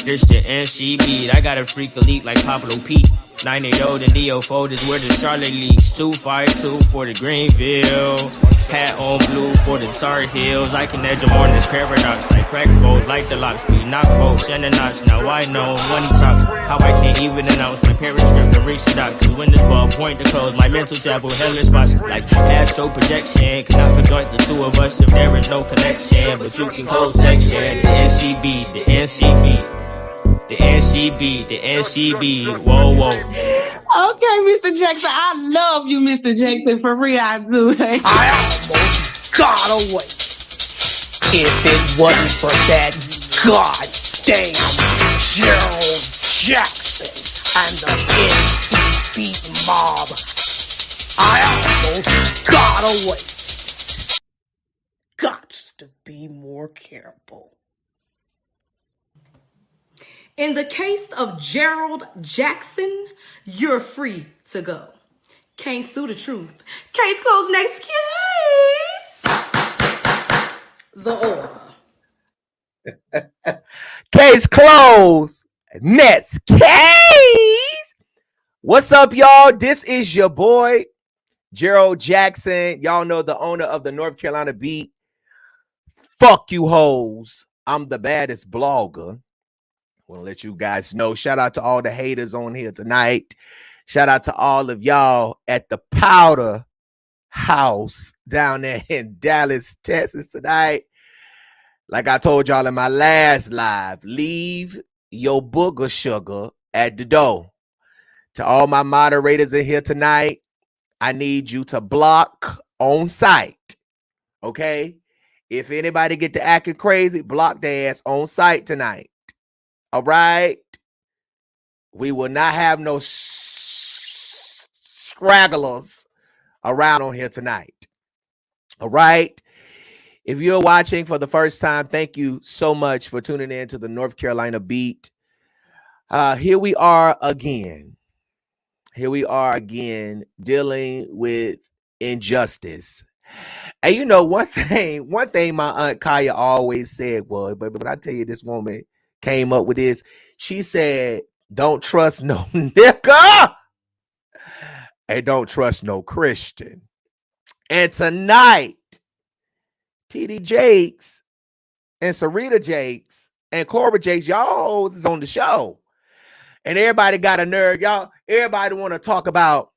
This the NC beat. I got a freak elite like Pablo Pete. 980 and Neo folders where the Charlotte leaks. 252 for the Greenville. Hat on blue for the Tar Heels. I can edge them on this paradox like crack foes, like the locks. We knock bolts and the notch. Now I know money talks. How I can't even announce my parents' script to reach the dot. Cause when this ball point to close, my mental travel hellish spots like astro projection. Cannot conjoint the two of us if there is no connection. But you can close section. The NCB, the NCB. The NCB, the NCB, whoa, whoa. Okay, Mr. Jackson, I love you, Mr. Jackson, for real, I do. I almost got away. If it wasn't for that goddamn Gerald Jackson and the NCB mob, I almost got away. Got to be more careful. In the case of Gerald Jackson, you're free to go. Can't sue the truth. Case closed. Next case. The order. Case closed. Next case. What's up, y'all? This is your boy, Gerald Jackson. Y'all know the owner of the North Carolina Beat. Fuck you hoes. I'm the baddest blogger. Want to let you guys know. Shout out to all the haters on here tonight. Shout out to all of y'all at the Powder House down there in Dallas, Texas tonight. Like I told y'all in my last live, leave your booger sugar at the door. To all my moderators in here tonight, I need you to block on site. Okay? If anybody get to acting crazy, block their ass on site tonight. All right. We will not have no stragglers around on here tonight. All right. If you're watching for the first time, thank you so much for tuning in to the North Carolina Beat. Here we are again. Here we are again dealing with injustice. And you know, one thing my Aunt Kaya always said was, but I tell you, this woman came up with this. She said, don't trust no nigga and don't trust no Christian. And tonight, T.D. Jakes and Serita Jakes and Cora Jakes, y'all is on the show. And everybody got a nerve. Y'all, everybody want to talk about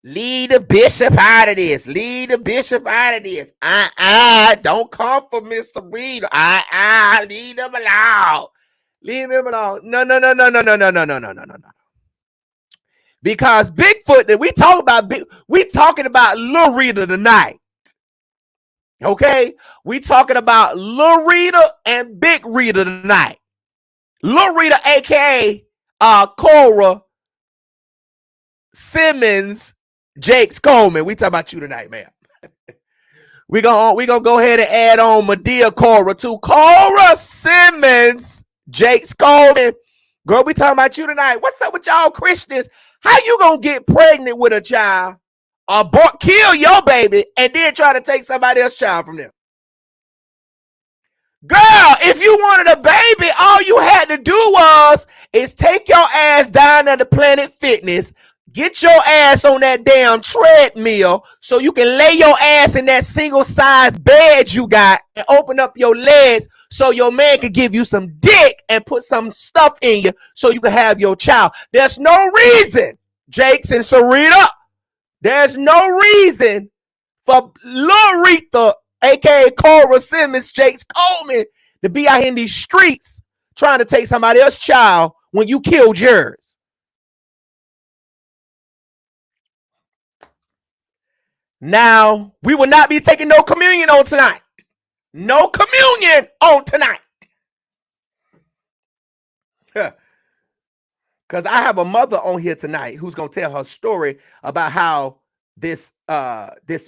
lead the bishop out of this. Lead the bishop out of this. Don't come for Mr. Reader. Leave them alone. Leave him alone. No. Because Bigfoot that we talking about Lil Rita tonight. Okay? We talking about Lil Rita and Big Rita tonight. Lil Rita, aka Cora Jakes Coleman. We talking about you tonight, man. we gonna go ahead and add on my dear Cora too. Cora Jakes Coleman. Girl, we talking about you tonight. What's up with y'all Christians? How you gonna get pregnant with a child, abort, kill your baby, and then try to take somebody else's child from them? Girl, if you wanted a baby, all you had to do is take your ass down to the Planet Fitness, get your ass on that damn treadmill so you can lay your ass in that single size bed you got and open up your legs so your man can give you some dick and put some stuff in you so you can have your child. There's no reason, Jakes and Serita, there's no reason for Lil Rita, aka Cora Jakes Coleman, to be out here in these streets trying to take somebody else's child when you killed yours. Now, we will not be taking no communion on tonight. No communion on tonight. Because I have a mother on here tonight who's going to tell her story about how this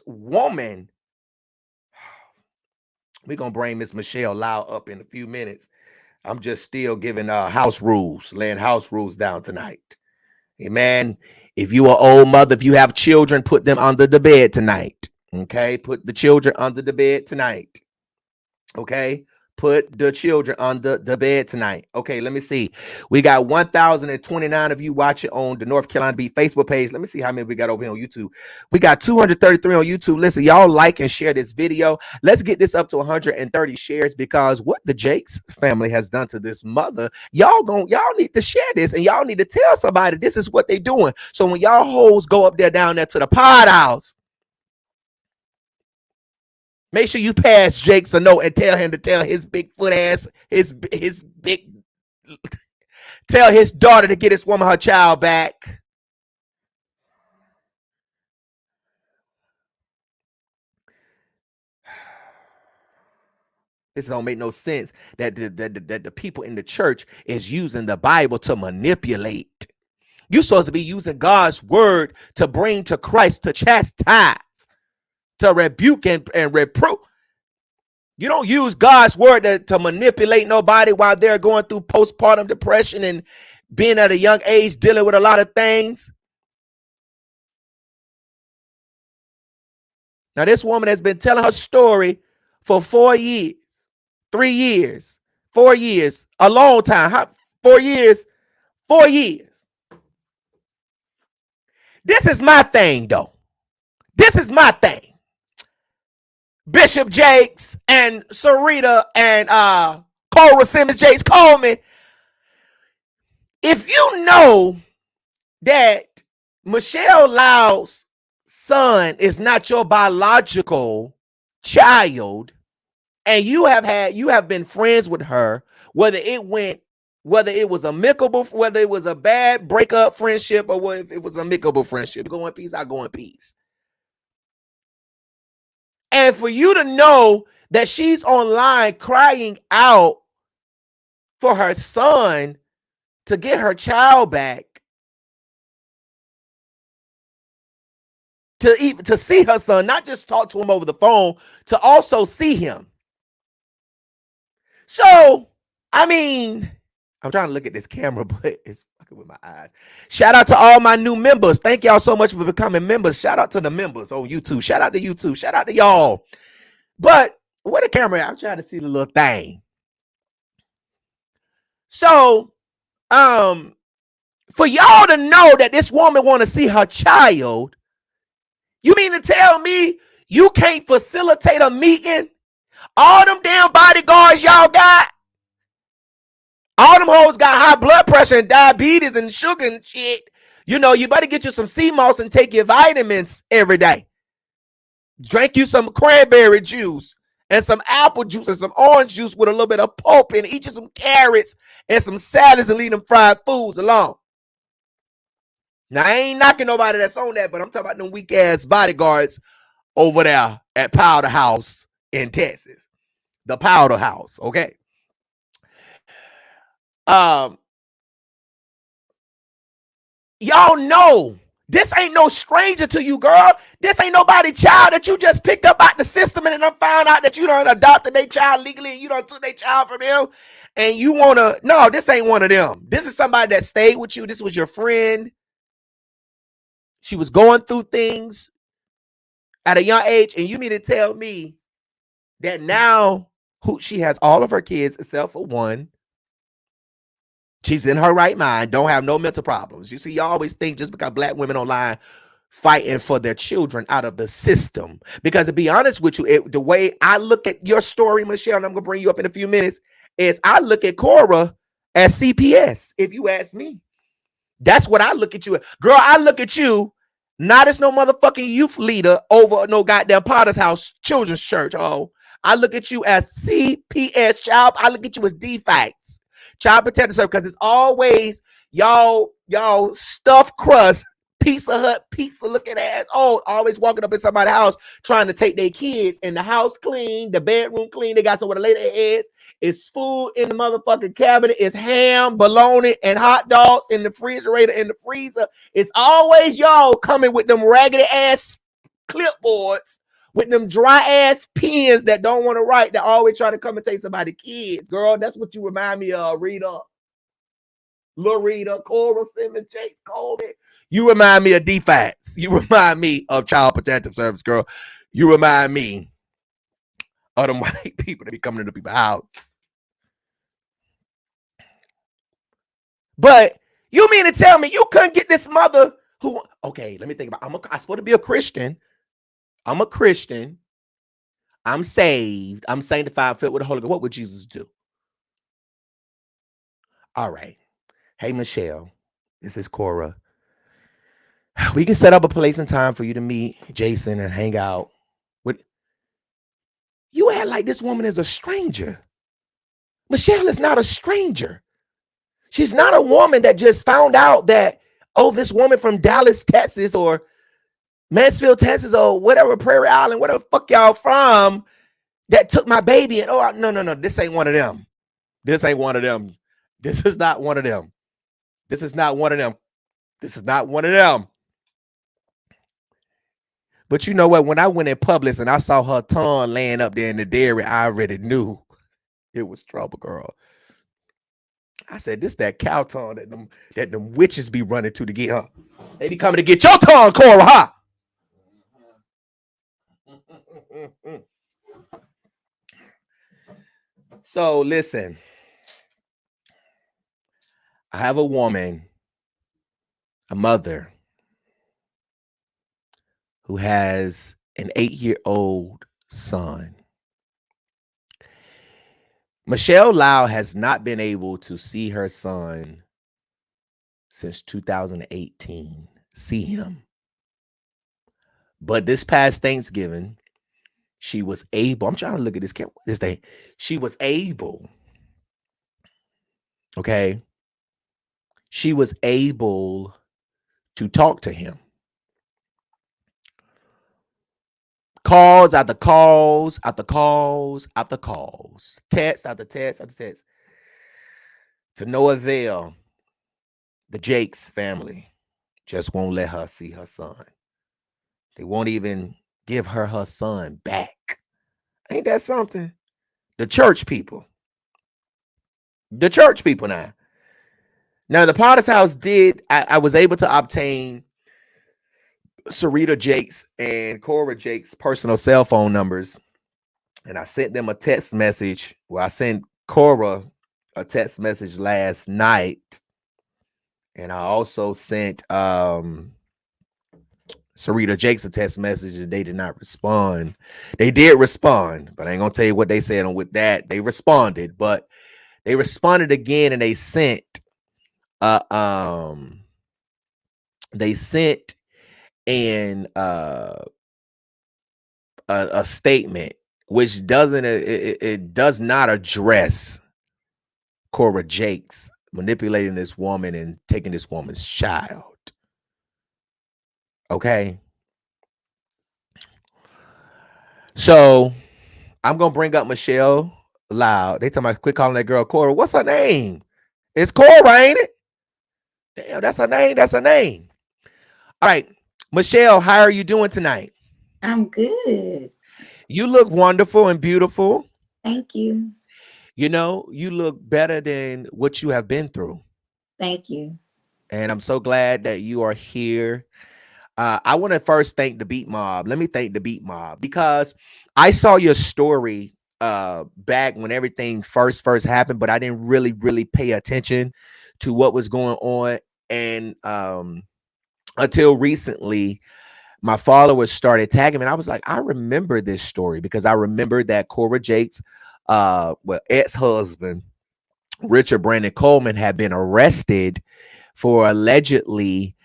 woman, we're going to bring Miss Michelle Lau up in a few minutes. I'm just still giving house rules, laying house rules down tonight. Amen. If you are old mother, if you have children, put them under the bed tonight. Okay. Put the children under the bed tonight. Okay. Put the children under the bed tonight. Okay, let me see. We got 1,029 of you watching on the North Carolina Beat Facebook page. Let me see how many we got over here on YouTube. We got 233 on YouTube. Listen, y'all like and share this video. Let's get this up to 130 shares, because what the Jakes family has done to this mother, y'all need to share this, and y'all need to tell somebody this is what they doing. So when y'all hoes go up there down there to the pod house, make sure you pass Jakes a note and tell him to tell his Bigfoot ass, tell his daughter to get this woman her child back. This don't make no sense that the people in the church is using the Bible to manipulate. You're supposed to be using God's word to bring to Christ, to chastise, to rebuke and reprove. You don't use God's word to manipulate nobody while they're going through postpartum depression and being at a young age dealing with a lot of things. Now, this woman has been telling her story for 4 years, 3 years, 4 years, a long time. 4 years, 4 years. This is my thing, though. This is my thing. Bishop Jakes and Serita and Cora Jakes Coleman. If you know that Michelle Lau's son is not your biological child, and you have been friends with her, whether it was amicable, whether it was a bad breakup friendship, or whether it was amicable friendship, go in peace, I go in peace. And for you to know that she's online crying out for her son to get her child back, to see her son, not just talk to him over the phone, to also see him. So, I mean, I'm trying to look at this camera, but it's fucking with my eyes. Shout out to all my new members. Thank y'all so much for becoming members. Shout out to the members on YouTube. Shout out to YouTube. Shout out to y'all. But where the camera at? I'm trying to see the little thing. So, for y'all to know that this woman want to see her child, you mean to tell me you can't facilitate a meeting? All them damn bodyguards y'all got, all them hoes got high blood pressure and diabetes and sugar and shit. You know, you better get you some sea moss and take your vitamins every day. Drink you some cranberry juice and some apple juice and some orange juice with a little bit of pulp in it. Eat you some carrots and some salads and leave them fried foods alone. Now, I ain't knocking nobody that's on that, but I'm talking about them weak ass bodyguards over there at Powder House in Texas. The Powder House, okay? Y'all know this ain't no stranger to you, girl. This ain't nobody child that you just picked up out the system and then found out that you done adopted their child legally and you done took their child from him and you want to, no, this ain't one of them. This is somebody that stayed with you. This was your friend. She was going through things at a young age, and you mean to tell me that now she has all of her kids except for one. She's in her right mind, don't have no mental problems. You see, you always think just because black women online fighting for their children out of the system. Because to be honest with you, the way I look at your story, Michelle, and I'm going to bring you up in a few minutes, is I look at Cora as CPS, if you ask me. That's what I look at you. Girl, I look at you not as no motherfucking youth leader over no goddamn Potter's House Children's Church. Oh, I look at you as CPS, child. I look at you as DFACS, Child Protective Service, because it's always y'all stuffed crust, Pizza Hut, pizza looking ass. Oh, always walking up in somebody's house trying to take their kids, and the house clean, the bedroom clean. They got somewhere to lay their heads. It's food in the motherfucking cabinet. It's ham, bologna, and hot dogs in the refrigerator, in the freezer. It's always y'all coming with them raggedy ass clipboards, with them dry ass pens that don't want to write, that always try to come and take somebody's kids. Girl, that's what you remind me of, Rita. Loretta, Cora Jakes Coleman. You remind me of DFACS. You remind me of Child Protective Service, girl. You remind me of them white people that be coming into people's house. But you mean to tell me you couldn't get this mother who? Okay, let me think about. I'm supposed to be a Christian. I'm a Christian. I'm saved. I'm sanctified, filled with the Holy Ghost. What would Jesus do? All right. Hey, Michelle. This is Cora. We can set up a place and time for you to meet Jason and hang out. With you act like this woman is a stranger. Michelle is not a stranger. She's not a woman that just found out that, oh, this woman from Dallas, Texas, or Mansfield, Texas, or whatever, Prairie Island, whatever the fuck y'all from, that took my baby. And oh, no, this ain't one of them. This ain't one of them. This is not one of them. This is not one of them. This is not one of them. But you know what? When I went in Publix and I saw her tongue laying up there in the dairy, I already knew it was trouble, girl. I said, this that cow tongue that them witches be running to get her. They be coming to get your tongue, Cora, huh? So listen, I have a woman, a mother, who has an 8-year-old son. Michelle Lau has not been able to see her son since 2018. See him. But this past Thanksgiving, she was able. I'm trying to look at this day. She was able. Okay. She was able to talk to him. Calls after calls after calls after calls. Text after text after text. To no avail. The Jakes family just won't let her see her son. They won't even give her son back. Ain't that something? The church people. The church people now. Now, the Potter's House I was able to obtain Serita Jake's and Cora Jakes' personal cell phone numbers. And I sent them a text message. Well, I sent Cora a text message last night. And I also sent Serita Jake's a text message, and they did not respond. They did respond, but I ain't gonna tell you what they said on with that. They responded, but they responded again, and they sent in a statement which doesn't it does not address Cora Jakes manipulating this woman and taking this woman's child. Okay. So I'm gonna bring up Michelle Loud. They tell me quit calling that girl Cora. What's her name? It's Cora, ain't it? Damn, that's her name. That's her name. All right. Michelle, how are you doing tonight? I'm good. You look wonderful and beautiful. Thank you. You know, you look better than what you have been through. Thank you. And I'm so glad that you are here. I want to first thank the Beat Mob. Let me thank the Beat Mob because I saw your story back when everything first happened, but I didn't really pay attention to what was going on. And until recently, my followers started tagging me. And I was like, I remember this story because I remember that Cora Jakes, ex-husband, Richard Brandon Coleman, had been arrested for allegedly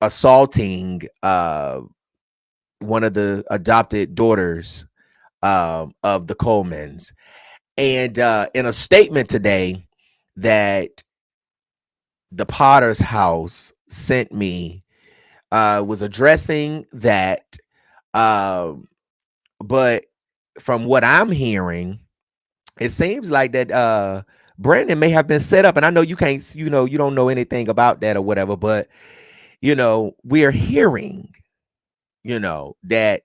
assaulting one of the adopted daughters of the Colemans. And in a statement today that the Potter's House sent me, was addressing that. But from what I'm hearing, it seems like that Brandon may have been set up. And I know you can't, you don't know anything about that or whatever, but we're hearing, that,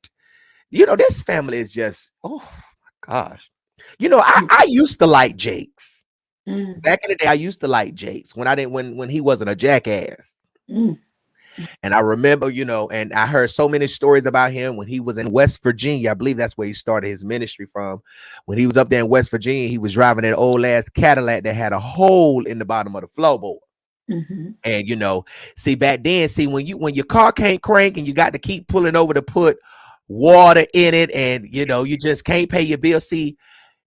this family is just, oh my gosh. I used to like Jakes. Back in the day, I used to like Jakes when he wasn't a jackass. And I remember, and I heard so many stories about him when he was in West Virginia. I believe that's where he started his ministry from. When he was up there in West Virginia, he was driving that old ass Cadillac that had a hole in the bottom of the floorboard. Mm-hmm. And see, back then, when your car can't crank and you got to keep pulling over to put water in it, and you just can't pay your bill. See,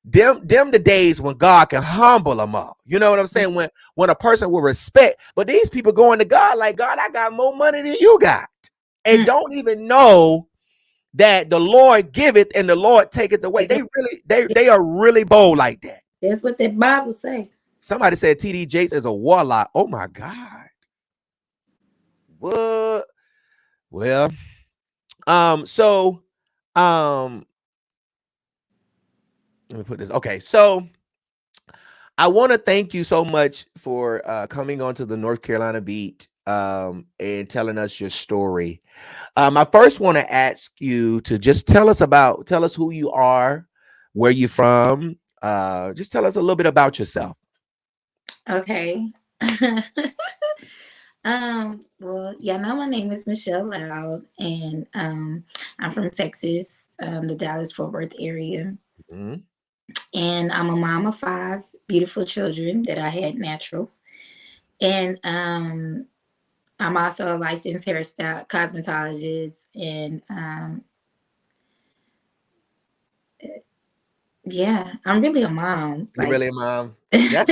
them the days when God can humble them all. You know what I'm saying? When a person will respect, but these people going to God like, God, I got more money than you got, and don't even know that the Lord giveth and the Lord taketh away. They are really bold like that. That's what that Bible say. Somebody said T.D. Jakes is a warlock. Oh my God. What? Well, so let me put this. Okay, so I want to thank you so much for coming onto the North Carolina beat and telling us your story. I first want to ask you to just tell us who you are, where you're from. Just tell us a little bit about yourself. Okay. Well, y'all know my name is Michelle Loud, and I'm from Texas, the Dallas-Fort Worth area. Mm-hmm. And I'm a mom of 5 beautiful children that I had natural. And I'm also a licensed hairstyle cosmetologist, and yeah, I'm really a mom. You're Like, really a mom. Yes.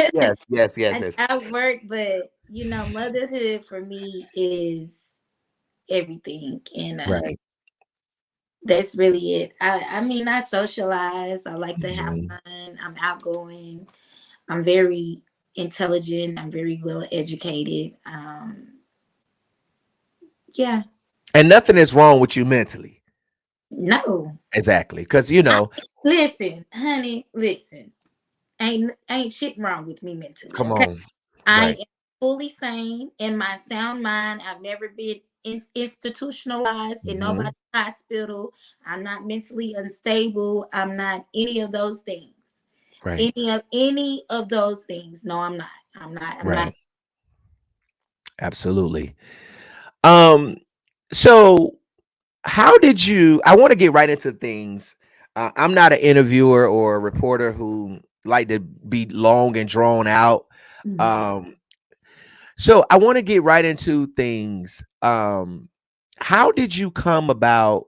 I work, but motherhood for me is everything, and Right. that's really it. I mean, I socialize. I like to have Mhm. fun. I'm outgoing. I'm very intelligent. I'm very well educated. Yeah. And nothing is wrong with you mentally. No. Exactly. Because Listen, honey, listen. Ain't shit wrong with me mentally, come okay? on. I Right. am fully sane in my sound mind. I've never been institutionalized in Mhm. nobody's hospital. I'm not mentally unstable. I'm not any of those things. Right. Any of those things. No, I'm not. I'm not. Right. Absolutely. Um, so how did you I want to get right into things. I'm not an interviewer or a reporter who like to be long and drawn out. Mhm. Um, so I want to get right into things. How did you come about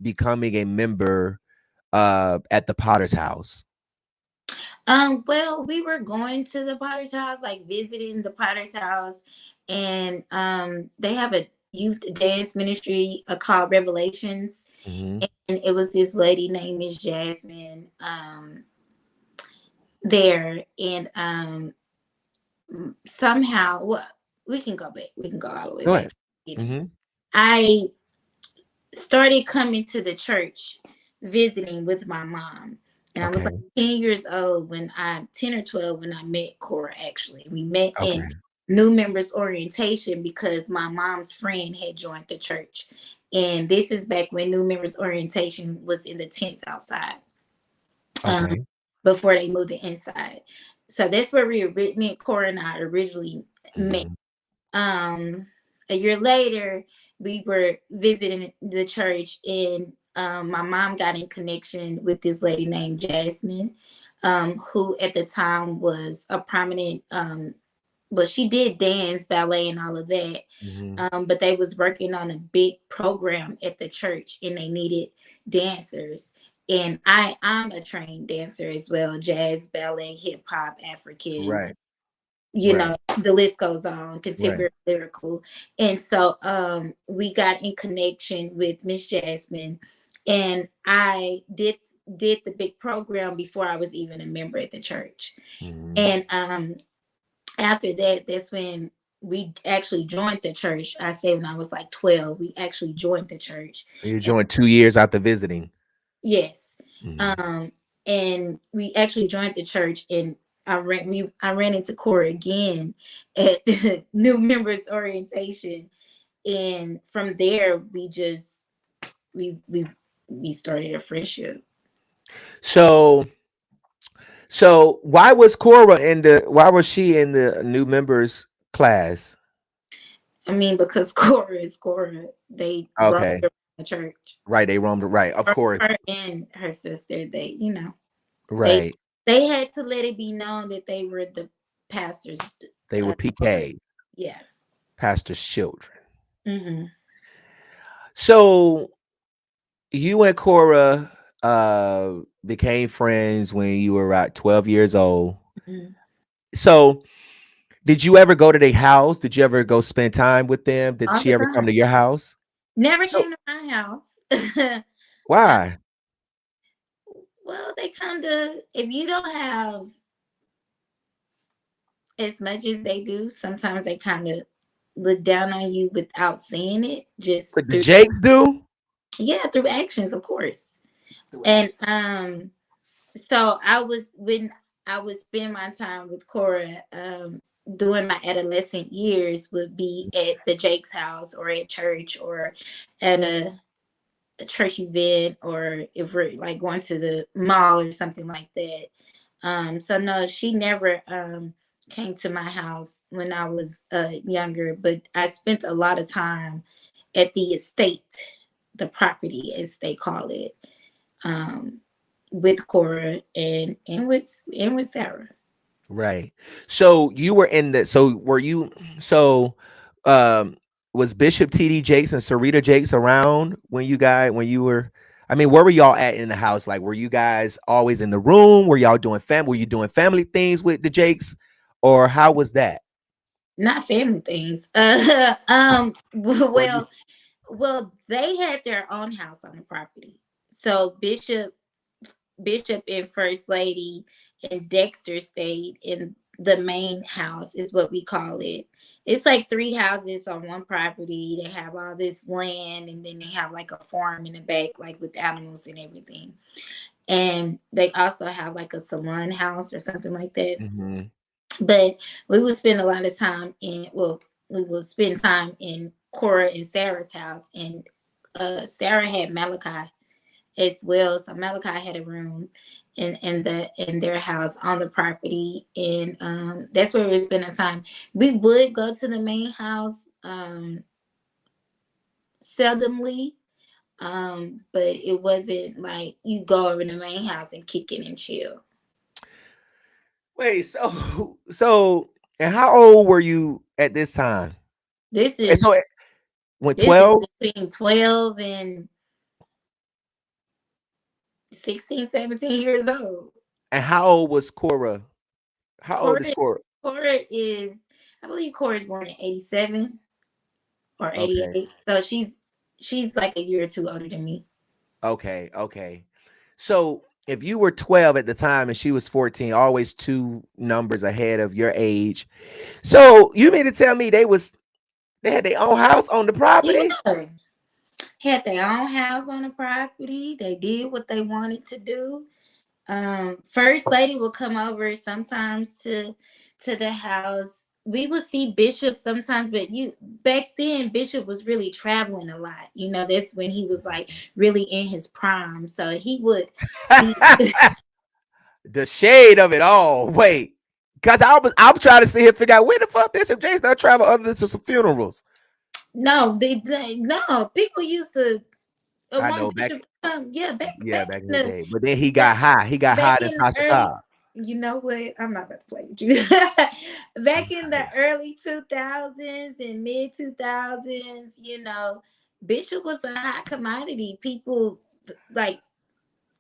becoming a member at the Potter's House? Well, we were going to the Potter's house, like visiting the Potter's house, and they have a youth dance ministry called Revelations, Hmm. and it was this lady named Miss Jasmine there, and somehow, well, we can go back. We can go all the way Go back ahead. to the beginning. Hmm. I started coming to the church visiting with my mom. And I was like Okay. 10 years old when 10 or 12 when I met Cora, actually. We met in Okay. new members orientation because my mom's friend had joined the church. And this is back when new members orientation was in the tents outside, um, Okay. before they moved it inside. So that's where me and Cora and I originally met. Hmm. um a year later we were visiting the church, and my mom got in connection with this lady named Jasmine, who at the time was a prominent, but she did dance, ballet, and all of that. Hmm. But they was working on a big program at the church, and they needed dancers. And I'm a trained dancer as well: jazz, ballet, hip hop, African, Right. Right. the list goes on, Right. contemporary, lyrical. And so we got in connection with Miss Jasmine, and I did the big program before I was even a member at the church. Hmm. And after that, that's when we actually joined the church. I say when I was like 12, we actually joined the church. You joined 2 years after visiting. Yes. Hmm. Um, and we actually joined the church, and I ran into Cora again at new members orientation. And from there we just we started a friendship. So why was she in the new members class? I mean, because Cora is Cora, they roamed Okay. around the church. Right. They roamed. Right. Of course. Her and her sister, they, they Right. they had to let it be known that they were the pastor's. They were Children. PK, Yeah. pastor's children. Mm-hmm. So you and Cora became friends when you were about 12 years old. Mm-hmm. So did you ever go to their house? Did you ever go spend time with them? Did All she the ever come time. to your house? Never So came to my house. why? Well, they kind of, if you don't have as much as they do, sometimes they kind of look down on you without saying it, just What the through, Jakes do? through actions, of course. Through And action. so when I would spend my time with Cora, during my adolescent years would be at the Jake's house or at church or at a church event, or if we're like going to the mall or something like that. So no, she never came to my house when I was younger, but I spent a lot of time at the estate, the property as they call it, um, with Cora and with Sarah. Right. So you were in the so were you so um was Bishop T.D. Jakes and Serita Jakes around when you were, I mean, where were y'all at in the house? Like, were you guys always in the room? Were you doing family things with the Jakes? Or how was that? Not family things. Or you Well, they had their own house on the property. So Bishop and First Lady and Dexter stayed in the main house, is what we call it. It's like three houses on one property. They have all this land, and then they have like a farm in the back, like with animals and everything. And they also have like a salon house or something like that. Mhm. But we would spend a lot of time we would spend time in Cora and Sarah's house, and Sarah had Malachi as well. So Malachi had a room in their house on the property, and that's where we would spend our time. We would go to the main house seldomly, but it wasn't like you go over to the main house and kick it and chill. Wait, so and how old were you at this time? This And is so when this is 12, between 12 and 16, 17 years old. and how old was Cora? How old Cora, is Cora? Cora is, I believe Cora is born in 87 or Okay. 88. So she's like a year or two older than me. Okay. Okay. So if you were 12 at the time and she was 14, always two numbers ahead of your age. So you mean to tell me they had their own house on the property? Yeah. Had their own house on the property. They did what they wanted to do. First Lady will come over sometimes to the house. We would see Bishop sometimes, but back then Bishop was really traveling a lot. That's when he was like really in his prime. So he would be The shade of it all. Wait. Cause I'm trying to see here figure out where the fuck Bishop Jason not travel other than to some funerals. no, no, people used to I want know back, Bishop to come. Yeah, back yeah, back back in in the the day. But then he got back high. He got back high than in the Tasha early, Cobb. you know what? I'm not about to play with you. I'm Back in the sorry. early 2000s and mid 2000s, Bishop was a hot commodity. People like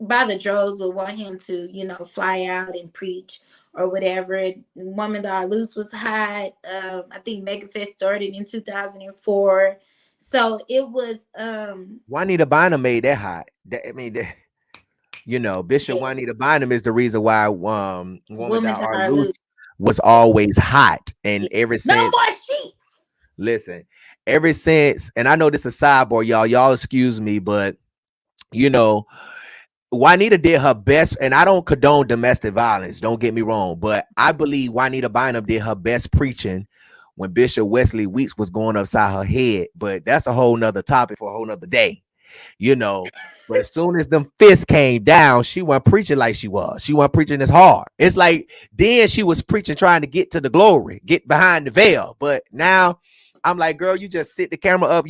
by the droves would want him to, fly out and preach or whatever. Woman That Are Loose was hot. I think Megafest started in 2004. So it was Juanita Bynum made that hot. I mean, Bishop yes, Juanita Bynum is the reason why Woman Woman That That Are Are Loose Loose. was always hot. And Yeah. ever No since, more sheep. listen, ever since, and I know this is a sidebar, y'all excuse me, but you know, Juanita did her best, and I don't condone domestic violence. Don't get me wrong, but I believe Juanita Bynum did her best preaching when Bishop Wesley Weeks was going upside her head. But that's a whole nother topic for a whole nother day, you know. But as soon as them fists came down, she wasn't preaching like she was. She wasn't preaching as hard. It's like then she was preaching, trying to get to the glory, get behind the veil. But now I'm like, girl, you just sit the camera up.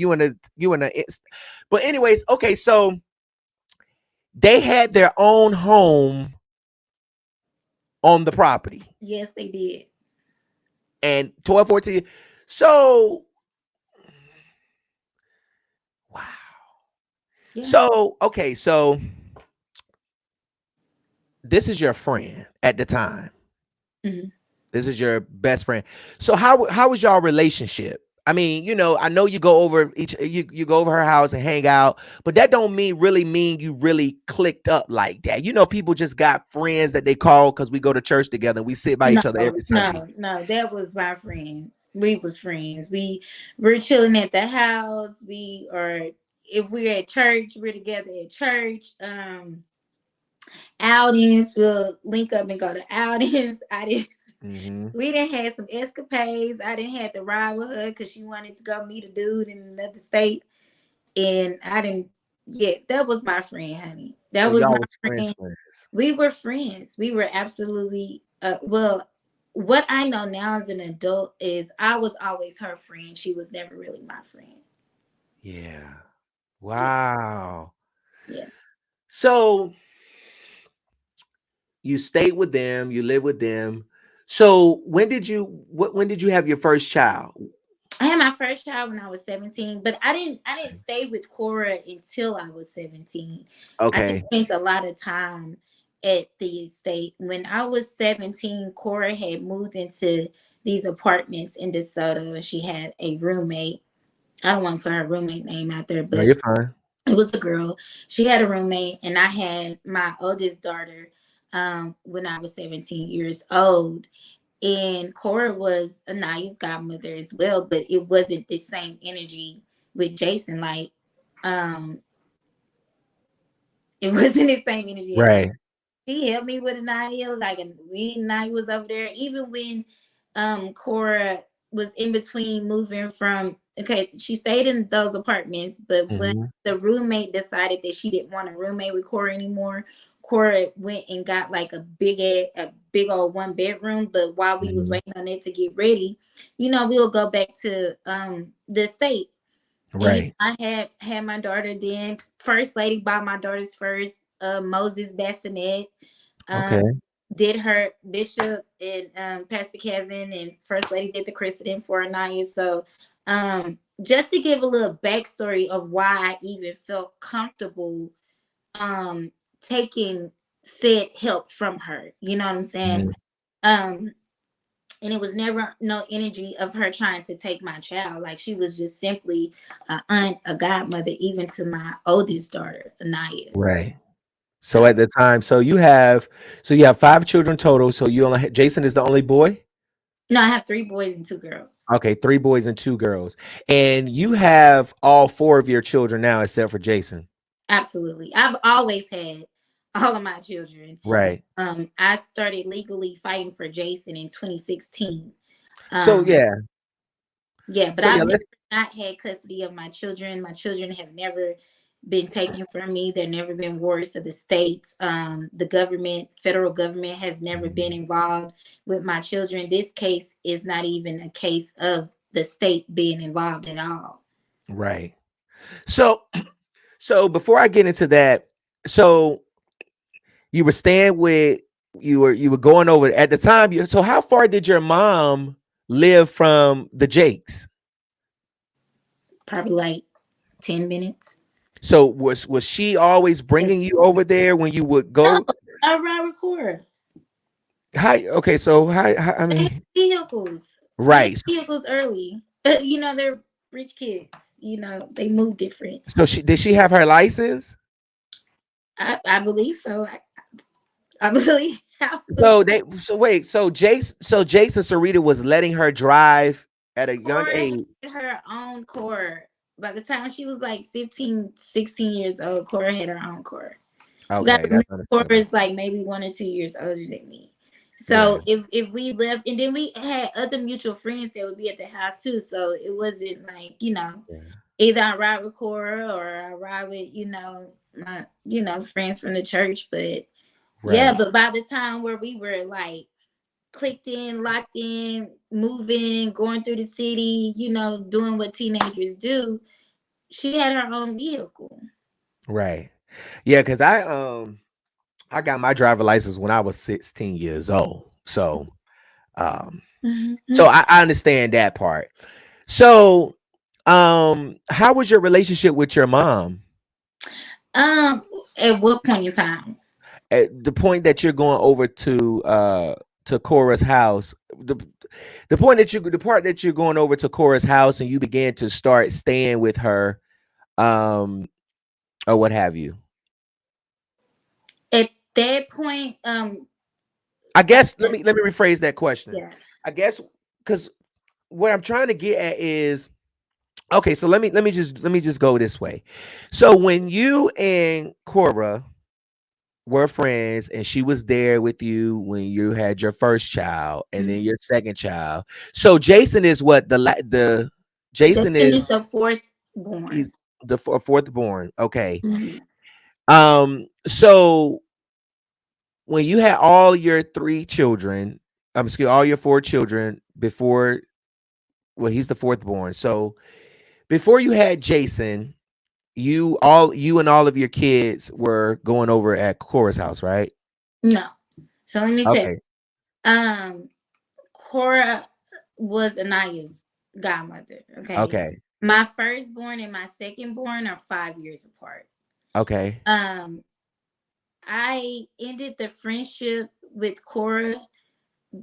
But anyways, okay, so they had their own home on the property. Yes, they did. And 12, 14. So, wow. Yeah. So, okay, so this is your friend at the time. Mm-hmm. This is your best friend. So how was y'all relationship? I mean, I know you go over you go over her house and hang out, but that don't really mean you really clicked up like that. People just got friends that they call because we go to church together and we sit by each other every Sunday. No, that was my friend. We was friends. We were chilling at the house. If we're at church, we're together at church. Outings, we'll link up and go to outings. We didn't have some escapades. I didn't have to ride with her because she wanted to go meet a dude in another state. And I didn't, yeah, that was my friend, honey. That So was y'all my was friend. friends. We were friends. We were absolutely, well, what I know now as an adult is I was always her friend. She was never really my friend. Yeah. Wow. Yeah. So you stayed with them, you lived with them. So when did you have your first child? I had my first child when I was 17, but I didn't stay with Cora until I was 17. I just Okay. spent a lot of time at the estate. When I was 17, Cora had moved into these apartments in DeSoto and she had a roommate. I don't want to put her roommate name out there, No, but you're fine. it was a girl. She had a roommate, and I had my oldest daughter when I was 17 years old. And Cora was a nice godmother as well, but it wasn't the same energy with Jason. Like, it wasn't the same energy at all. Right. She helped me with Anaya. Like, and Anaya was over there. Even when Cora was in between moving from, okay, she stayed in those apartments, but when Mm-hmm. the roommate decided that she didn't want a roommate with Cora anymore, Cora went and got like a big old 1 bedroom. But while we was Mm-hmm. waiting on it to get ready, we'll go back to the estate. And Right. I had my daughter then. First lady bought my daughter's first Moses bassinet. Okay. Did her Bishop and Pastor Kevin, and First Lady did the christening for Anaya. So just to give a little backstory of why I even felt comfortable taking said help from her. You know what I'm saying? Mhm. And it was never no energy of her trying to take my child. Like, she was just simply a aunt, a godmother, even to my oldest daughter, Anaya. Right. So So at the time, so you have 5 children total. So Jason is the only boy? no, I have 3 boys and 2 girls. Okay, 3 boys and 2 girls. And you have all 4 of your children now except for Jason. Absolutely. I've always had all of my children. Right. I started legally fighting for Jason in 2016. So yeah. Yeah, but So yeah, I've never let's not had custody of my children. My children have never been taken from me. There never been wars of the states. The government, federal government, has never been involved with my children. This case is not even a case of the state being involved at all. right. So before I get into that, so you were staying with you were going over at the time. So how far did your mom live from the Jakes? Probably like 10 minutes. So was she always bringing you over there when you would No, go? I ride record. Hi. Okay. So hi. I They had mean, vehicles. They had right. vehicles early. They're rich kids. They move different. So did she have her license? I believe so. I believe. Jason Serita was letting her drive at a young Cora age. had her own core. By the time she was like 15, 16 years old, Cora had her own core. You got Okay, to remember, that's Cora understandable. is like maybe 1 or 2 years older than me. Yeah. So if we left, and then we had other mutual friends that would be at the house too. So it wasn't like, Yeah. either I ride with Cora or I ride with, my, friends from the church. But yeah, Right. but by the time where we were like clicked in, locked in, moving, going through the city, you know, doing what teenagers do, she had her own vehicle. Right. Yeah, because I got my driver license when I was 16 years old. Um so I understand that part. So how was your relationship with your mom? At what point in time? At the point that you're going over to Cora's house, the point that the part that you're going over to Cora's house and you began to start staying with her, um, or what have you. At that point, I guess let me rephrase that question. yeah. I guess because what I'm trying to get at is okay. So let me just go this way. So when you and Cora were friends and she was there with you when you had your first child and then your second child. So Jason is what the Jason Jason is is the fourth born. he's the fourth born. Okay. Mhm. So when you had all your three children, excuse all your four children before, well, he's the fourth born. So before you had Jason, you and all of your kids were going over at Cora's house, right? No. So let me tell you. Okay. Cora was Anaya's godmother. Okay. Okay. My firstborn and my secondborn are 5 years apart. Okay. I ended the friendship with Cora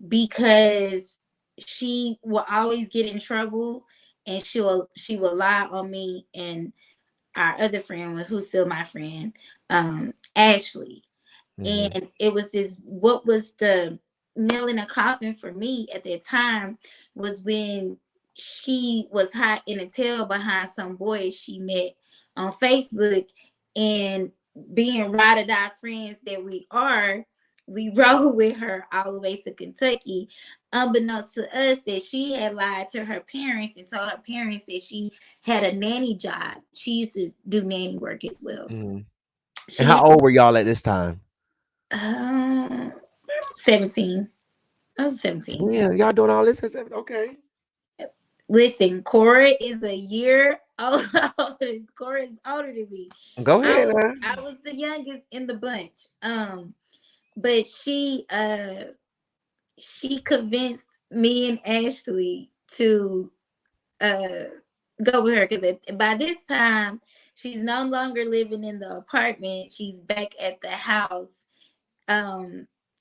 because she will always get in trouble and she will lie on me and our other friend, who's still my friend, Ashley. Mhm. And it was what was the nail in the coffin for me at that time was when she was hot in a tail behind some boy she met on Facebook, and being ride or die friends that we are, we rode with her all the way to Kentucky, unbeknownst to us that she had lied to her parents and told her parents that she had a nanny job. She used to do nanny work as well. Mhm. And She how old were y'all at this time? had 17. I was 17. Yeah, y'all doing all this at 7? Okay. Listen, Cora is a year older. Cora is older than me. Go I ahead was now. I was the youngest in the bunch. But she convinced me and Ashley to go with her because by this time she's no longer living in the apartment. She's back at the house.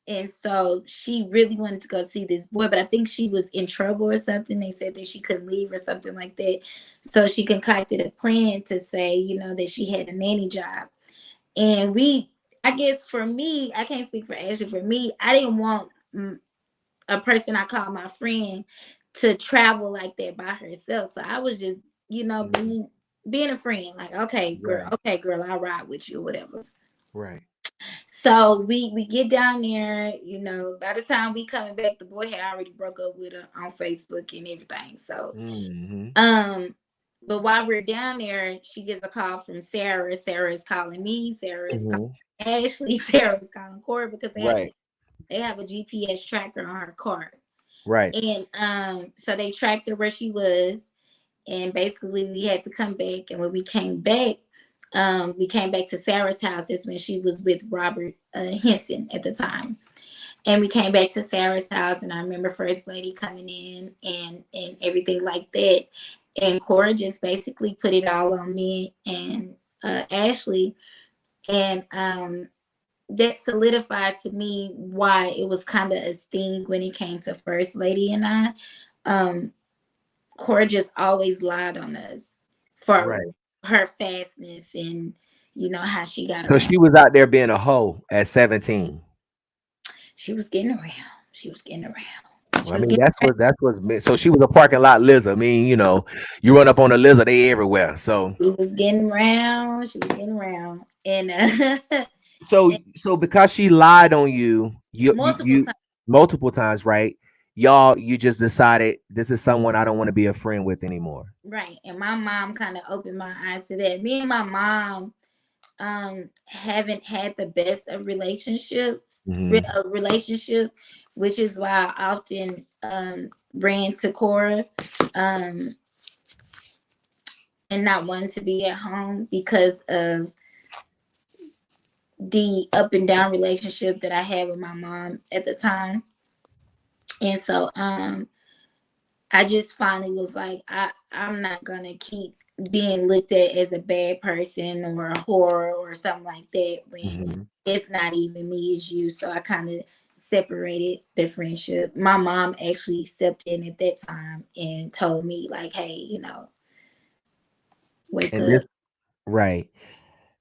And so she really wanted to go see this boy, but I think she was in trouble or something. They said that she couldn't leave or something like that. So she concocted a plan to say, you know, that she had a nanny job. And I guess for me, I can't speak for Ashley. For me, I didn't want a person I call my friend to travel like that by herself. So I was just, you know, Mhm. being a friend, like, Right. okay, girl, I'll ride with you, whatever. Right. So we get down there, you know, by the time we coming back, the boy had already broke up with her on Facebook and everything. So Mhm. but while we're down there, she gets a call from Sarah. Sarah is calling me, Sarah is Mhm. calling Ashley, Sarah is calling Cora because Right. they have a GPS tracker on her car. Right. And so they tracked her where she was, and basically we had to come back. And when we came back to Sarah's house. That's when she was with Robert Henson at the time. And we came back to Sarah's house, and I remember First Lady coming in and everything like that. And Cora just basically put it all on me and Ashley. And that solidified to me why it was kind of a sting when it came to First Lady and I. Cora just always lied on us for Right. her fastness and you know how she got So around. she was out there being a hoe at 17. She was getting around. She was getting around. Well, She I was mean, getting around. so she was a parking lot lizard. I mean, you run up on a lizard, they everywhere. So She was getting around. She was getting around. And so and so because she lied on you, multiple times. multiple times, right? You just decided this is someone I don't want to be a friend with anymore. Right. And my mom kind of opened my eyes to that. Me and my mom haven't had the best of relationships, Mm-hmm. relationship, which is why I often ran to Cora, and not wanting to be at home because of the up and down relationship that I had with my mom at the time. And so I just finally was like, I'm not gonna keep being looked at as a bad person or a whore or something like that when Mm-hmm. it's not even me, it's you. So I kind of separated the friendship. My mom actually stepped in at that time and told me, like, hey, wake And up. this right.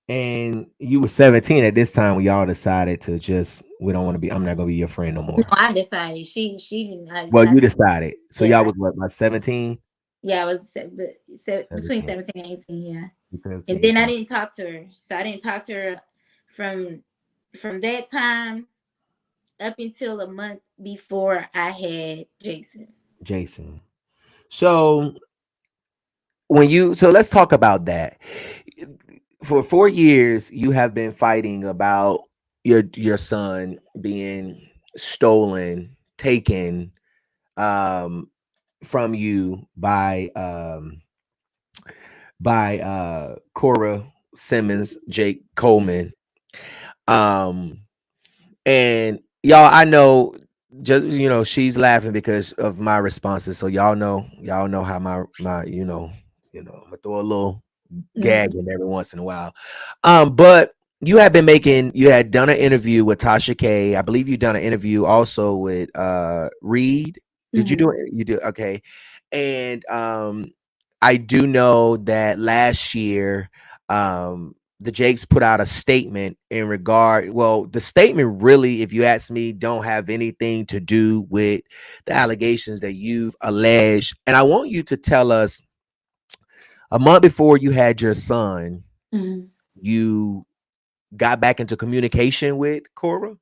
And you were 17 at this time when y'all decided to just we don't want to be. I'm not gonna be your friend no No, more. I decided she didn't. Well, you decided. So y'all Yeah, was what, like 17? yeah, I was between 17. 17 and 18, yeah. And 17, then I 18. didn't talk to her. So I didn't talk to her from that time up until a month before I had Jason. Jason. So let's talk about that. For 4 years, you have been fighting about your son being stolen, taken um from you by Cora Jake Coleman. Um and y'all, I know, just she's laughing because of my responses. So y'all know how my I'm gonna throw a little gag Mm-hmm. in every once in a while. But you had done an interview with Tasha K. I believe you done an interview also with Reed. Did you Mm-hmm. do it? You do, okay. And I do know that last year the Jakes put out a statement in regard. Well, the statement really, if you ask me, don't have anything to do with the allegations that you've alleged. And I want you to tell us, a month before you had your son, Mm-hmm. you got back into communication with Cora.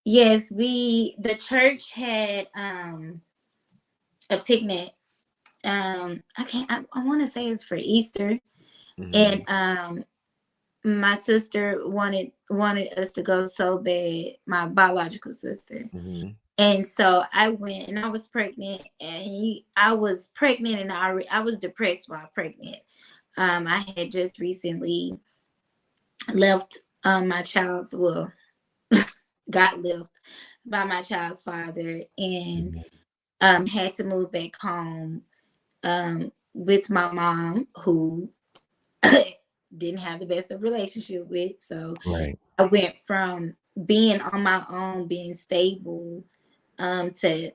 Yes, the church had a picnic. I want to say it's for Easter. And Hmm. my sister wanted us to go so bad, my biological sister. Hmm. And so I went, and I was pregnant, and I was pregnant, and I was depressed while pregnant. I had just recently left my child's, well, got left by my child's father, and Hmm. had to move back home with my mom, who didn't have the best of relationship with. So Right. I went from being on my own, being stable, to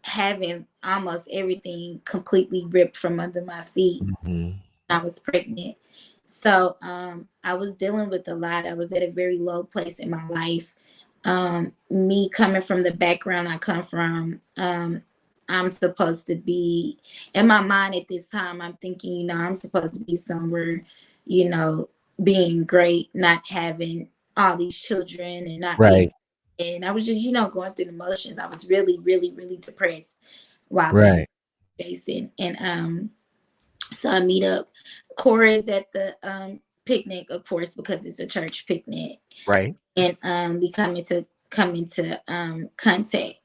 having almost everything completely ripped from under my feet. Hmm. I was pregnant. So I was dealing with a lot. I was at a very low place in my life. Me coming from the background I come from, I'm supposed to be, in my mind at this time, I'm thinking, I'm supposed to be somewhere, you know, being great, not having all these children and not being, Right. and I was just, going through the motions. I was really, really, really depressed while being Right. Jason. And so I meet up. Cora is at the picnic, of course, because it's a church picnic. Right. And we come into contact.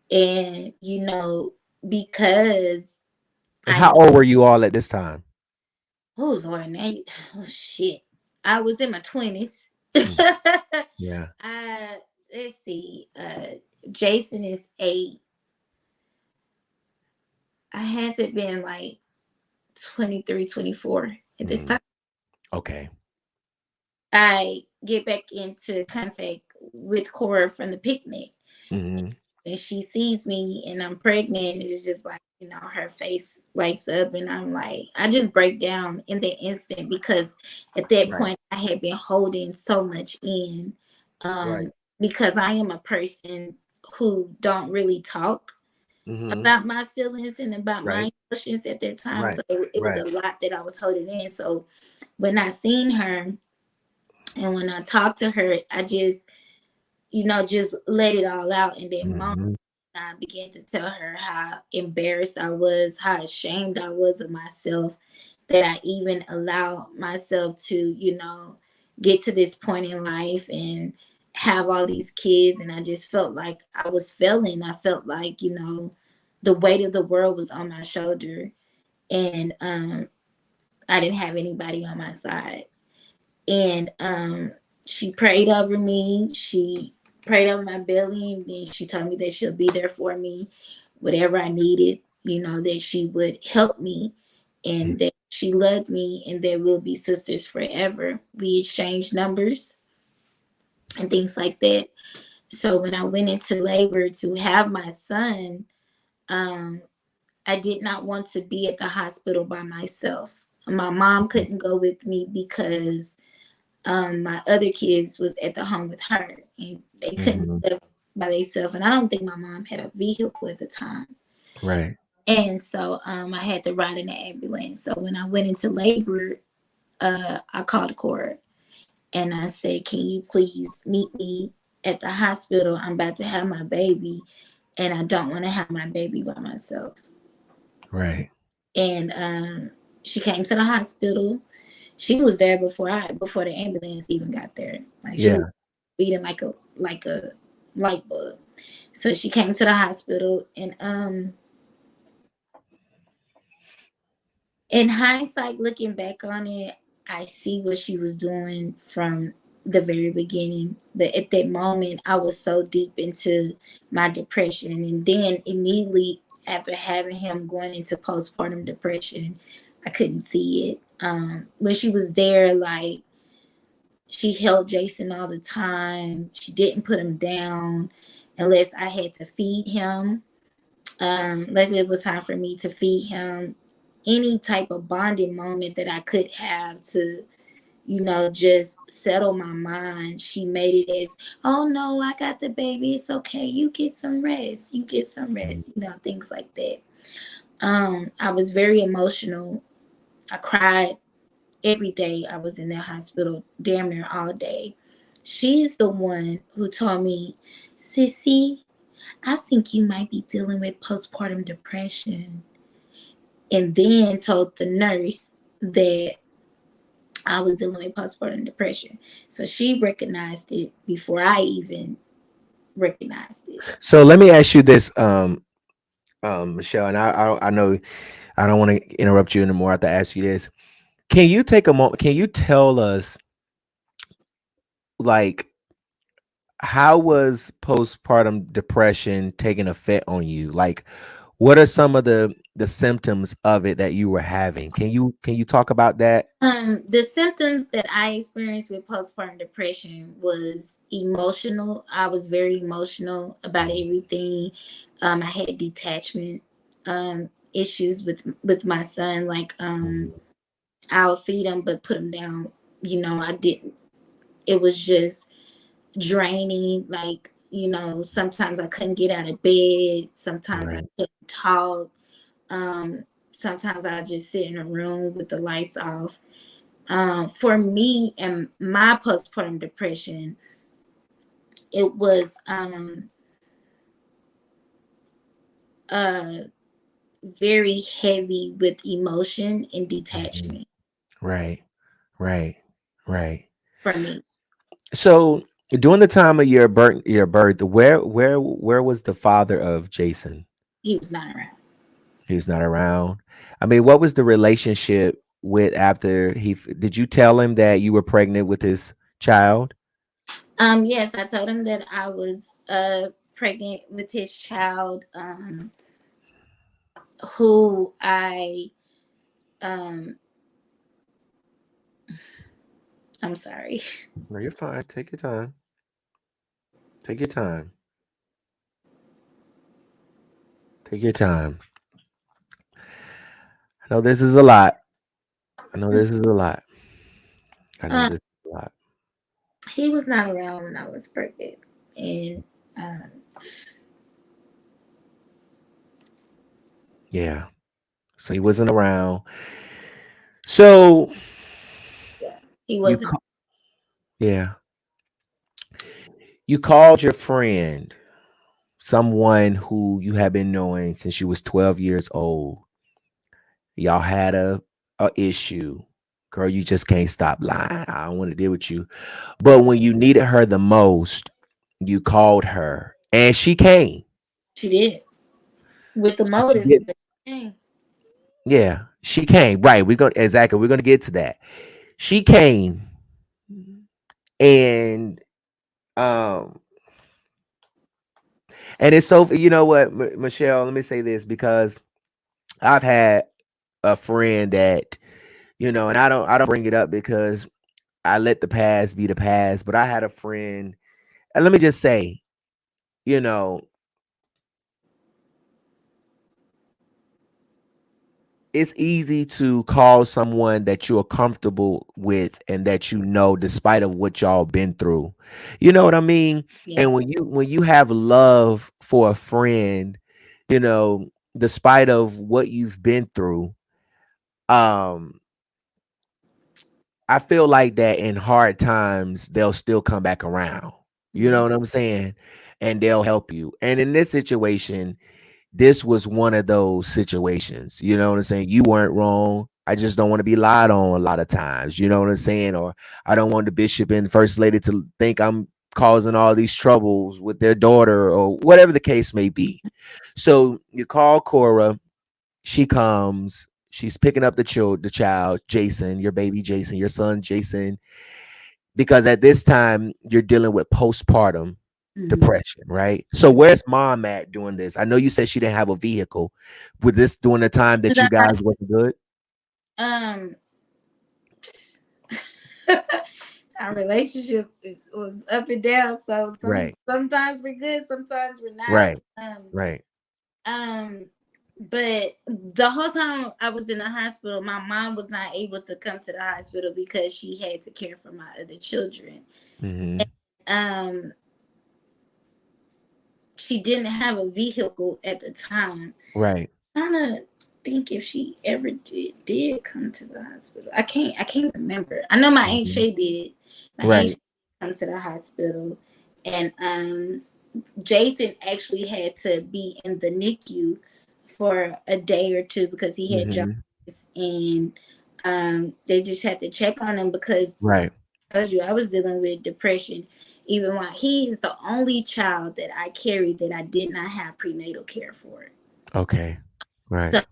And because And I how knew, old were you all at this time? oh Lord, now oh shit. I was in my 20s. Mm. Yeah. Let's see. Jason is 8. I had to have been like 23, 24 at this Mhm. time. Okay. I get back into contact with Cora from the picnic, Hmm. and she sees me and I'm pregnant. It's just like, her face lights up, and I'm like, I just break down in that instant because at that Right. point I had been holding so much in, Right. because I am a person who don't really talk Hmm. about my feelings and about Right. my emotions at that time. Right. So it was Right. a lot that I was holding in. So when I seen her and when I talked to her, I just let it all out in that moment. Hmm. I began to tell her how embarrassed I was, how ashamed I was of myself, that I even allowed myself to, get to this point in life and have all these kids, and I just felt like I was failing. I felt like, you know, the weight of the world was on my shoulder, and I didn't have anybody on my side. And she prayed over me. She prayed over my belly, and then she told me that she'll be there for me, whatever I needed, you know, that she would help me, and that she loved me, and that we'll be sisters forever. We exchanged numbers and things like that. So when I went into labor to have my son, I did not want to be at the hospital by myself. My mom couldn't go with me because my other kids was at the home with her, and they couldn't live by themselves. And I don't think my mom had a vehicle at the time. Right. And so I had to ride in the ambulance. So when I went into labor, I called Cora and I said, "Can you please meet me at the hospital? I'm about to have my baby, and I don't want to have my baby by myself." Right. And she came to the hospital. She was there before the ambulance even got there. Like, she Yeah. was beating like a light bulb. So she came to the hospital, and in hindsight, looking back on it, I see what she was doing from the very beginning. But at that moment, I was so deep into my depression, and then immediately after having him going into postpartum depression, I couldn't see it. When she was there, like, she held Jason all the time. She didn't put him down unless I had to feed him. Unless it was time for me to feed him. Any type of bonding moment that I could have to, you know, just settle my mind, she made it as, "Oh no, I got the baby. It's okay. You get some rest. You get some rest." You know, things like that. I was very emotional. I cried every day I was in that hospital, damn near all day. She's the one who told me, "Sissy, I think you might be dealing with postpartum depression." And then told the nurse that I was dealing with postpartum depression. So she recognized it before I even recognized it. So let me ask you this, Michelle, and I know I don't want to interrupt you anymore. I have to ask you this. Can you take a moment? Can you tell us, like, how was postpartum depression taking effect on you? Like, what are some of the symptoms of it that you were having? Can you talk about that? The symptoms that I experienced with postpartum depression was emotional. I was very emotional about everything. I had detachment issues with my son. Like, I'll feed him but put him down. You know, I didn't. It was just draining. Like, you know, sometimes I couldn't get out of bed. Sometimes I Right. couldn't talk. Sometimes I just sit in a room with the lights off. For me and my postpartum depression, it was uh very heavy with emotion and Mhm. detachment Right. Right. Right. for me. So during the time of your birth, where was the father of Jason? He was not around. He was not around. I mean, what was the relationship with after did you tell him that you were pregnant with his child? Yes, I told him that I was pregnant with his child, who I um I'm sorry. No, you're fine. Take your time. Take your time. Take your time. I know this is a lot. I know this is a lot. I know Um, this is a lot. he was not around when I was pregnant, and um, Yeah. So he wasn't around. So yeah, he you wasn't. yeah. You called your friend, someone who you have been knowing since you was 12 years old. Y'all had a issue, girl, you just can't stop lying. I don't want to deal with you. But when you needed her the most, you called her and she came. She did with the She motive. did. But dang. Yeah, she came. Right. We're gonna get to that. She came and um and it's so, you know what, Michelle, let me say this because I've had a friend that, you know, and I don't bring it up because I let the past be the past, but I had a friend, and let me just say, you know, it's easy to call someone that you're comfortable with and that you know despite of what y'all been through. You know what I mean? Yeah. And when you have love for a friend, you know, despite of what you've been through, um I feel like that in hard times they'll still come back around. You know Mhm. what I'm saying? And they'll help you. And in this situation, this was one of those situations. You know what I'm saying? You weren't wrong. I just don't want to be lied on a lot of times. You know what I'm saying? Or I don't want the bishop and first lady to think I'm causing all these troubles with their daughter or whatever the case may be. So you call Cora, she comes, she's picking up the child, Jason, your baby Jason, your son Jason, because at this time you're dealing with postpartum Mhm. depression, right? So where's mom at doing this? I know you said she didn't have a vehicle. Was this during the time that you The guys wasn't good? um our relationship was up and down. So Right, sometimes we're good, sometimes we're not. right, right. Um, but the whole time I was in the hospital, my mom was not able to come to the hospital because she had to care for my other children. Mm-hmm. Um, she didn't have a vehicle at the time. Right. Trying to think if she ever did come to the hospital. I can't remember. I know my aunt Mm-hmm. Shay did. My aunt Right. Shay come to the hospital, and Jason actually had to be in the NICU for a day or two because he had Mm-hmm. jaundice, and they just had to check on him because Right. I told you I was dealing with depression. Even while he is the only child that I carried that I did not have prenatal care for. Okay. Right. So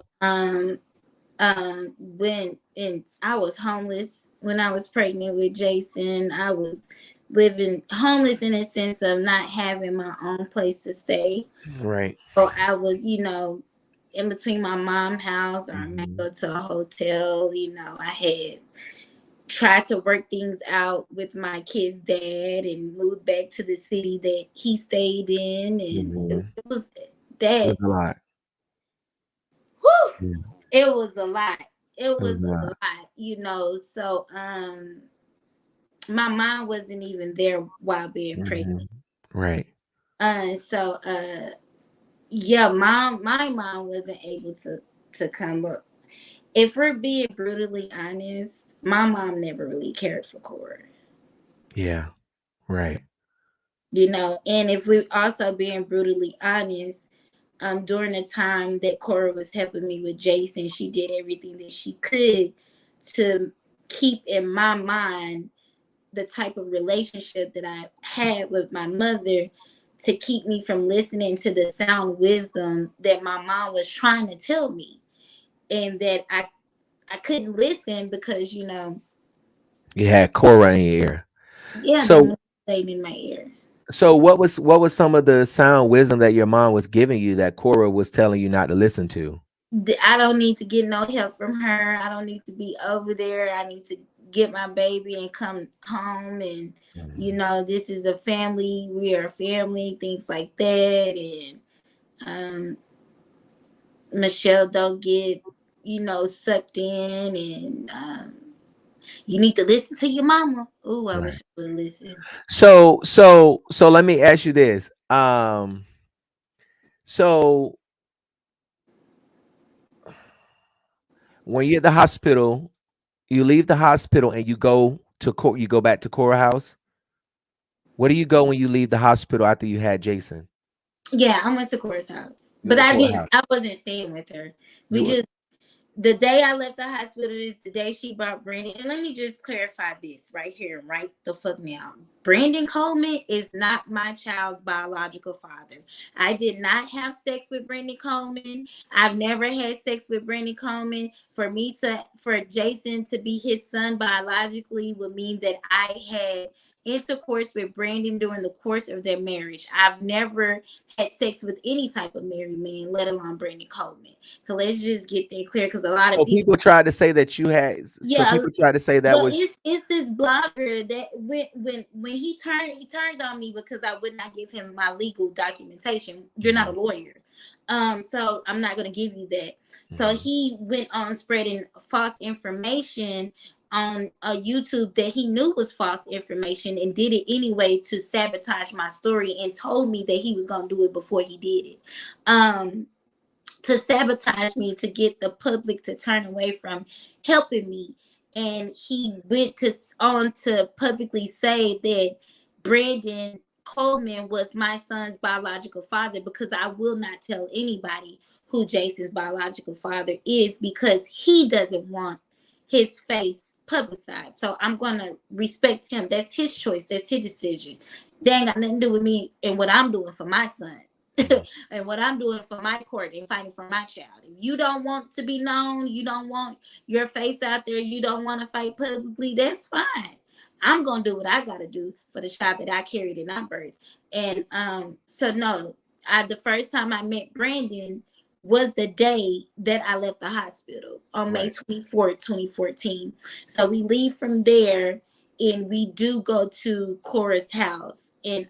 when and I was homeless when I was pregnant with Jason. I was living homeless in a sense of not having my own place to stay. Right. So I was, in between my mom's house, or I might Mm-hmm. go to a hotel. I had tried to work things out with my kid's dad and moved back to the city that he stayed in, and Mm-hmm. it was It was that. a lot. Whew, Yeah. it was a lot. It It was was a a lot. lot. So my mom wasn't even there while being Mm-hmm. pregnant. Right. So yeah, my mom wasn't able to come up. If we're being brutally honest, my mom never really cared for Cora. Yeah. Right. And if we're also being brutally honest, during the time that Cora was helping me with Jason, she did everything that she could to keep in my mind the type of relationship that I had with my mother, to keep me from listening to the sound wisdom that my mom was trying to tell me, and that I couldn't listen because You had Cora in your ear. yeah, they So manipulated in my ear. so what was some of the sound wisdom that your mom was giving you that Cora was telling you not to listen to? I don't need to get no help from her. I don't need to be over there. I need to get my baby and come home, and Mhm. this is a family. We are a family, things like that. And Michelle, don't get sucked in, and you need to listen to your mama. Oh, I Right. wish I would have listened. So let me ask you this. So when you're at the hospital, you leave the hospital and you go back to Cora house. Where do you go when you leave the hospital after you had Jason? Yeah, I went to Cora's house, You but in I Cora didn't. house. I wasn't staying with her. We You were just The day I left the hospital is the day she brought Brandon. And let me just clarify this right here, right the fuck now. Brandon Coleman is not my child's biological father. I did not have sex with Brandon Coleman. I've never had sex with Brandon Coleman. For Jason to be his son biologically would mean that I had intercourse with Brandon during the course of their marriage. I've never had sex with any type of married man, let alone Brandon Coleman. So let's just get that clear, because a lot of So people tried to say that you had. So yeah, people tried to say that well, was. it's this blogger that when he turned on me because I would not give him my legal documentation. You're not a lawyer, so I'm not gonna give you that. So he went on spreading false information on YouTube that he knew was false information, and did it anyway to sabotage my story, and told me that he was gonna do it before he did it. To sabotage me, to get the public to turn away from helping me. And he went on to publicly say that Brandon Coleman was my son's biological father, because I will not tell anybody who Jason's biological father is, because he doesn't want his face publicized. So I'm going to respect him. That's his choice. That's his decision. They ain't got nothing to do with me and what I'm doing for my son. And what I'm doing for my court and fighting for my child. If you don't want to be known, you don't want your face out there, you don't want to fight publicly, that's fine. I'm gonna do what I gotta do for the child that I carried and I birthed. And so no, the first time I met Brandon was the day that I left the hospital on May 24th, 2014. So we leave from there and we do go to Cora's house. And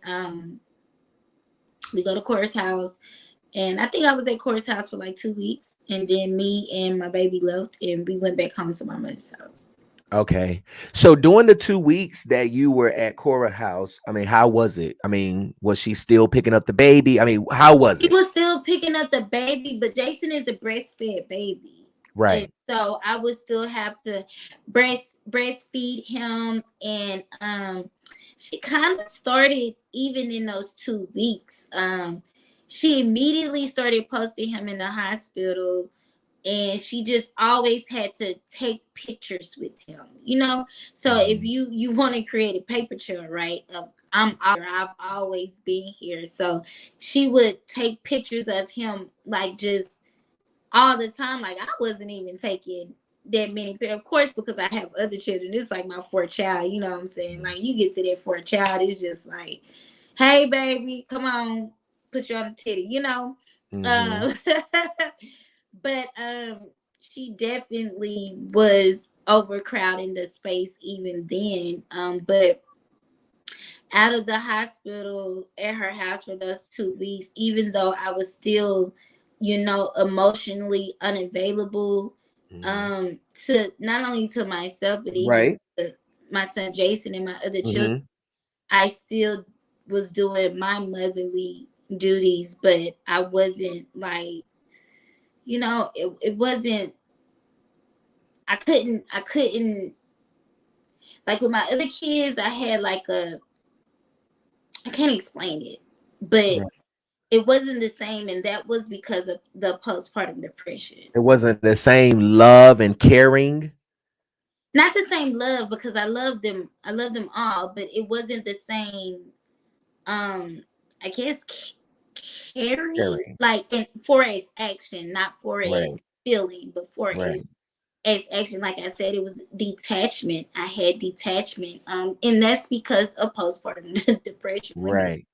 we go to Cora's house, and I think I was at Cora's house for like 2 weeks, and then me and my baby left, and we went back home to my mother's house. Okay. So during the 2 weeks that you were at Cora house, I mean, how was it? I mean, was she still picking up the baby? I mean, how was She it? was still picking up the baby, but Jason is a breastfed baby. Right. And so I would still have to breastfeed him. And she kind of started even in those 2 weeks. She immediately started posting him in the hospital, and she just always had to take pictures with him, so if you want to create a paper trail, right, of I've always been here. So she would take pictures of him, like, just all the time. Like, I wasn't even taking that many pictures, of course, because I have other children. It's like my fourth child, you know what I'm saying? Like, you get to that fourth child, it's just like, hey baby, come on, put you on the titty, but she definitely was overcrowding the space even then. But out of the hospital, at her house for those 2 weeks, even though I was still, emotionally unavailable, to not only to myself, but even to my son Jason and my other children, I still was doing my motherly duties, but I wasn't like, it wasn't, I couldn't, like with my other kids, I had like I can't explain it, but it wasn't the same. And that was because of the postpartum depression. It wasn't the same love and caring. Not the same love, because I love them all, but it wasn't the same, I guess, caring, like, for as action, not for as feeling, but for as action. Like I said, it was detachment. I had detachment, and that's because of postpartum depression. Right.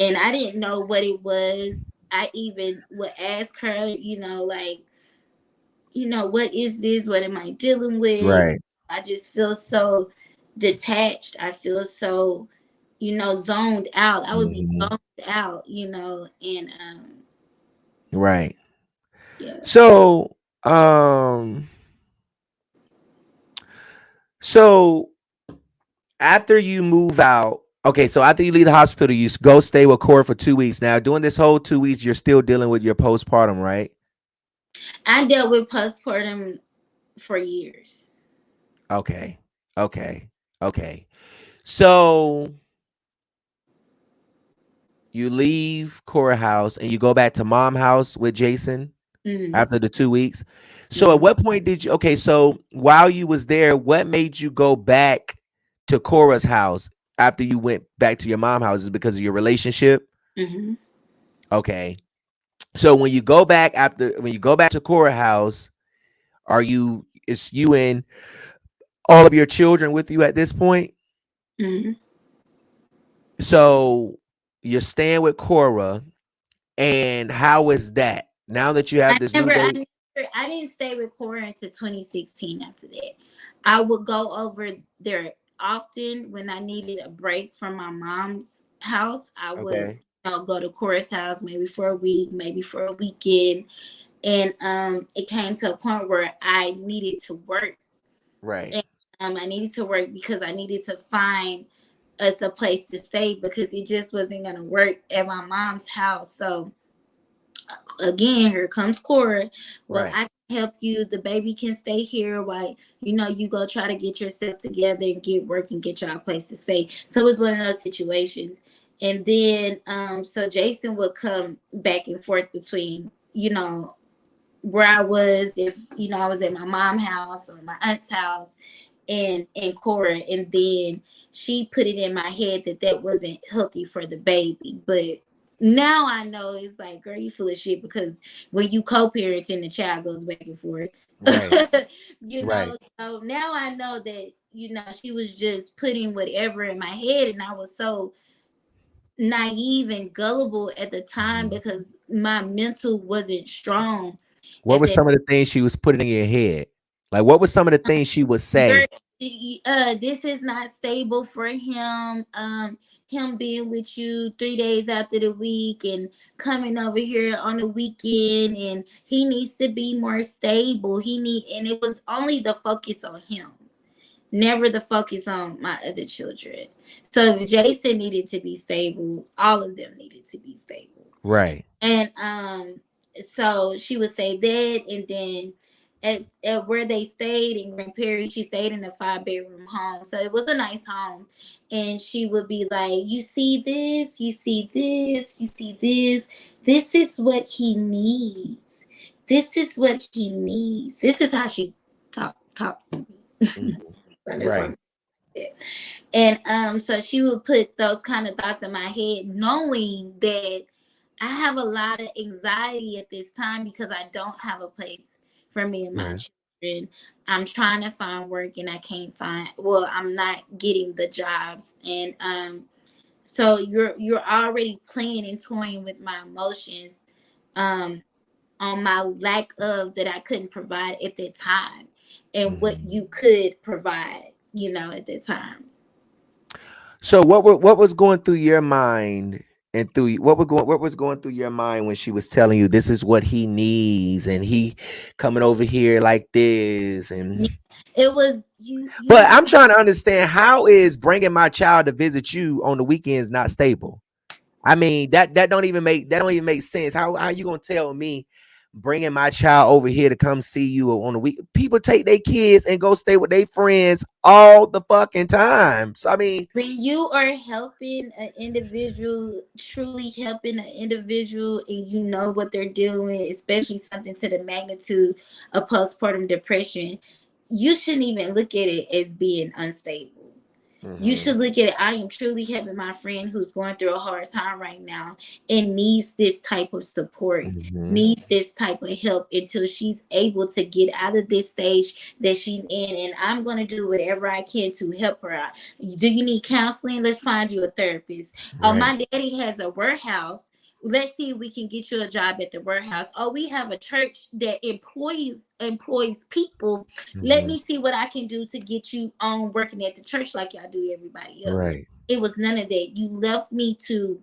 And I didn't know what it was. I even would ask her, like, what is this? What am I dealing with? Right. I just feel so detached. I feel so, zoned out. I would be zoned out, and Right. yeah. So so after you move out, okay, so after you leave the hospital, you go stay with Cora for 2 weeks. Now, during this whole 2 weeks, you're still dealing with your postpartum, right? I dealt with postpartum for years. Okay. So you leave Cora house and you go back to mom house with Jason. after the 2 weeks. So at what point did you, okay, so while you was there, what made you go back to Cora's house after you went back to your mom's house? Is it because of your relationship? Okay. So when you go back to Cora's house, is you and all of your children with you at this point? So you're staying with Cora, and how is that now that you have this new baby? I didn't stay with Cora until 2016. After that, I would go over there often when I needed a break from my mom's house. I would go to Cora's house maybe for a week, maybe for a weekend, and it came to a point where I needed to work. Right. And I needed to work because I needed to find us a place to stay because it just wasn't gonna work at my mom's house. So again, here comes Cora. Well, I can help you. The baby can stay here while you go try to get yourself together and get work and get y'all a place to stay. So it was one of those situations. And then so Jason would come back and forth between, where I was, if I was at my mom's house or my aunt's house, and Cora. And then she put it in my head that wasn't healthy for the baby. But now I know it's like, girl, you full of shit, because when you co-parent and the child goes back and forth, so now I know that, she was just putting whatever in my head, and I was so naive and gullible at the time because my mental wasn't strong. What were some of the things she was putting in your head? Like, what were some of the things she would say? This is not stable for him. Him being with you 3 days out of the week and coming over here on the weekend, and he needs to be more stable. And it was only the focus on him, never the focus on my other children. So if Jason needed to be stable, all of them needed to be stable. Right. And so she would say that, and then at where they stayed in Grand Prairie, she stayed in a 5-bedroom home. So it was a nice home. And she would be like, you see this, you see this, you see this. This is what he needs. This is what he needs. This is how she talked to me. Right. And so she would put those kind of thoughts in my head, knowing that I have a lot of anxiety at this time because I don't have a place for me and my children. I'm trying to find work and I can't find. Well, I'm not getting the jobs, and so you're already playing and toying with my emotions, on my lack of that I couldn't provide at that time, and what you could provide, at that time. So what was going through your mind, and what was going through your mind when she was telling you this is what he needs, and he coming over here like this? And it was you but I'm trying to understand, how is bringing my child to visit you on the weekends not stable? I mean, that don't even make sense. How you gonna tell me bringing my child over here to come see you on the week? People take their kids and go stay with their friends all the fucking time. So I mean, when you are helping an individual, truly helping an individual, and you know what they're dealing with, especially something to the magnitude of postpartum depression, you shouldn't even look at it as being unstable. You should look at it, I am truly helping my friend who's going through a hard time right now and needs this type of support, needs this type of help until she's able to get out of this stage that she's in. And I'm going to do whatever I can to help her out. Do you need counseling? Let's find you a therapist. Oh, my daddy has a warehouse. Let's see if we can get you a job at the warehouse. Oh, we have a church that employs people. Let me see what I can do to get you on working at the church like y'all do everybody else. Right. It was none of that. You left me to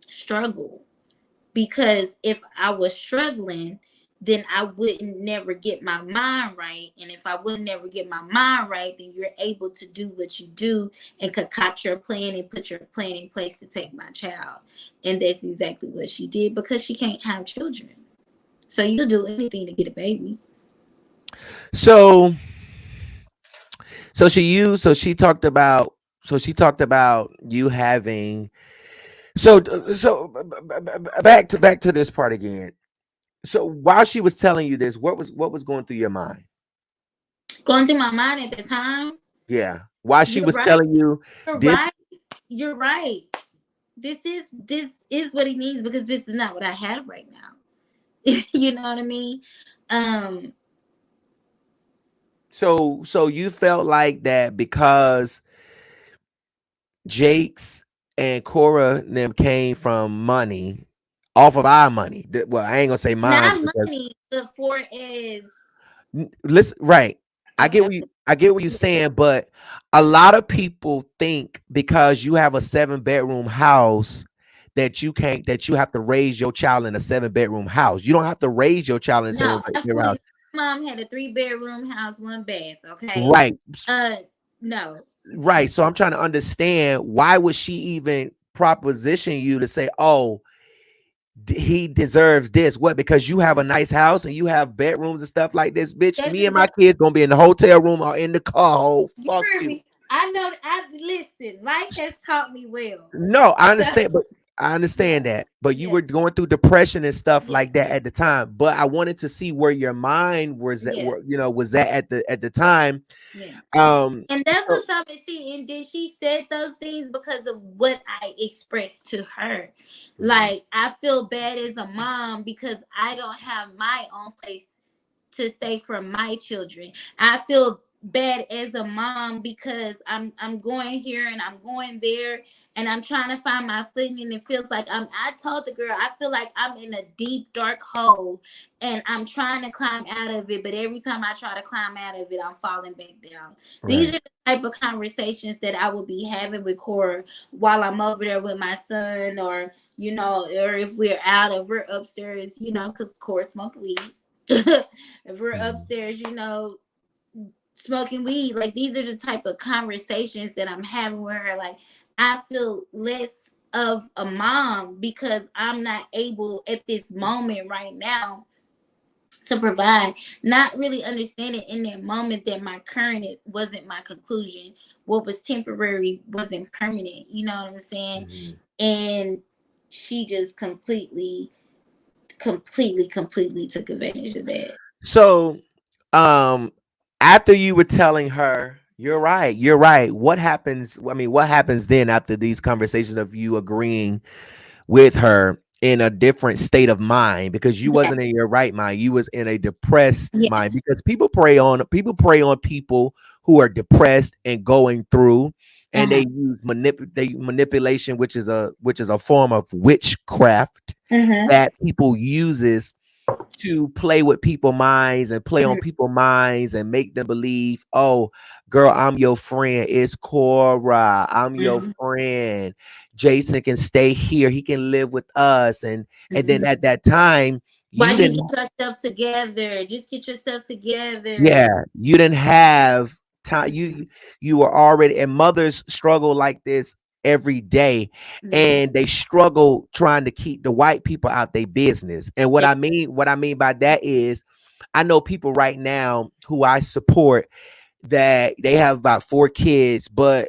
struggle, because if I was struggling, then I wouldn't never get my mind right. And if I would never get my mind right, then you're able to do what you do and concoct your plan and put your plan in place to take my child. And that's exactly what she did, because she can't have children. So you'll do anything to get a baby. So she talked about you having, so back to this part again. So while she was telling you this, what was going through your mind? Going through my mind at the time. Yeah. While she You're was right. telling you You're this. right. You're right. This is what he needs, because this is not what I have right now. You know what I mean? Um, So you felt like that because Jakes and Cora and them came from money off of our money. Well, I ain't gonna say mine not because money, but for is listen, right. okay. I get what you're saying, but a lot of people think because you have a 7 bedroom house that you have to raise your child in a 7 bedroom house. You don't have to raise your child in a No, 7 bedroom house. absolutely. My mom had a 3-bedroom house, 1 bath. Okay. Right. Uh, no. Right. So I'm trying to understand, why would she even proposition you to say, "Oh, he deserves this"? What? Because you have a nice house and you have bedrooms and stuff like this, bitch. That's Me and my exactly. kids gonna be in the hotel room or in the car. Oh, You fuck heard you. me. I know. I listen. Life has taught me well. No, I So, understand, but I yeah, understand that. But you yeah, were going through depression and stuff yeah, like that at the time. But I wanted to see where your mind was at, yeah, was that at the time. yeah. And that's So what something. See, and then she said those things because of what I expressed to her. Mhm. Like, I feel bad as a mom because I don't have my own place to stay for my children. I feel bad as a mom because I'm going here and I'm going there and I'm trying to find my footing, and it feels like I told the girl, I feel like I'm in a deep dark hole and I'm trying to climb out of it, but every time I try to climb out of it, I'm falling back down. These Right. are the type of conversations that I will be having with Cora while I'm over there with my son, or or if we're out, or we're upstairs, because Cora smoked weed. If we're Mhm. upstairs, smoking weed, like, these are the type of conversations that I'm having with her. Like, I feel less of a mom because I'm not able at this moment right now to provide, not really understanding in that moment that my current wasn't my conclusion. What was temporary wasn't permanent. You know what I'm saying? Mhm. And she just completely took advantage of that. So, um, after you were telling her, you're right, you're right. What happens? I mean, what happens then after these conversations of you agreeing with her in a different state of mind, because you Yeah, wasn't in your right mind, you was in a depressed yeah, mind, because people prey on people who are depressed and going through, and uh-huh, they manipulation, which is a form of witchcraft uh-huh, that people uses to play with people's minds and play on people's minds and make them believe, "Oh, girl, I'm your friend. It's Cora. I'm your uh-huh. friend. Jason can stay here. He can live with us." And then Mhm. at that time, Why you you didn't. get yourself together? Just get yourself together. Yeah, you didn't have time. Mhm. You were already, and mothers struggle like this every day, Mhm. and they struggle trying to keep the white people out their business. And Yeah. what I mean by that is, I know people right now who I support that they have about 4 kids, but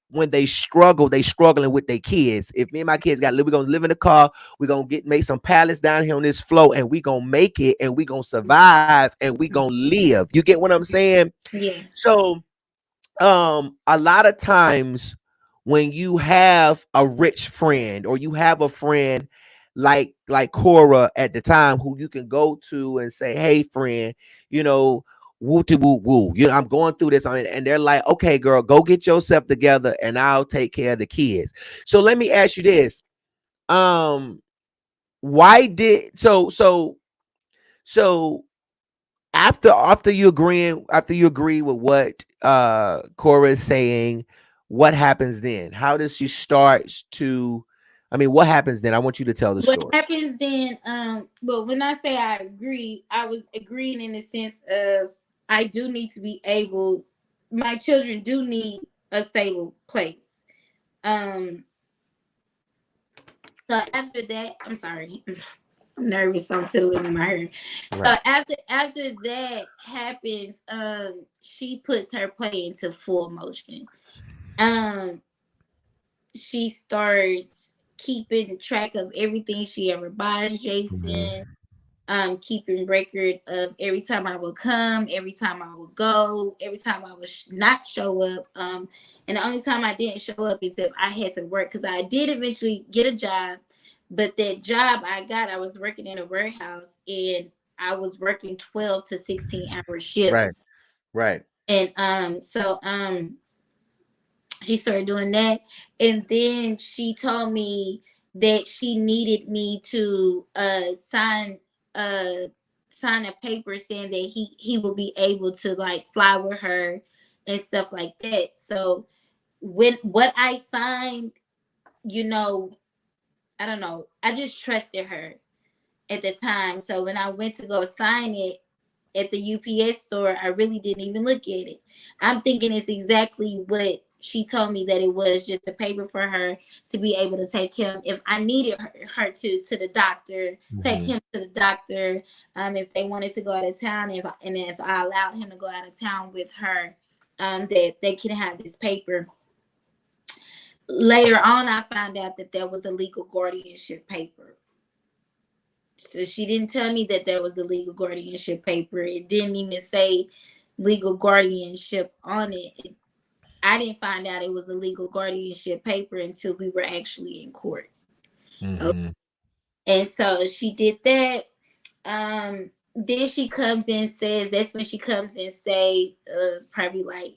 when they struggle, they struggling with their kids. If me and my kids we're gonna live in the car, we're gonna make some pallets down here on this floor, and we gonna make it, and we gonna survive, and we gonna live. You get what I'm saying? Yeah. So a lot of times when you have a rich friend, or you have a friend like Cora at the time, who you can go to and say, "Hey friend, you know woo to woo woo, I'm going through this," and they're like, "Okay girl, go get yourself together and I'll take care of the kids." So let me ask you this. um why did so after you agree with what Cora is saying, what happens then? How does she start to, I mean, what happens then? I want you to tell the What story. happens then? Well, when I say I agree, I was agreeing in the sense of I do need to be able. My children do need a stable place. Um. So after that, I'm sorry. I'm nervous. I'm fiddling in my hair. So Right. after that happens, she puts her play into full motion. Um, she starts keeping track of everything she ever buys Mhm. Jason. keeping record of every time I would come, every time I would go, every time I would not show up. And the only time I didn't show up is if I had to work, because I did eventually get a job, but that job I got, I was working in a warehouse, and I was working 12 to 16 hour Right. shifts. Right. And so she started doing that, and then she told me that she needed me to sign a paper saying that he will be able to like fly with her and stuff like that. So when what I signed, you know, I don't know, I just trusted her at the time. So when I went to go sign it at the UPS store, I really didn't even look at it. I'm thinking it's exactly what she told me that it was, just a paper for her to be able to take him if I needed her to the doctor, take him to the doctor, if they wanted to go out of town, if I allowed him to go out of town with her, that they can have this paper. Later on, I found out that there was a legal guardianship paper. So she didn't tell me that there was a legal guardianship paper. It didn't even say legal guardianship on it. I didn't find out it was a legal guardianship paper until we were actually in court. Mm-hmm. And so she did that. Then she comes in and says, that's when she comes in and say, probably like,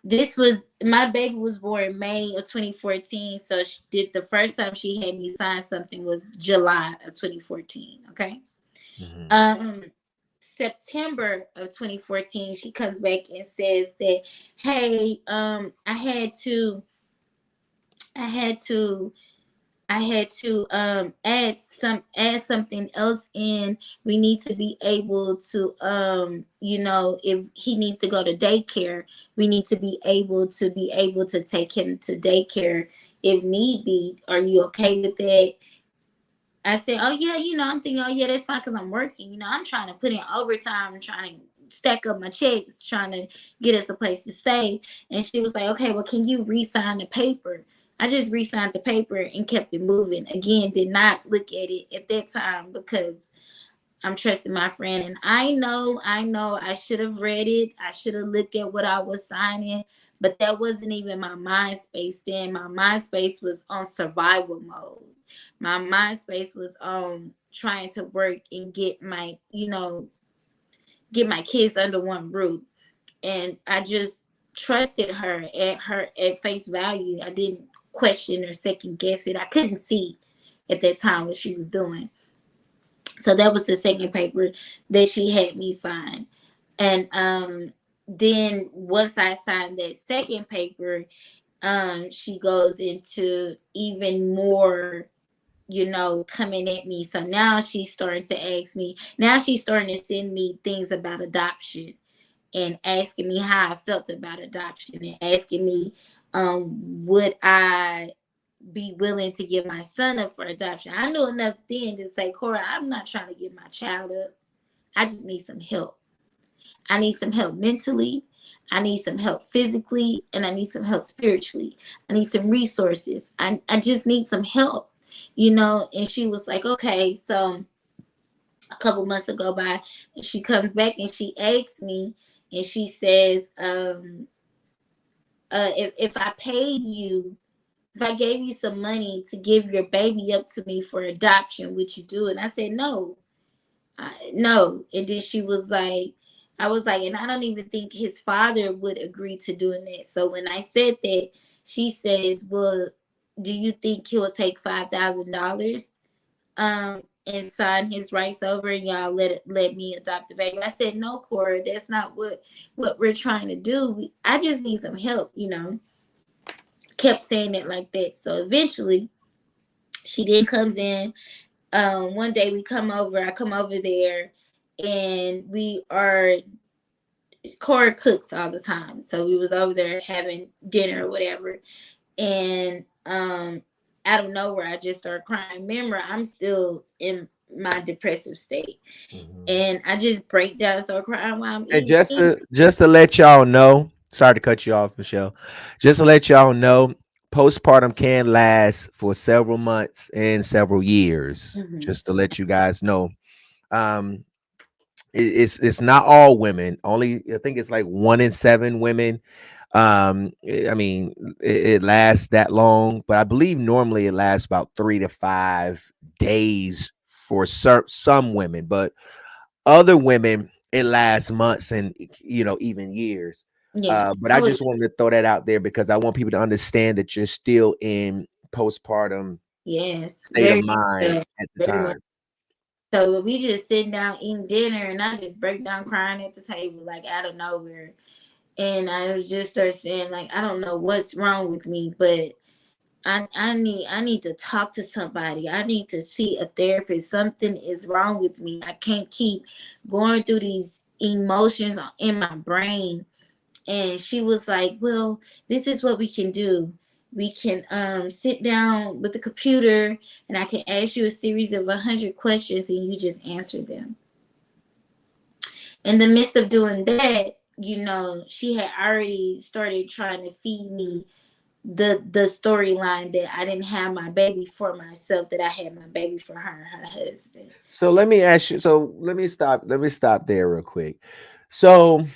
this was, my baby was born May of 2014. So she did, the first time she had me sign something was July of 2014. Okay. Mm-hmm. September of 2014, she comes back and says that, hey, I had to add something else in. We need to be able to if he needs to go to daycare, we need to be able to take him to daycare if need be. Are you okay with that? I said, oh yeah, I'm thinking, oh yeah, that's fine, because I'm working. I'm trying to put in overtime, trying to stack up my checks, trying to get us a place to stay. And she was like, okay, well, can you re-sign the paper? I just re-signed the paper and kept it moving. Again, did not look at it at that time because I'm trusting my friend. And I know I should have read it. I should have looked at what I was signing, but that wasn't even my mind space then. My mind space was on survival mode. My mind space was on trying to work and get my kids under one roof. And I just trusted her at face value. I didn't question or second guess it. I couldn't see at that time what she was doing. So that was the second paper that she had me sign. And then once I signed that second paper, she goes into even more, coming at me. So now she's starting to ask me, now she's starting to send me things about adoption and asking me how I felt about adoption and asking me, would I be willing to give my son up for adoption? I knew enough then to say, Cora, I'm not trying to give my child up. I just need some help. I need some help mentally. I need some help physically, and I need some help spiritually. I need some resources. I just need some help, And she was like, okay. So a couple months go by, and she comes back and she asks me, and she says, if I paid you, if I gave you some money to give your baby up to me for adoption, would you do it? And I said, no. No. And then she was like, I was like, and I don't even think his father would agree to doing that. So when I said that, she says, well, do you think he'll take $5,000 and sign his rights over, and y'all let me adopt the baby? I said, no, Cora, that's not what we're trying to do. I just need some help, Kept saying it like that. So eventually she then comes in. One day I come over there, and Cora cooks all the time. So we was over there having dinner or whatever. And out of nowhere, I just started crying. Remember, I'm still in my depressive state. Mm-hmm. And I just break down and start crying while I'm And eating. just to let y'all know, sorry to cut you off, Michelle. Just to let y'all know, postpartum can last for several months and several years. Mhm. Just to let you guys know. It's not all women. Only I think it's like 1 in 7 women. I mean, it lasts that long, but I believe normally it lasts about 3 to 5 days for some women, but other women it lasts months and even years. Yeah, But I just wanted to throw that out there because I want people to understand that you're still in postpartum yes, state of very mind much, at the very much. time. So we just sitting down eating dinner, and I just break down crying at the table, like out of nowhere. And I was just start saying, like, I don't know what's wrong with me, but I need to talk to somebody. I need to see a therapist. Something is wrong with me. I can't keep going through these emotions in my brain. And she was like, well, this is what we can do. We can sit down with the computer, and I can ask you a series of 100 questions, and you just answer them. In the midst of doing that, she had already started trying to feed me the storyline that I didn't have my baby for myself, that I had my baby for her and her husband. So let me ask you. So let me stop there real quick. So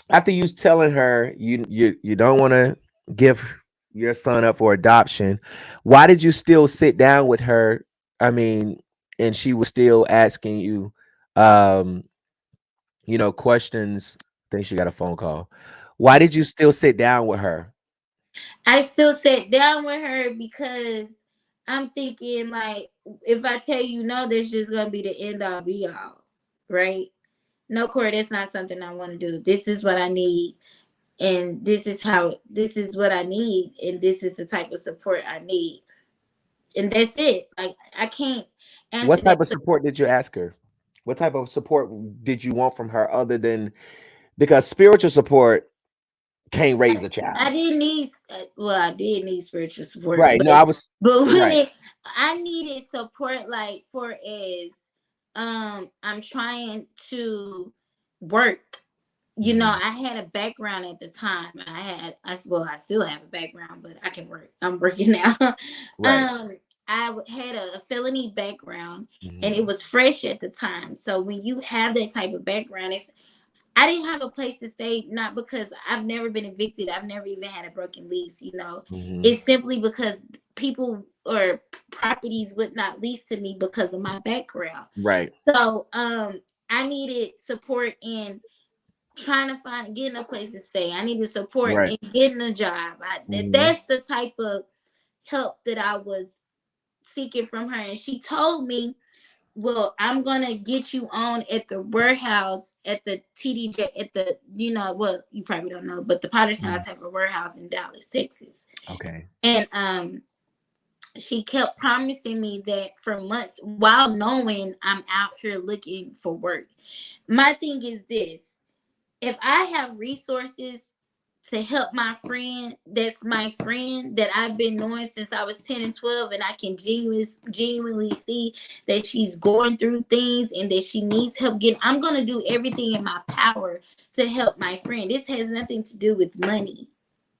after you telling her you don't want to give your son up for adoption, why did you still sit down with her? I mean, and she was still asking you, um, questions. I think she got a phone call. Why did you still sit down with her? I still sat down with her because I'm thinking, like, if I tell you no, that's just gonna be the end all be all, right? No, Cora, that's not something I want to do. This is what I need, and this is what I need, and this is the type of support I need, and that's it. Like, I can't answer What that. type of support did you ask her? What type of support did you want from her other than because spiritual support can't raise a I child? didn't need, well, I did need spiritual support, Right. but No, I was when right. I needed support, like, for as I'm trying to work. Mhm. I had a background at the time. I still have a background, but I can work. I'm working now. Right. Had a felony background, and it Mhm. was fresh at the time. So when you have that type of background, I didn't have a place to stay, not because I've never been evicted. I've never even had a broken lease. Mhm. It's simply because people or properties would not lease to me because of my background. Right. So I needed support in trying to getting a place to stay. I needed support Right. in getting a job. Mhm. That's the type of help that I was seeking from her. And she told me, well, I'm gonna get you on at the warehouse at the TDJ at the well, you probably don't know, but the Potter's Mhm. House have a warehouse in Dallas, Texas. Okay. And she kept promising me that for months while knowing I'm out here looking for work. My thing is this: if I have resources to help my friend, that's my friend that I've been knowing since I was 10 and 12, and I can genuinely see that she's going through things and that she needs help getting, I'm going to do everything in my power to help my friend. This has nothing to do with money,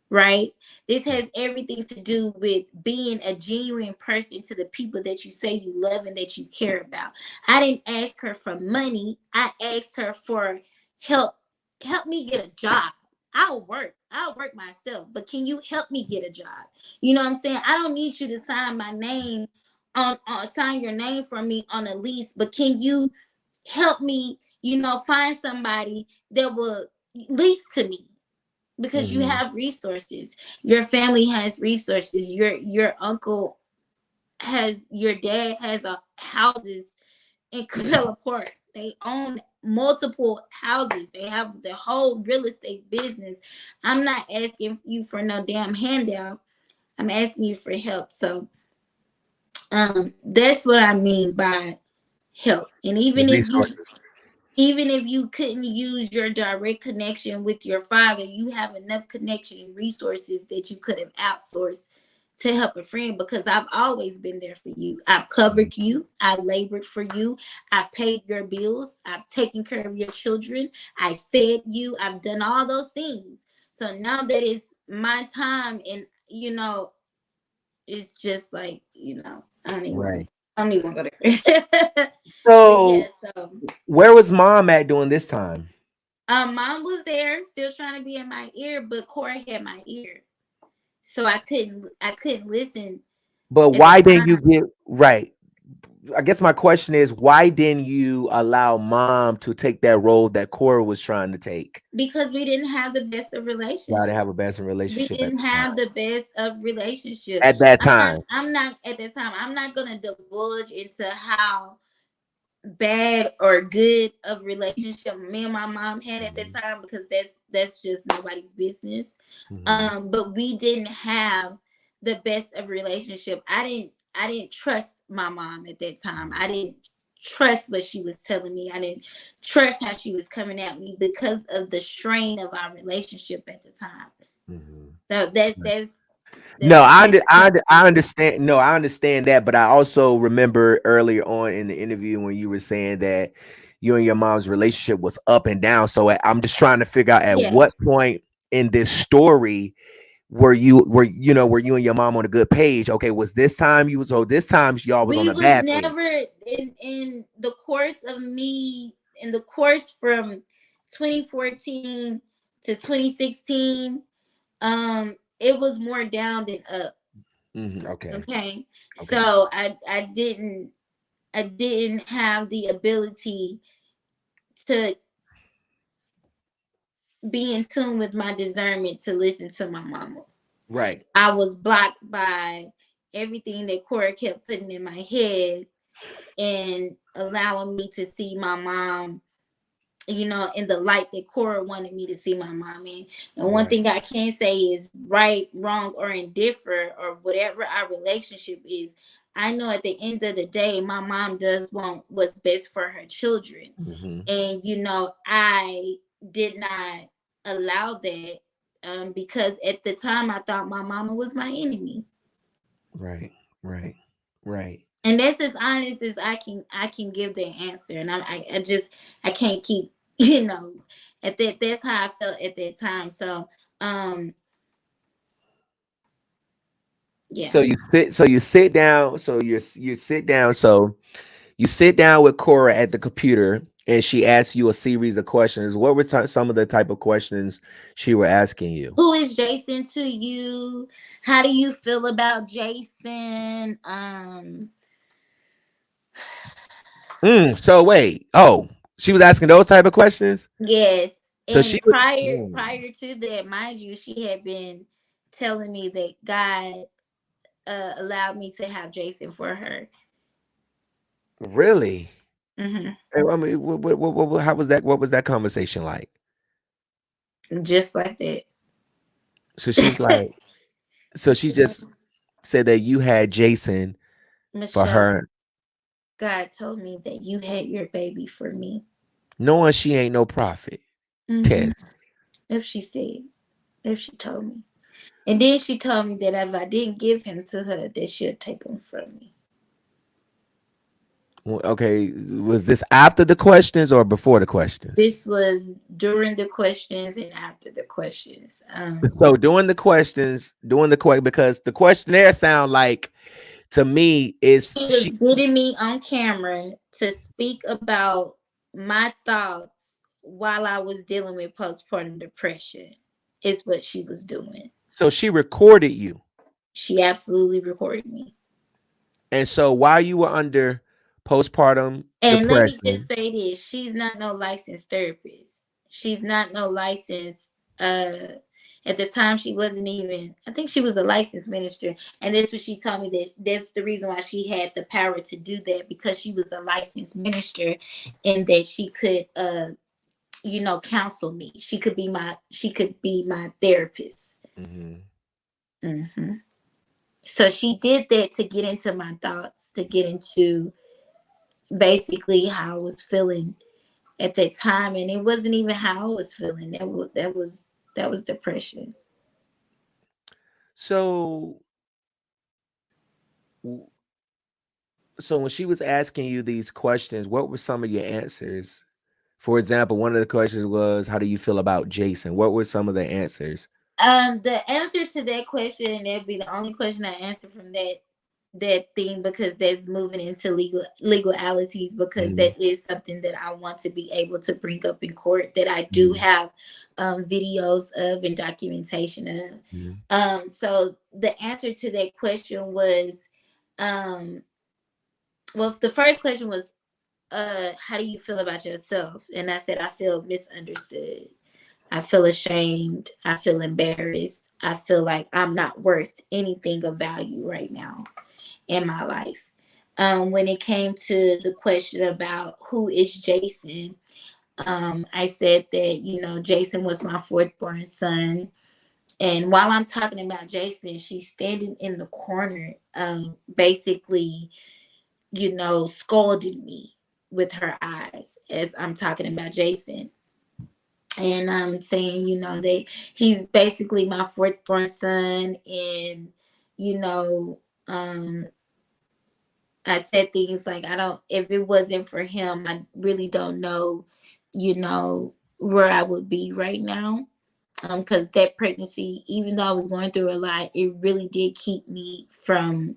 right? This has everything to do with being a genuine person to the people that you say you love and that you care about. I didn't ask her for money. I asked her for help. Help me get a job. I'll work myself, but can you help me get a job? You know what I'm saying? I don't need you to sign my name on sign your name for me on a lease, but can you help me, find somebody that will lease to me? Because you Mhm. have resources, your family has resources, your uncle has, your dad has a houses in Cabela Park. They own multiple houses, they have the whole real estate business. I'm not asking you for no damn handout, I'm asking you for help. So that's what I mean by help. And The resources. even if you couldn't use your direct connection with your father, you have enough connection and resources that you could have outsourced to help a friend, because I've always been there for you. I've Mhm. covered you. I labored for you. I've paid your bills. I've taken care of your children. I fed you. I've done all those things. So now that it's my time, and it's just like, I don't even want Right. to. don't even go there. But So yeah, so where was mom at during this time? mom was there, still trying to be in my ear, but Cora had my ear, so I couldn't listen But at the why didn't you time get right? I guess my question is, why didn't you allow mom to take that role that Cora was trying to take? because we didn't have the best of Y'all didn't relationship. have a best We relationship didn't have the best of relationship. at that time. I'm not at this time. I'm not gonna divulge into how bad or good of relationship me and my mom had at that time, because that's just nobody's business. Mhm. But we didn't have the best of relationship. I didn't trust my mom at that time. I didn't trust what she was telling me. I didn't trust how she was coming at me because of the strain of our relationship at the time. Mhm. So that's No, that's I understand. No, I understand that, but I also remember earlier on in the interview when you were saying that you and your mom's relationship was up and down. So I'm just trying to figure out at yeah. what point in this story were you and your mom on a good page? Okay, was this time you was so this time y'all was on We a was bad page? never in the course from 2014 to 2016. It was more down than up. Okay, Okay, okay, so I didn't have the ability to be in tune with my discernment to listen to my mama. right. I was blocked by everything that Cora kept putting in my head and allowing me to see my mom, in the light that Cora wanted me to see my mom in. And one Right. thing I can say is right, wrong, or indifferent, or whatever our relationship is, I know at the end of the day, my mom does want what's best for her children. Hmm. And, I did not allow that, because at the time I thought my mama was my enemy. Right, right, right. And that's as honest as I can give the answer. And I can't keep, at that's how I felt at that time. So yeah. So you sit down. So you sit down. So you sit down with Cora at the computer, and she asks you a series of questions. What were some of the type of questions she were asking you? Who is Jason to you? How do you feel about Jason? So wait. Oh, she was asking those type of questions. Yes. So she And was. prior to that, mind you, she had been telling me that God allowed me to have Jason for her. Really? Hmm. I mean, how was that? What was that conversation like? Just like that. So she's like, so she just said that you had Jason for Michelle, her, God told me that you had your baby for me. knowing she ain't no prophet. Hmm. Test. If she said, if she told me. And then she told me that if I didn't give him to her, that she'll take him from me. Okay, was this after the questions or before the questions? This was during the questions and after the questions. So doing the question because the questionnaire sound like to me is She she. was getting me on camera to speak about my thoughts while I was dealing with postpartum depression, is what she was doing. So she recorded you, She absolutely recorded me. and so while you were under postpartum And let me just depression, say this, she's not no licensed therapist. She's not no licensed at the time she wasn't even, I think she was a licensed minister. And that's what she told me, that that's the reason why she had the power to do that, because she was a licensed minister, and that she could counsel me. She could be my therapist. mhm. Hmm. So she did that to get into my thoughts, to get into basically how I was feeling at that time, and it wasn't even how I was feeling. That was depression. So so when she was asking you these questions, what were some of your answers? For example, one of the questions was, "How do you feel about Jason?" What were some of the answers? The answer to that question, that'd be the only question I answered from that that thing because that's moving into legalities, because Mhm. that is something that I want to be able to bring up in court, that I do Mhm. have videos of and documentation of. Mhm. So the answer to that question was, well, the first question was, how do you feel about yourself? And I said, I feel misunderstood. I feel ashamed. I feel embarrassed. I feel like I'm not worth anything of value right now in my life. When it came to the question about who is Jason, I said that, Jason was my fourth born son. And while I'm talking about Jason, she's standing in the corner, basically, scolding me with her eyes as I'm talking about Jason. And I'm saying, that he's basically my fourth born son. And, you know, um, I said things like, if it wasn't for him, I really don't know, where I would be right now. Because that pregnancy, even though I was going through a lot, it really did keep me from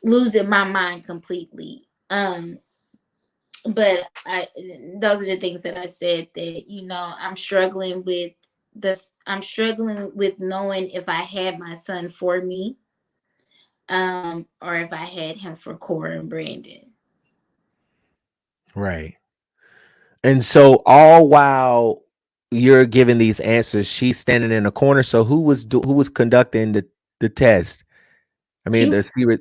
losing my mind completely. But those are the things that I said, that, I'm struggling with knowing if I had my son for me, or if I had him for Cora and Brandon. Right. And so all while you're giving these answers, she's standing in a corner. So who was conducting the test? I mean, She the secret.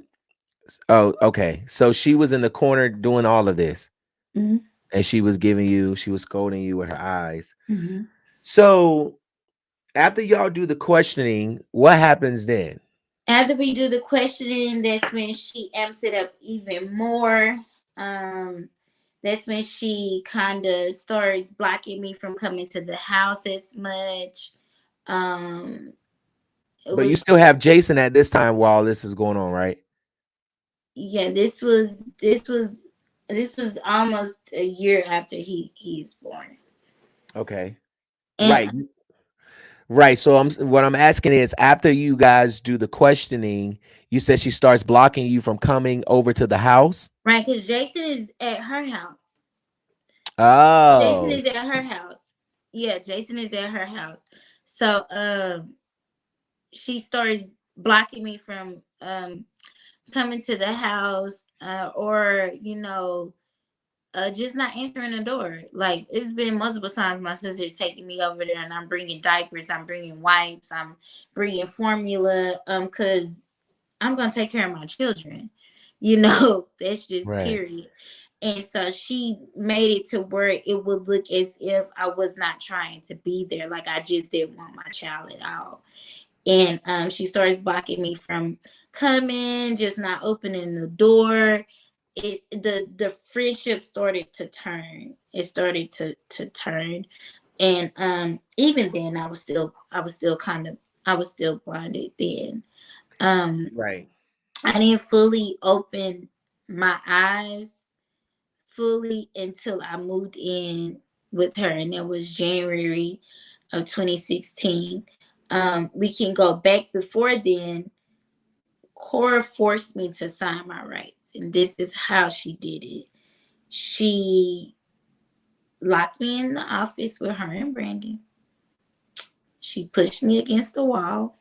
Oh, okay. So she was in the corner doing all of this, Mhm. and she was scolding you with her eyes. Mhm. So after y'all do the questioning, what happens then? After we do the questioning, that's when she amps it up even more. Um, that's when she kind of starts blocking me from coming to the house as much. Um, it But you was still have Jason at this time while this is going on, right? Yeah, this was almost a year after he's born. Okay. And Right. Right. So what I'm asking is, after you guys do the questioning, you said she starts blocking you from coming over to the house. right, because Jason is at her house. Jason Oh. is at her house. Yeah, Jason is at her house. So she starts blocking me from coming to the house, or just not answering the door. Like, it's been multiple times my sister's taking me over there, and I'm bringing diapers, I'm bringing wipes, I'm bringing formula, because I'm gonna take care of my children. That's just Right. period. And so she made it to where it would look as if I was not trying to be there, like I just didn't want my child at all. And she starts blocking me from coming, just not opening the door. The friendship started to turn. It started to turn. And even then I was still blinded then. um Right. I didn't fully open my eyes fully until I moved in with her, and it was January of 2016. We can go back before then. Cora forced me to sign my rights, and this is how she did it. She locked me in the office with her and Brandon. She pushed me against the wall,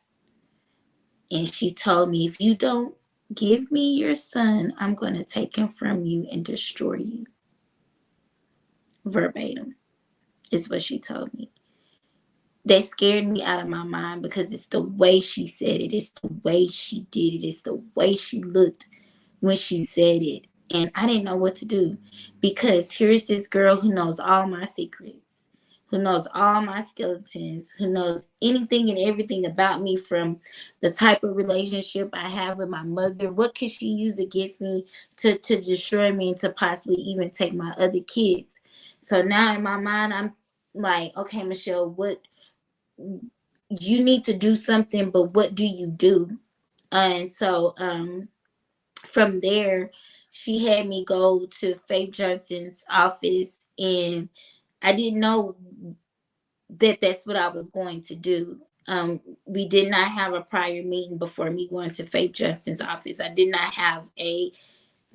and she told me, if you don't give me your son, I'm going to take him from you and destroy you. Verbatim is what she told me. That scared me out of my mind, because it's the way she said it, it's the way she did it, it's the way she looked when she said it. And I didn't know what to do, because here's this girl who knows all my secrets, who knows all my skeletons, who knows anything and everything about me, from the type of relationship I have with my mother. What could she use against me to destroy me and to possibly even take my other kids? So now in my mind, I'm like, okay, Michelle, what you need to do something, but what do you do? And so from there, she had me go to Faith Johnson's office, and I didn't know that that's what I was going to do. We did not have a prior meeting before me going to Faith Johnson's office. I did not have a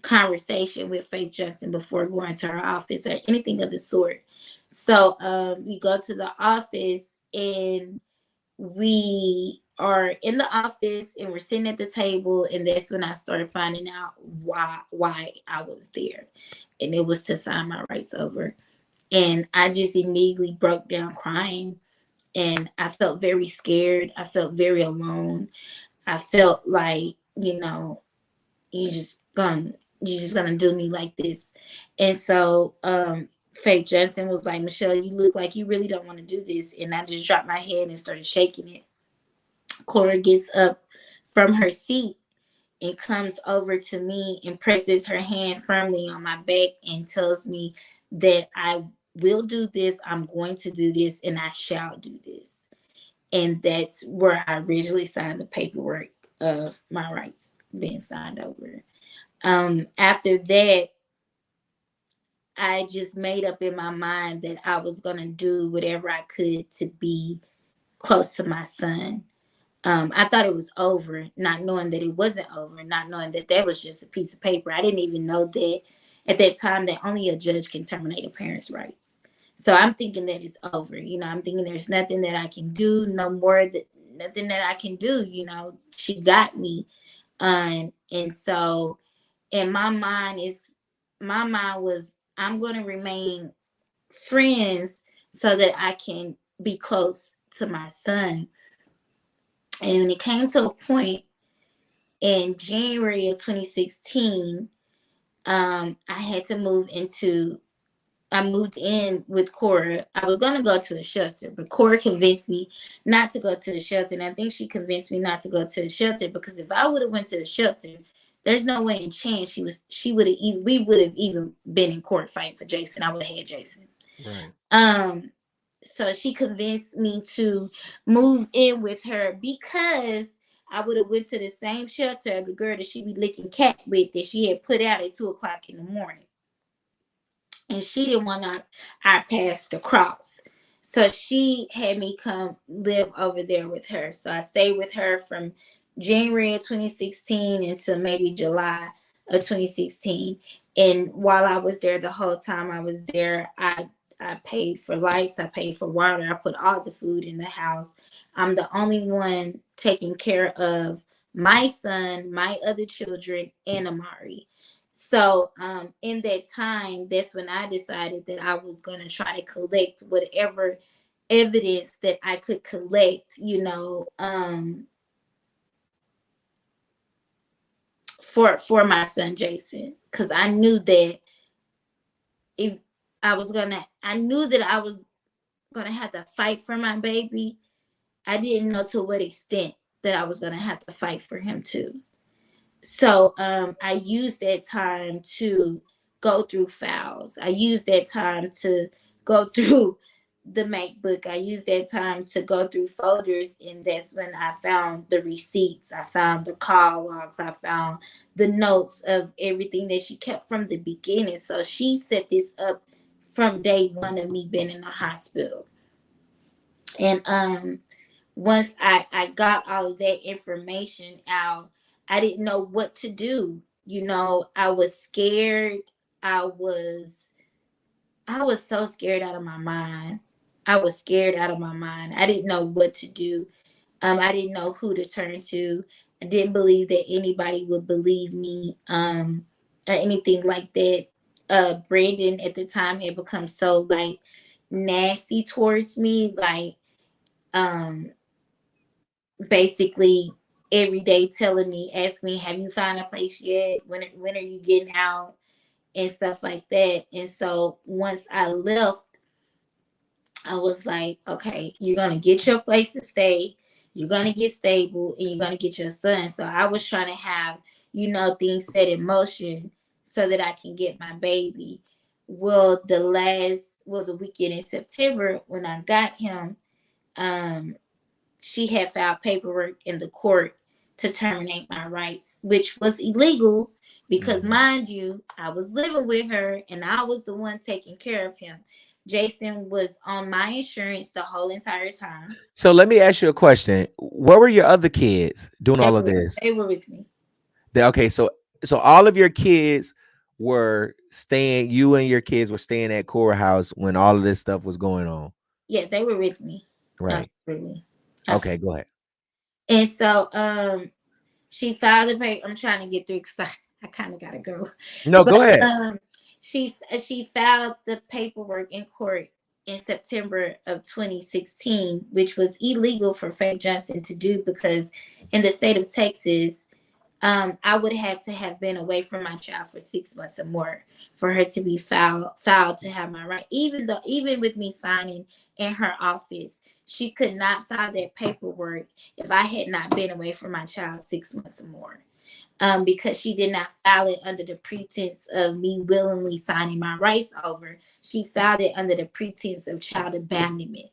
conversation with Faith Johnson before going to her office or anything of the sort. So we go to the office, and we are in the office, and we're sitting at the table, and that's when I started finding out why I was there. And it was to sign my rights over. And I just immediately broke down crying, and I felt very scared. I felt very alone. I felt like, you just gonna do me like this. And so Faith Johnson was like, Michelle, you look like you really don't want to do this. And I just dropped my head and started shaking it. Cora gets up from her seat and comes over to me and presses her hand firmly on my back and tells me that I will do this, I'm going to do this, and I shall do this. And that's where I originally signed the paperwork of my rights being signed over. After that, I just made up in my mind that I was going to do whatever I could to be close to my son. I thought it was over, not knowing that it wasn't over, not knowing that that was just a piece of paper. I didn't even know that at that time that only a judge can terminate a parent's rights. So I'm thinking that it's over. I'm thinking there's nothing that I can do, nothing that I can do. She got me. And so, and my mind was, I'm going to remain friends so that I can be close to my son. And it came to a point in January of 2016, I had to I moved in with Cora. I was going to go to a shelter, but Cora convinced me not to go to the shelter. And I think she convinced me not to go to the shelter because if I would have went to the shelter, there's no way in chance we would have even been in court fighting for Jason. I would have had Jason. Right. So she convinced me to move in with her because I would have went to the same shelter of the girl that she be licking cat with that she had put out at 2:00 in the morning. And she didn't want our paths to cross. So she had me come live over there with her. So I stayed with her from January of 2016 until maybe July of 2016. And while I was there, the whole time I was there, I paid for lights, I paid for water, I put all the food in the house. I'm the only one taking care of my son, my other children, and Amari. So in that time, that's when I decided that I was going to try to collect whatever evidence that I could collect, for my son Jason, because I knew that I knew that I was gonna have to fight for my baby. I didn't know to what extent that I was gonna have to fight for him too. So I used that time to go through files. I used that time to go through the MacBook. I used that time to go through folders, and that's when I found the receipts. I found the call logs. I found the notes of everything that she kept from the beginning. So she set this up from day one of me being in the hospital. And once I got all of that information out, I didn't know what to do. I was scared. I was so scared out of my mind. I was scared out of my mind. I didn't know what to do. I didn't know who to turn to. I didn't believe that anybody would believe me, or anything like that. Brandon at the time had become so like nasty towards me, like basically every day telling me, asking me, have you found a place yet? When are you getting out? And stuff like that. And so once I left, I was like, okay, you're going to get your place to stay. You're going to get stable and you're going to get your son. So I was trying to have, things set in motion so that I can get my baby. Well, the weekend in September when I got him, she had filed paperwork in the court to terminate my rights, which was illegal because, mind you, I was living with her and I was the one taking care of him. Jason was on my insurance the whole entire time. So let me ask you a question. Where were your other kids doing all of this? They were with me. Okay, so all of your kids were staying. You and your kids were staying at Cora house when all of this stuff was going on. Yeah, they were with me. Right. Absolutely. Okay, go ahead. And so she filed the paper. I'm trying to get through because I kind of gotta go. No, go ahead. She filed the paperwork in court in September of 2016, which was illegal for Faye Johnson to do because in the state of Texas, I would have to have been away from my child for 6 months or more for her to be filed to have my right. Even with me signing in her office, she could not file that paperwork if I had not been away from my child 6 months or more. Because she did not file it under the pretense of me willingly signing my rights over. She filed it under the pretense of child abandonment.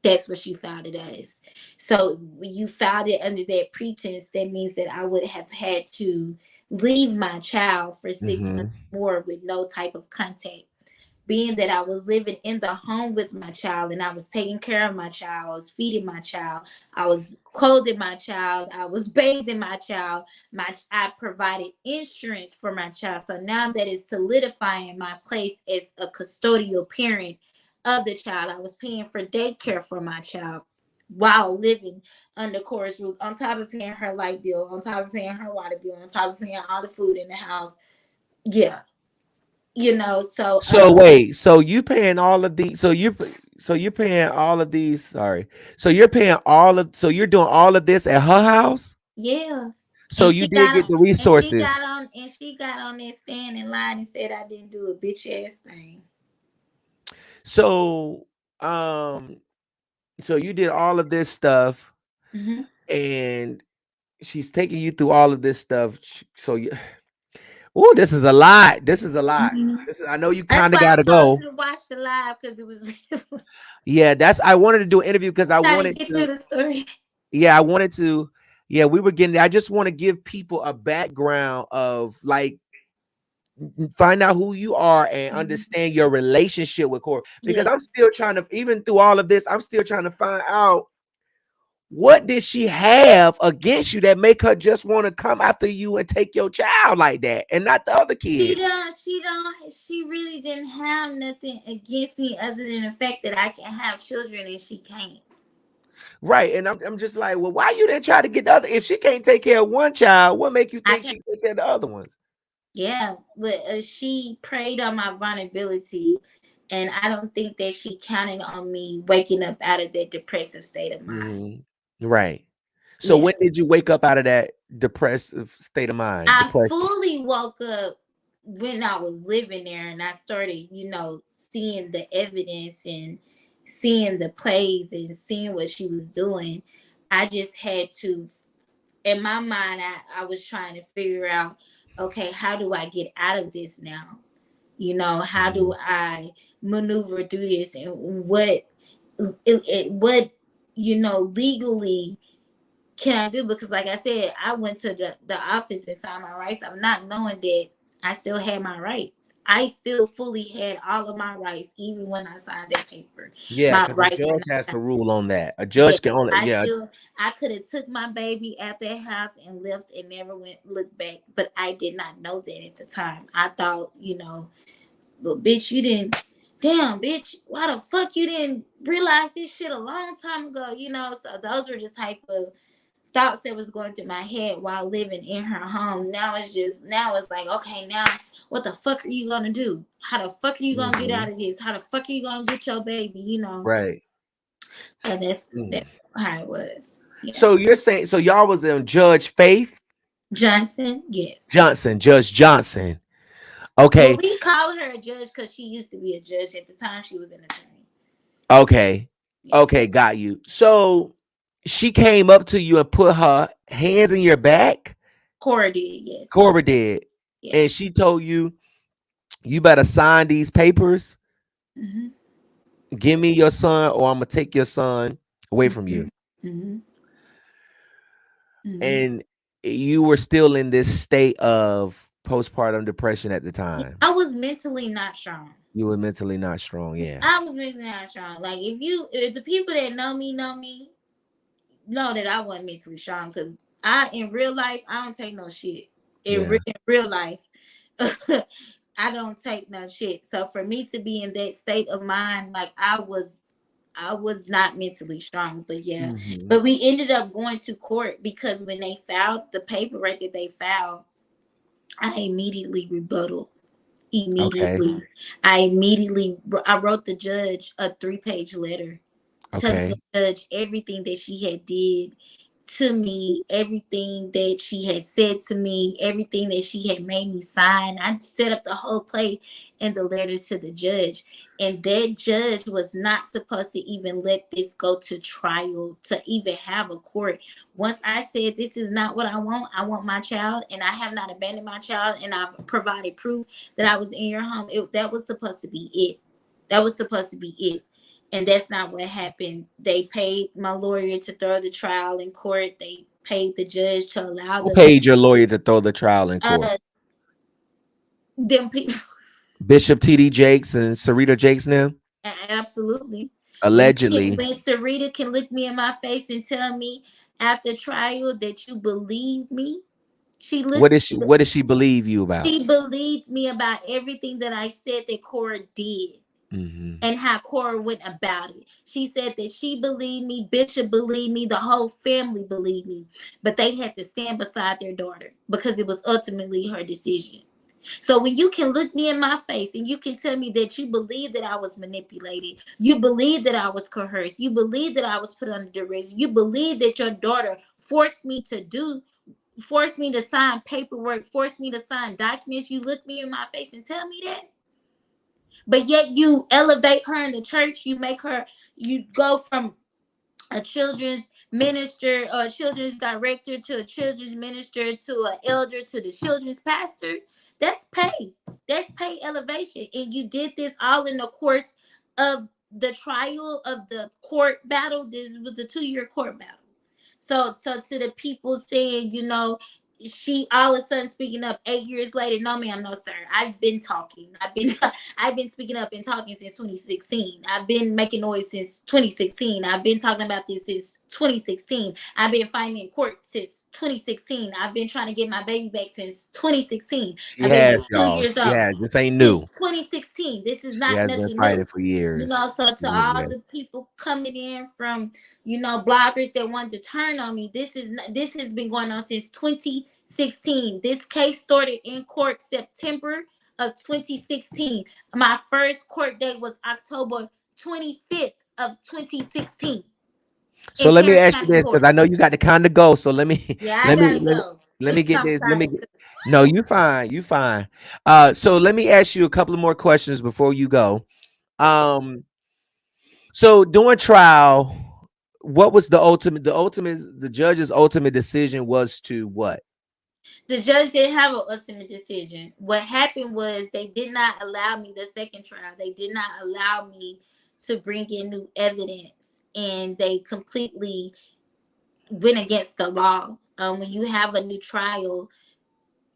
That's what she filed it as. So when you filed it under that pretense, that means that I would have had to leave my child for 6 months more with no type of contact. Being that I was living in the home with my child and I was taking care of my child, I was feeding my child, I was clothing my child, I was bathing my child, I provided insurance for my child. So now that is solidifying my place as a custodial parent of the child. I was paying for daycare for my child while living under Cora's roof, on top of paying her light bill, on top of paying her water bill, on top of paying all the food in the house. Yeah. So wait, so you paying all of these, you're paying all of these, sorry. So you're paying so you're doing all of this at her house? Yeah. So you did get the resources. And she got on that stand and lied and said I didn't do a bitch ass thing. So so you did all of this stuff, and she's taking you through all of this stuff. So you, oh, this is a lot. This is a lot. I know you kind of gotta go. You to watch the live because it was. Yeah, I wanted to do an interview because I wanted to get through the story. Yeah, I wanted to. Yeah, we were getting. I just want to give people a background of like find out who you are and understand your relationship with Cora. Because I'm still trying to, even through all of this, I'm still trying to find out what did she have against you that make her just want to come after you and take your child like that and not the other kids. She really didn't have nothing against me other than the fact that I can have children and she can't. Right. And I'm just like, well, why you didn't try to get the other? If she can't take care of one child, what make you think she can take care of the other ones? Yeah, but she preyed on my vulnerability, and I don't think that she counted on me waking up out of that depressive state of mind. Right. So when did you wake up out of that depressive state of mind? I fully woke up when I was living there, and I started, seeing the evidence and seeing the plays and seeing what she was doing. I just had to, in my mind, I was trying to figure out, okay, how do I get out of this now? How do I maneuver through this, and what legally can I do? Because like I said, I went to the office and signed my rights. I'm not knowing that I still had my rights. I still fully had all of my rights, even when I signed that paper. Yeah, because a judge has to rule on that. A judge can only, I could have took my baby at that house and left and never looked back, but I did not know that at the time. I thought, well, bitch, you didn't. Damn, bitch, why the fuck you didn't realize this shit a long time ago? So those were the type of thoughts that was going through my head while living in her home. Now it's like, okay, now what the fuck are you gonna do? How the fuck are you gonna get out of this? How the fuck are you gonna get your baby? Right. So that's how it was. Yeah. So you're saying, so y'all was in Judge Faith Johnson? Yes. Judge Johnson. Okay. Well, we call her a judge because she used to be a judge. At the time, she was an attorney. Okay. Yeah. Okay, got you. So she came up to you and put her hands in your back? Cora did, yes. Cora did. Yes. And she told you, you better sign these papers. Give me your son or I'm going to take your son away from you. And you were still in this state of postpartum depression at the time. I was mentally not strong. You were mentally not strong. Yeah. I was mentally not strong. Like if the people that know me know that I wasn't mentally strong, because in real life I don't take no shit. Yeah. In real life, I don't take no shit. So for me to be in that state of mind, like I was not mentally strong. But yeah, Mhm. but we ended up going to court because when they filed the paperwork that they filed, I immediately rebutted. Okay. Immediately, I wrote the judge a 3-page letter telling Okay. the judge everything that she had did to me, everything that she had said to me, everything that she had made me sign. I set up the whole play in the letter to the judge. And that judge was not supposed to even let this go to trial, to even have a court. Once I said, this is not what I want my child, and I have not abandoned my child, and I've provided proof that I was in your home, that was supposed to be it. That was supposed to be it. And that's not what happened. They paid my lawyer to throw the trial in court. They paid the judge to allow Who the paid your lawyer to throw the trial in court? them people. Bishop T.D. Jakes and Serita Jakes now? Absolutely. Allegedly. When Serita can look me in my face and tell me after trial that you believe me, she What looks. did she believe you about? She believed me about everything that I said that Cora did. Mm-hmm. And how Cora went about it. She said that she believed me, Bishop believed me, the whole family believed me. But they had to stand beside their daughter because it was ultimately her decision. So when you can look me in my face and you can tell me that you believe that I was manipulated, you believe that I was coerced, you believe that I was put under duress, you believe that your daughter forced me to sign paperwork, forced me to sign documents, you look me in my face and tell me that. But yet you elevate her in the church, you go from a children's minister or a children's director to a children's minister to an elder to the children's pastor. That's pay. That's pay elevation. And you did this all in the course of the trial of the court battle. This was a 2-year court battle. So to the people saying, she all of a sudden speaking up 8 years later. No, ma'am, no, sir. I've been talking. I've been speaking up and talking since 2016. I've been making noise since 2016. I've been talking about this since 2016. I've been fighting in court since 2016. I've been trying to get my baby back since 2016. She I've been has, like 2 y'all. years She old. has. This ain't Since new. 2016. This is She not has been nothing fighting new. for years. So to all Yeah. the people coming in from, bloggers that wanted to turn on me, this has been going on since 2016. This case started in court September of 2016. My first court date was October 25th of 2016 So in let me Tarrant ask you County this, because Court. I know you got to kind of go. So let me Yeah, I let me gotta go. let me get I'm this. sorry. No, you fine. You fine. So let me ask you a couple of more questions before you go. So during trial, what was the judge's ultimate decision was to what? The judge didn't have an ultimate decision. What happened was they did not allow me the second trial. They did not allow me to bring in new evidence, and they completely went against the law. When you have a new trial,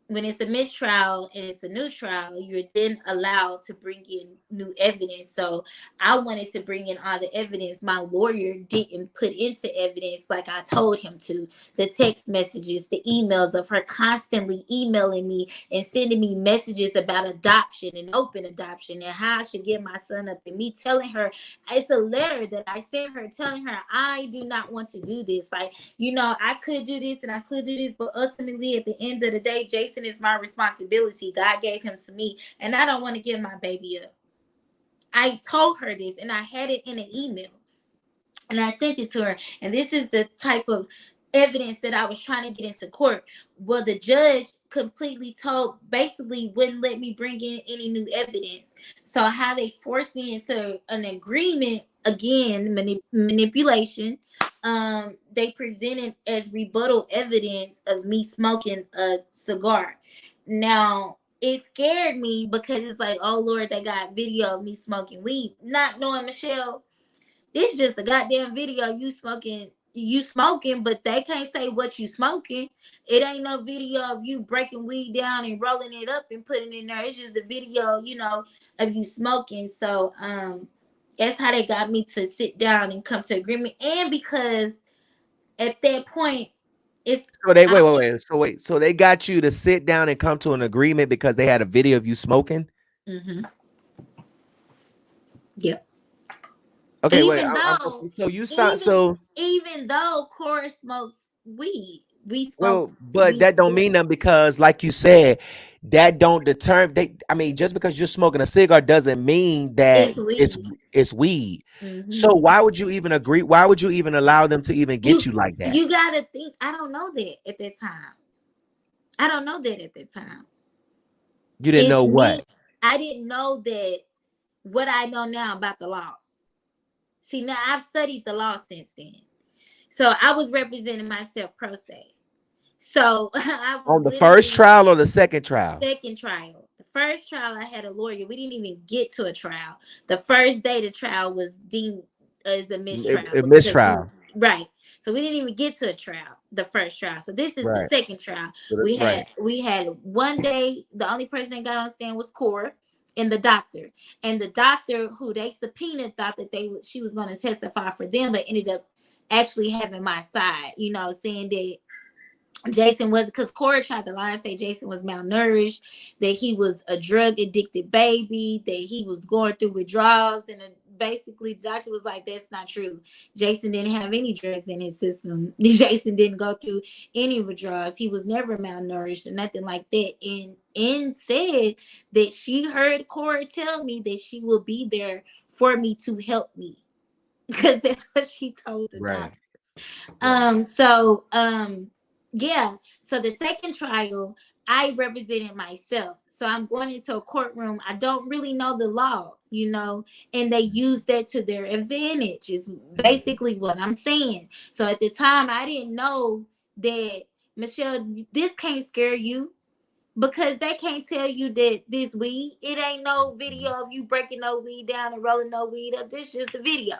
when it's a mistrial and it's a new trial, you're then allowed to bring in new evidence. So I wanted to bring in all the evidence my lawyer didn't put into evidence like I told him to. The text messages, the emails of her constantly emailing me and sending me messages about adoption and open adoption and how I should get my son up, and me telling her, it's a letter that I sent her telling her I do not want to do this. Like, I could do this and I could do this, but ultimately at the end of the day, Jason is my responsibility. God gave him to me, and I don't want to give my baby up. I told her this, and I had it in an email, and I sent it to her. And this is the type of evidence that I was trying to get into court. Well, the judge basically wouldn't let me bring in any new evidence. So how they forced me into an agreement, again, manipulation. They presented as rebuttal evidence of me smoking a cigar. Now, it scared me because it's like, oh Lord, they got video of me smoking weed. Not knowing, Michelle, it's just a goddamn video of you smoking you smoking, but they can't say what you smoking. It ain't no video of you breaking weed down and rolling it up and putting it in there. It's just a video, you know, of you smoking. So that's how they got me to sit down and come to agreement. And because at that point, it's So they wait. So they got you to sit down and come to an agreement because they had a video of you smoking. Yep. Okay, wait. Even I'm though, confused. So you sound so. even though Cora smokes weed, we smoke. Well, but that don't mean nothing because, like you said, that don't determine. I mean, just because you're smoking a cigar doesn't mean that It's weed. it's weed. So why would you even agree? Why would you even allow them to even get you like that? You gotta think. I don't know that at that time. I don't know that at that time. You didn't know what? I didn't know that what I know now about the law. See, now I've studied the law since then. So I was representing myself pro se. So I was On the first trial or the second trial? Second trial. The first trial I had a lawyer. We didn't even get to a trial. The first day the trial was deemed as a mistrial. A mistrial. Right. So we didn't even get to a trial, the first trial. So this is the second trial. We had one day, the only person that got on stand was Cora and the doctor. And the doctor who they subpoenaed thought that she was going to testify for them, but ended up actually having my side, you know, saying that Jason was, because Cora tried to lie and say Jason was malnourished, that he was a drug addicted baby, that he was going through withdrawals, and basically the doctor was like, that's not true. Jason didn't have any drugs in his system. Jason didn't go through any withdrawals. He was never malnourished or nothing like that. And said that she heard Cora tell me that she will be there for me to help me, because that's what she told the doctor. Yeah. So the second trial, I represented myself. So I'm going into a courtroom. I don't really know the law, you know, and they use that to their advantage is basically what I'm saying. So at the time, I didn't know that, Michelle, this can't scare you, because they can't tell you that this weed, it ain't no video of you breaking no weed down and rolling no weed up. This is just a video.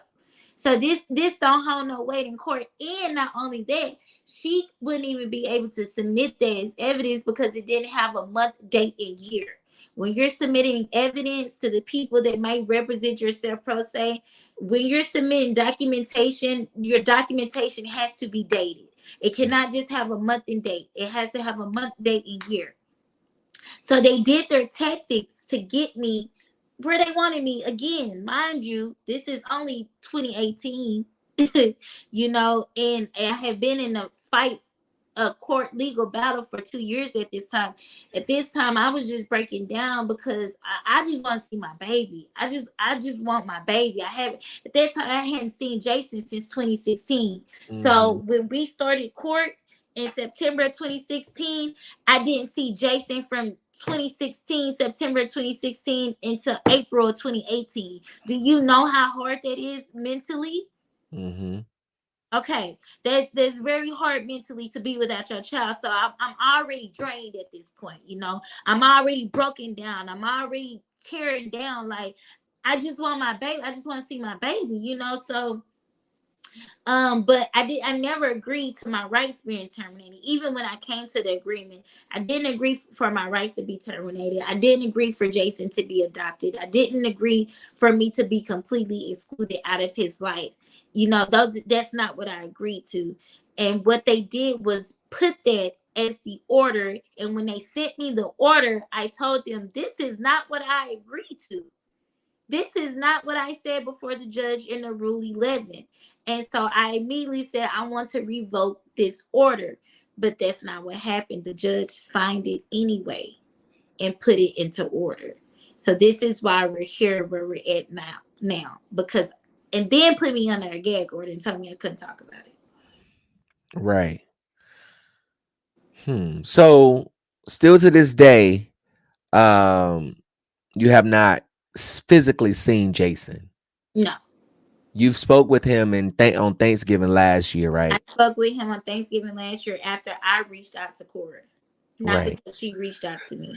So this don't hold no weight in court. And not only that, she wouldn't even be able to submit that as evidence because it didn't have a month, date, and year. When you're submitting evidence to the people that might represent yourself pro se, when you're submitting documentation, your documentation has to be dated. It cannot just have a month and date. It has to have a month, date, and year. So they did their tactics to get me where they wanted me. Again, mind you, this is only 2018, you know, and I have been in a court legal battle for 2 years at this time. At this time, I was just breaking down because I just want to see my baby. I just want my baby. At that time, I hadn't seen Jason since 2016. So when we started court in September 2016, I didn't see Jason from September 2016 until April 2018. Do you know how hard that is mentally? Okay, that's very hard mentally to be without your child. So I'm already drained at this point, you know. I'm already broken down. I'm already tearing down. Like, I just want my baby. I just want to see my baby, you know. So but I never agreed to my rights being terminated. Even when I came to the agreement, I didn't agree for my rights to be terminated. I didn't agree for Jason to be adopted. I didn't agree for me to be completely excluded out of his life. You know, that's not what I agreed to. And what they did was put that as the order. And when they sent me the order, I told them, this is not what I agreed to. This is not what I said before the judge in the Rule 11. And so I immediately said, I want to revoke this order. But that's not what happened. The judge signed it anyway and put it into order. So this is why we're here where we're at now. Because, and then put me under a gag order and told me I couldn't talk about it. Right. So still to this day, you have not physically seen Jason. No. You've spoke with him on Thanksgiving last year, right? I spoke with him on Thanksgiving last year after I reached out to Cora. Not because she reached out to me.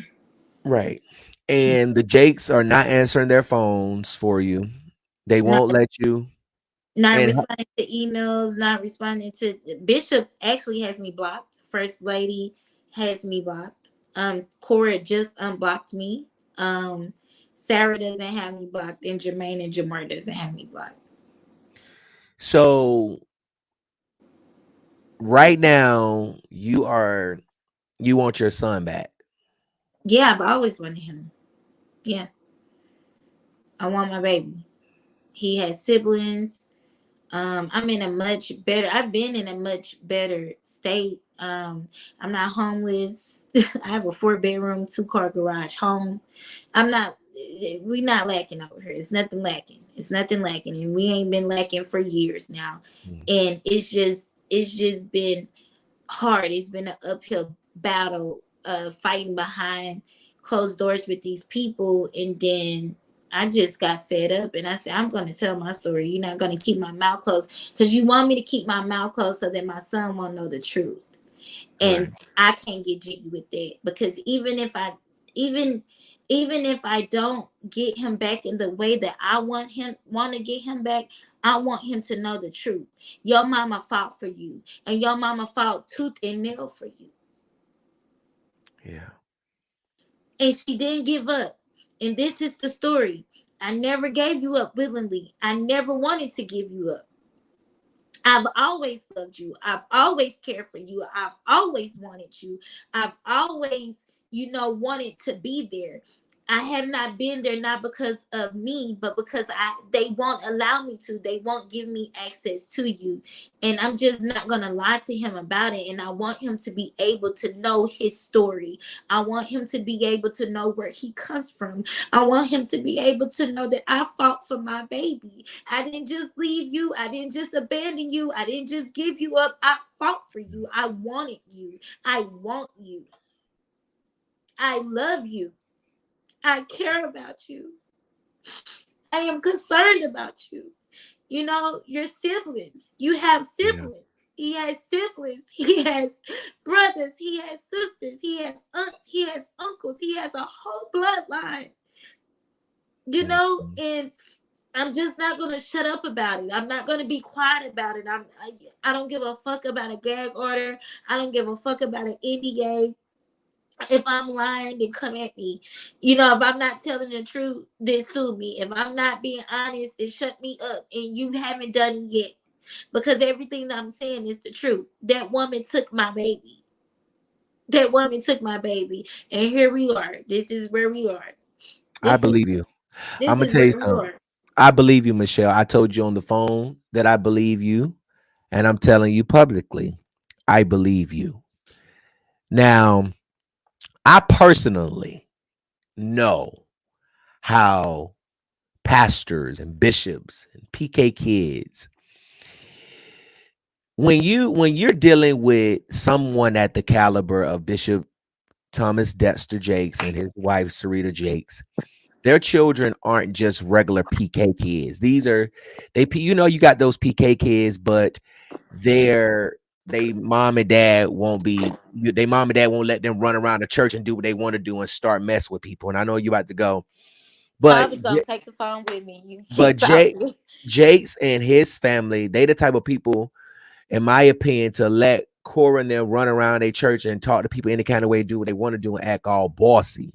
Right. And the Jakes are not answering their phones for you. They won't let you. Not And responding to emails, not responding to Bishop actually has me blocked. First Lady has me blocked. Cora just unblocked me. Sarah doesn't have me blocked, and Jermaine and Jamar doesn't have me blocked. so right now you want your son back. Yeah, I've always wanted him. Yeah, I want my baby. He has siblings. I'm in a much better. I've been in a much better state. I'm not homeless. I have a 4-bedroom, 2-car garage home. I'm not. We not lacking over here. It's nothing lacking. It's nothing lacking, and we ain't been lacking for years now. Mm. And it's just been hard. It's been an uphill battle, fighting behind closed doors with these people, and then I just got fed up and I said, I'm going to tell my story. You're not going to keep my mouth closed because you want me to keep my mouth closed so that my son won't know the truth. Right. And I can't get jiggy with that because even even if I don't get him back in the way that I want to get him back, I want him to know the truth. Your mama fought for you, and your mama fought tooth and nail for you, Yeah. and she didn't give up. And this is the story. I never gave you up willingly. I never wanted to give you up. I've always loved you. I've always cared for you. I've always wanted you. I've always, wanted to be there. I have not been there not because of me, but because they won't allow me to. They won't give me access to you. And I'm just not going to lie to him about it. And I want him to be able to know his story. I want him to be able to know where he comes from. I want him to be able to know that I fought for my baby. I didn't just leave you. I didn't just abandon you. I didn't just give you up. I fought for you. I wanted you. I want you. I love you. I care about you. I am concerned about you. Your siblings. You have Yeah. siblings. He has siblings. He has brothers. He has sisters. He has aunts. He has uncles. He has a whole bloodline. Mhm. And I'm just not gonna shut up about it. I'm not gonna be quiet about it. I don't give a fuck about a gag order. I don't give a fuck about an NDA. If I'm lying, then come at me. If I'm not telling the truth, then sue me. If I'm not being honest, then shut me up. And you haven't done it yet. Because everything that I'm saying is the truth. That woman took my baby. That woman took my baby. And here we are. This is where we are. I This is believe you. I'm this gonna is tell you where we something. are. I believe you, Michelle. I told you on the phone that I believe you, and I'm telling you publicly, I believe you. Now, I personally know how pastors and bishops and PK kids, when you're dealing with someone at the caliber of Bishop Thomas Dexter Jakes and his wife Serita Jakes, their children aren't just regular PK kids. These are you got those PK kids, but their they mom and dad won't be they mom and dad won't let them run around the church and do what they want to do and start mess with people. And I know you about to go, I but was gonna take the phone with me. You but keep talking. Jakes and his family, they the type of people, in my opinion, to let Cora and them run around a church and talk to people any kind of way, do what they want to do, and act all bossy.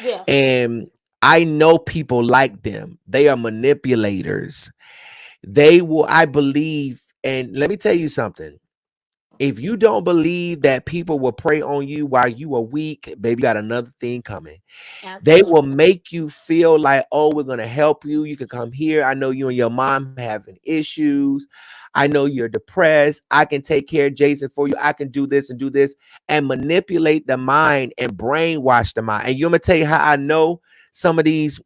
Yeah. And I know people like them. They are manipulators. They will, I believe, and let me tell you something. If you don't believe that people will prey on you while you are weak, baby, you got another thing coming. They will Absolutely. make you feel like, oh, we're going to help you. You can come here. I know you and your mom having issues. I know you're depressed. I can take care of Jason for you. I can do this and do this and manipulate the mind and brainwash the mind. And you want me to tell you how I know some of these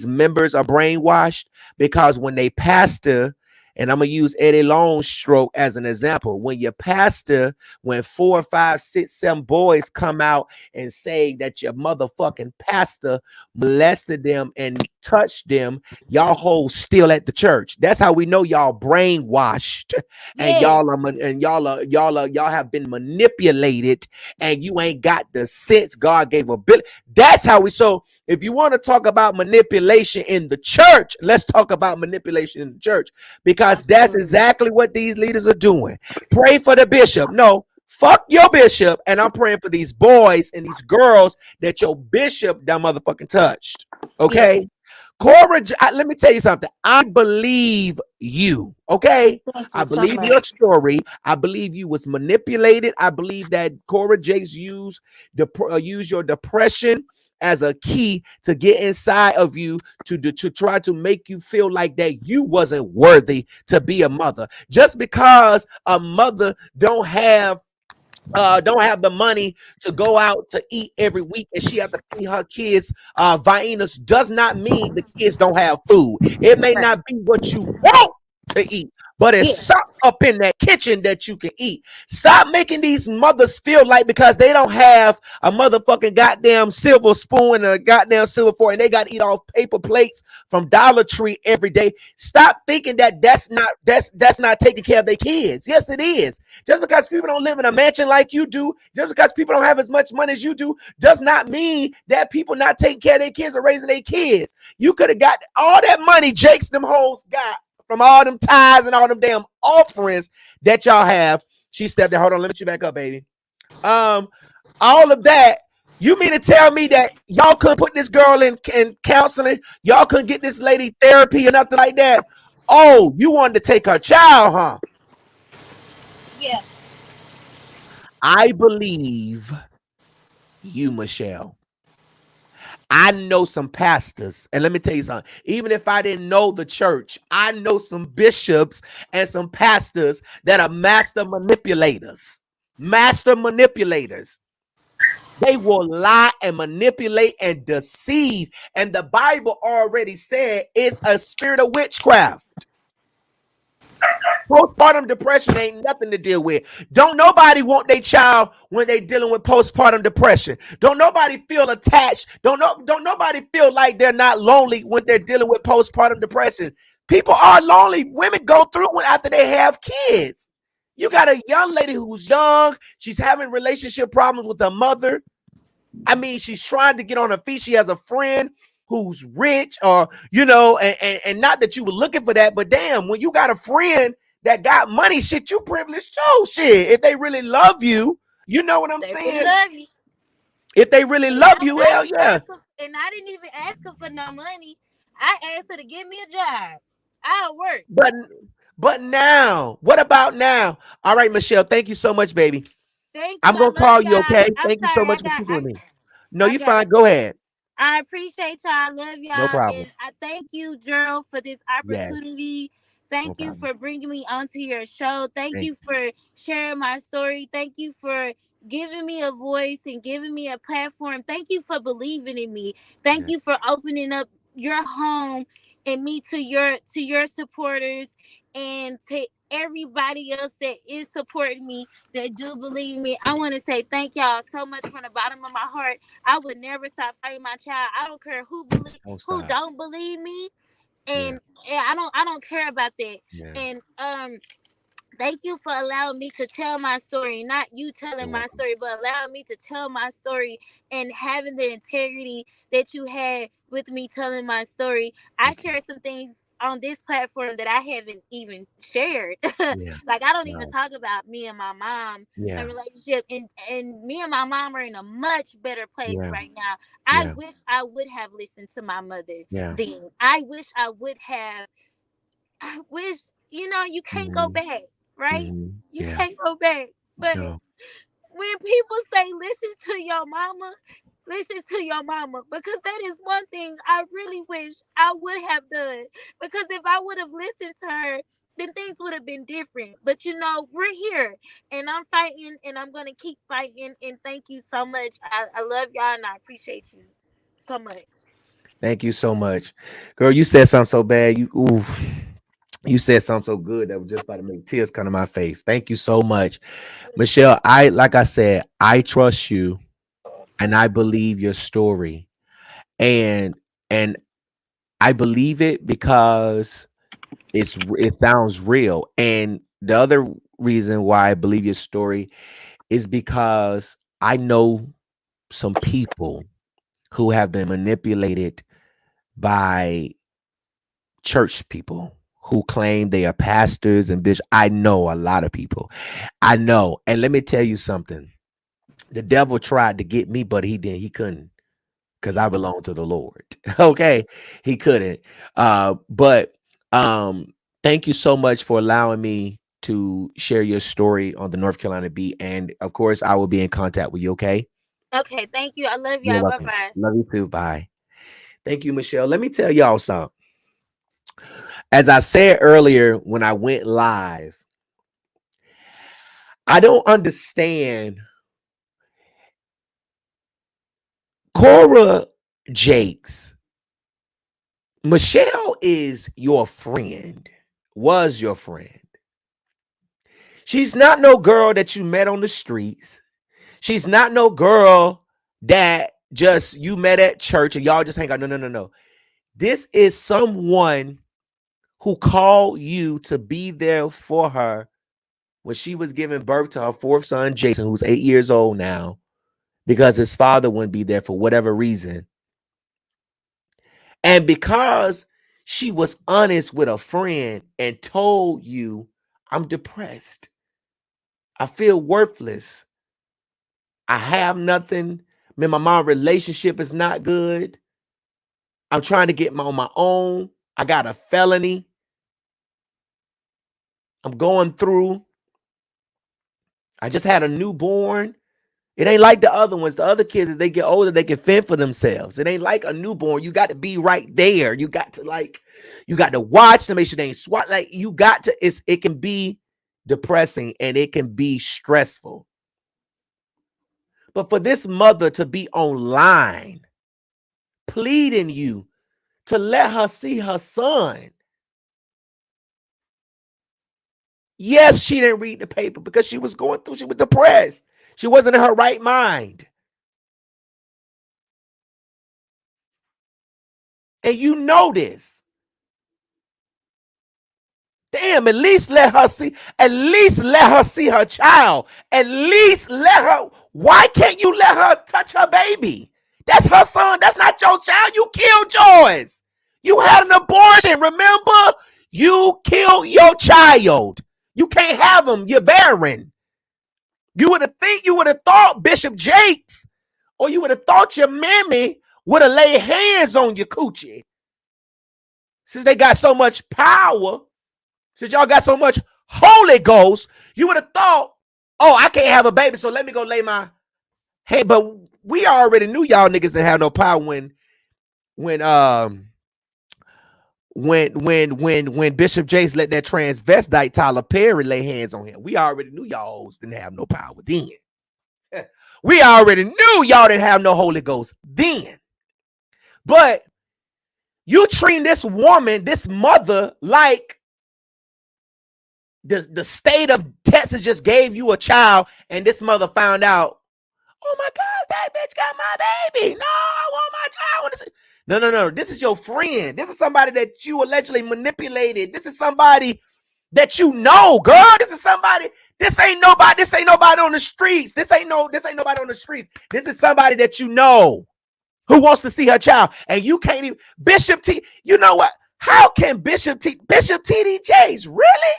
members are brainwashed? Because when they pastor, and I'm gonna use Eddie Longstroke as an example. When your pastor, when 4, 5, 6, 7 boys come out and say that your motherfucking pastor molested them and touched them, y'all hold still at the church. That's how we know y'all brainwashed, and Yes. y'all have been manipulated, and you ain't got the sense God gave ability. That's how we. So if you want to talk about manipulation in the church, let's talk about manipulation in the church, because that's exactly what these leaders are doing. Pray for the bishop. No, fuck your bishop, and I'm praying for these boys and these girls that your bishop that motherfucking touched. Okay, Yeah. Cora, let me tell you something. I believe you. Okay, Thank I you so believe your much. story. I believe you was manipulated. I believe that Cora Jakes used use your depression as a key to get inside of you to try to make you feel like that you wasn't worthy to be a mother. Just because a mother don't have the money to go out to eat every week and she have to feed her kids viennas does not mean the kids don't have food. It may Right. not be what you want to eat, but it's Yeah. something up in that kitchen that you can eat. Stop making these mothers feel like because they don't have a motherfucking goddamn silver spoon and a goddamn silver fork and they got to eat off paper plates from Dollar Tree every day. Stop thinking that that's not taking care of their kids. Yes, it is. Just because people don't live in a mansion like you do, just because people don't have as much money as you do, does not mean that people not taking care of their kids or raising their kids. You could have got all that money Jake's them hoes got from all them tithes and all them damn offerings that y'all have. She stepped in. Hold on, let me get you back up, baby. All of that. You mean to tell me that y'all couldn't put this girl in counseling? Y'all couldn't get this lady therapy or nothing like that? Oh, you wanted to take her child, huh? Yeah. I believe you, Michelle. I know some pastors, and let me tell you something. Even if I didn't know the church, I know some bishops and some pastors that are master manipulators. Master manipulators. They will lie and manipulate and deceive. And the Bible already said it's a spirit of witchcraft. Postpartum depression ain't nothing to deal with. Don't nobody want their child when they dealing with postpartum depression. Don't nobody feel attached. Don't nobody feel like they're not lonely when they're dealing with postpartum depression. People are lonely. Women go through it after they have kids. You got a young lady who's young. She's having relationship problems with her mother. I mean, she's trying to get on her feet. She has a friend who's rich, or and not that you were looking for that, but damn, when you got a friend that got money, shit, you privileged too. Shit, if they really love you, you know what I'm They really saying? love you. If they really And love you, I hell didn't yeah. ask her, and I didn't even ask her for no money. I asked her to give me a job. I'll work. But now, what about now? All right, Michelle, thank you so much, baby. Thank you. I'm I gonna love call you, y'all. okay? I'm Thank you so sorry. much for speaking with me. No, I you got fine. Go ahead. I appreciate y'all. I love No y'all. problem. And I thank you, Gerald, for this Yes, opportunity. no Thank you problem. for bringing me onto your show. Thank Thank you for sharing my story. Thank you for giving me a voice and giving me a platform. Thank you for believing in me. you. Thank Yeah. you for opening up your home and me to your supporters and to everybody else that is supporting me, that do believe in me. I want to say thank y'all so much from the bottom of my heart. I would never stop fighting my child. I don't care Don't who stop. don't believe me, Yeah. and I don't care about that. Yeah. And thank you for allowing me to tell my story, not you You're telling my welcome. story, but allowing me to tell my story and having the integrity that you had with me telling my story. I Thank you. shared some things on this platform that I haven't even shared. Yeah. Like I don't even Wow. talk about me and my mom and Yeah. relationship, and me and my mom are in a much better place Yeah. right now. I Yeah. wish I would have listened to my mother Yeah. then. I wish I would have. I wish, you can't go Mhm. back, right? Mhm. You Yeah. can't go back. But No. when people say listen to your mama, listen to your mama, because that is one thing I really wish I would have done. Because if I would have listened to her, then things would have been different. But we're here, and I'm fighting, and I'm gonna keep fighting. And thank you so much. I love y'all, and I appreciate you so much. Thank you so much. Girl, you said something so bad. You said something so good that was just about to make tears come to my face. Thank you so much. Michelle, like I said, I trust you and I believe your story. and I believe it because it sounds real. And the other reason why I believe your story is because I know some people who have been manipulated by church people who claim they are pastors and bishops. I know a lot of people. I know. And let me tell you something. The devil tried to get me, but he didn't. He couldn't, because I belong to the Lord. Okay. He couldn't. But thank you so much for allowing me to share your story on the North Carolina Beat. And of course, I will be in contact with you. Okay. Okay, thank you. I love You're y'all. Bye welcome. bye. Love you too. Bye. Thank you, Michelle. Let me tell y'all something. As I said earlier when I went live, I don't understand. Cora Jakes, Michelle is your friend, was your friend. She's not no girl that you met on the streets. She's not no girl that just you met at church and y'all just hang out. No, no, no, no. This is someone who called you to be there for her when she was giving birth to her fourth son, Jason, who's 8 years old now, because his father wouldn't be there for whatever reason. And because she was honest with a friend and told you, I'm depressed. I feel worthless. I have nothing. Man, my mom relationship is not good. I'm trying to get on my own. I got a felony. I'm going through. I just had a newborn. It ain't like the other ones. The other kids, as they get older, they can fend for themselves. It ain't like a newborn. You got to be right there. You got to watch to make sure they ain't swat. Like you got to, it can be depressing and it can be stressful. But for this mother to be online pleading you to let her see her son. Yes, she didn't read the paper because she was going through, she was depressed. She wasn't in her right mind. And you know this. Damn, at least let her see her child. At least let her. Why can't you let her touch her baby? That's her son. That's not your child. You killed yours. You had an abortion. Remember? You killed your child. You can't have him. You're barren. You would have thought Bishop Jakes, or you would have thought your mammy would have laid hands on your coochie. Since they got so much power, since y'all got so much Holy Ghost, you would have thought, oh, I can't have a baby, so let me go lay my hand. But we already knew y'all niggas didn't have no power when Bishop Jakes let that transvestite Tyler Perry lay hands on him. We already knew y'all hoes didn't have no power then. We already knew y'all didn't have no Holy Ghost then. But you treating this woman, this mother, like the state of Texas just gave you a child, and this mother found out, oh my God, that bitch got my baby. No, I want my child. I want to see. No. This is your friend. This is somebody that you allegedly manipulated. This is somebody that you know, girl. This is somebody. This ain't nobody on the streets. This ain't nobody on the streets. This is somebody that you know who wants to see her child. And you can't even Bishop T. You know what? How can Bishop T.D. Jakes, really?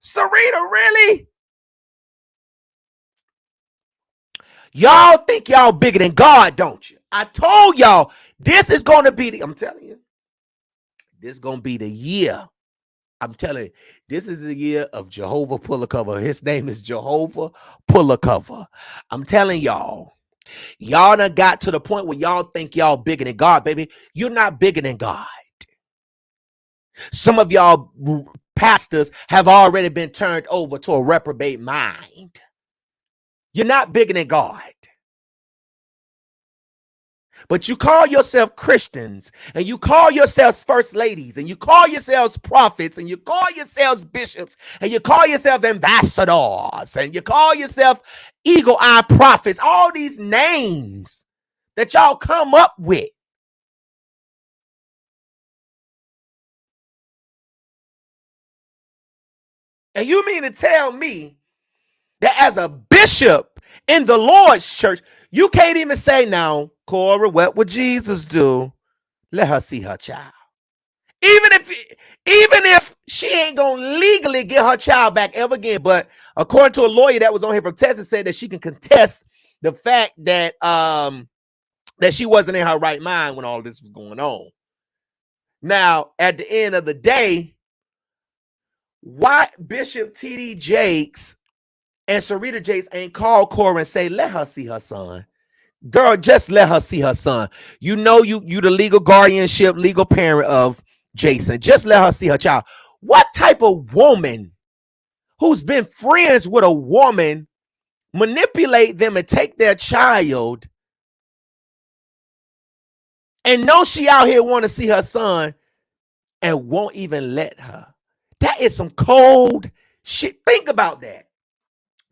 Serita, really? Y'all think y'all bigger than God, don't you? I told y'all this is going to be I'm telling you, this is going to be the year. I'm telling you, this is the year of Jehovah Puller Cover. His name is Jehovah Puller Cover. I'm telling y'all done got to the point where y'all think y'all bigger than God, baby. You're not bigger than God. Some of y'all pastors have already been turned over to a reprobate mind. You're not bigger than God. But you call yourself Christians, and you call yourselves first ladies, and you call yourselves prophets, and you call yourselves bishops, and you call yourselves ambassadors, and you call yourself eagle-eye prophets, all these names that y'all come up with. And you mean to tell me that as a bishop in the Lord's church, you can't even say, now, Cora, what would Jesus do? Let her see her child. Even if she ain't gonna legally get her child back ever again, but according to a lawyer that was on here from Texas, said that she can contest the fact that that she wasn't in her right mind when all this was going on. Now, at the end of the day, why Bishop T.D. Jakes and Serita Jake ain't called Cora and say, let her see her son? Girl, just let her see her son. You know you the legal guardianship, legal parent of Jason. Just let her see her child. What type of woman who's been friends with a woman manipulate them and take their child and know she out here want to see her son and won't even let her? That is some cold shit. Think about that.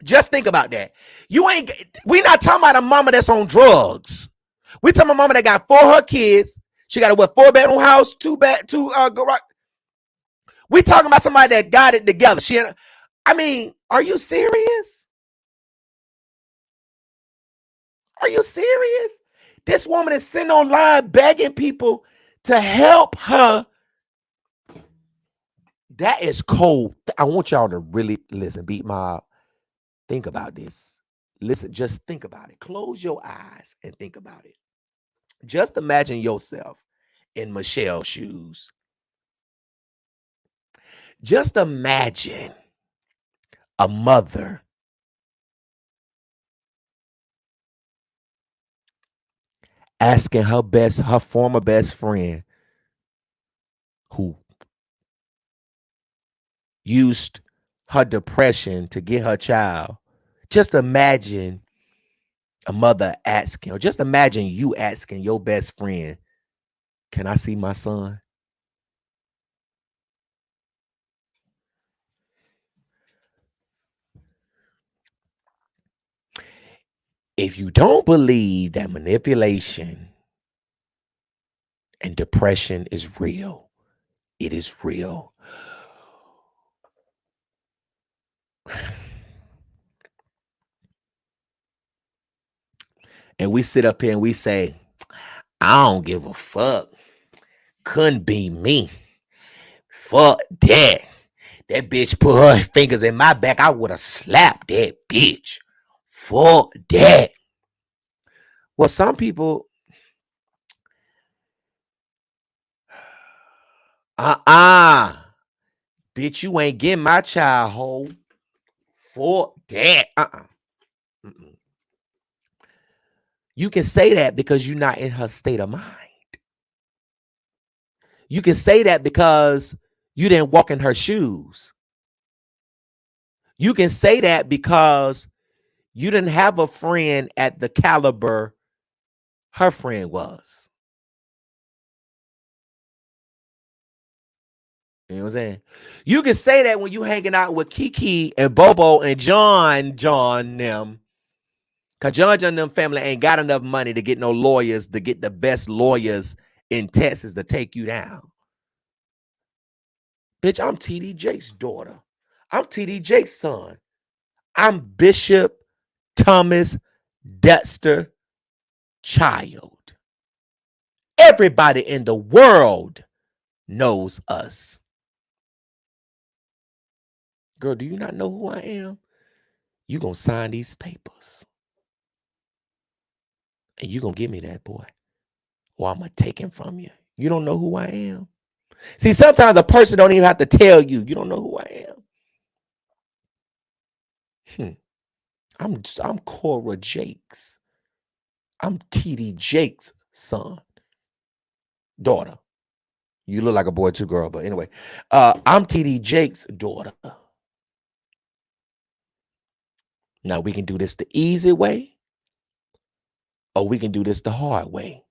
Just think about that. We not talking about a mama that's on drugs. We talking about a mama that got 4 of her kids. She got a 4-bedroom house, 2 garage. We talking about somebody that got it together. I mean, are you serious? Are you serious? This woman is sitting online begging people to help her. That is cold. I want y'all to really listen. Beat Mob. Think about this. Listen, just think about it. Close your eyes and think about it. Just imagine yourself in Michelle's shoes. Just imagine a mother asking her former best friend who used her depression to get her child. Just imagine a mother asking, or just imagine you asking your best friend, can I see my son? If you don't believe that manipulation and depression is real, it is real. And we sit up here and we say, I don't give a fuck. Couldn't be me. Fuck that. That bitch put her fingers in my back. I would have slapped that bitch. Fuck that. Well, some people, bitch, you ain't getting my child hoe. Fuck that. Mm-mm. You can say that because you're not in her state of mind. You can say that because you didn't walk in her shoes. You can say that because you didn't have a friend at the caliber her friend was. You know what I'm saying? You can say that when you hanging out with Kiki and Bobo and John them. Because John and them family ain't got enough money to get no lawyers, to get the best lawyers in Texas to take you down. Bitch, I'm T.D. Jake's daughter. I'm T.D. Jake's son. I'm Bishop Thomas Dexter child. Everybody in the world knows us. Girl, do you not know who I am? You gonna sign these papers. And you gonna give me that boy. Or I'm gonna take him from you. You don't know who I am. See, sometimes a person don't even have to tell you. You don't know who I am. I'm Cora Jakes. I'm T.D. Jake's son. Daughter. You look like a boy too, girl. But anyway, I'm T.D. Jake's daughter. Now we can do this the easy way, or we can do this the hard way.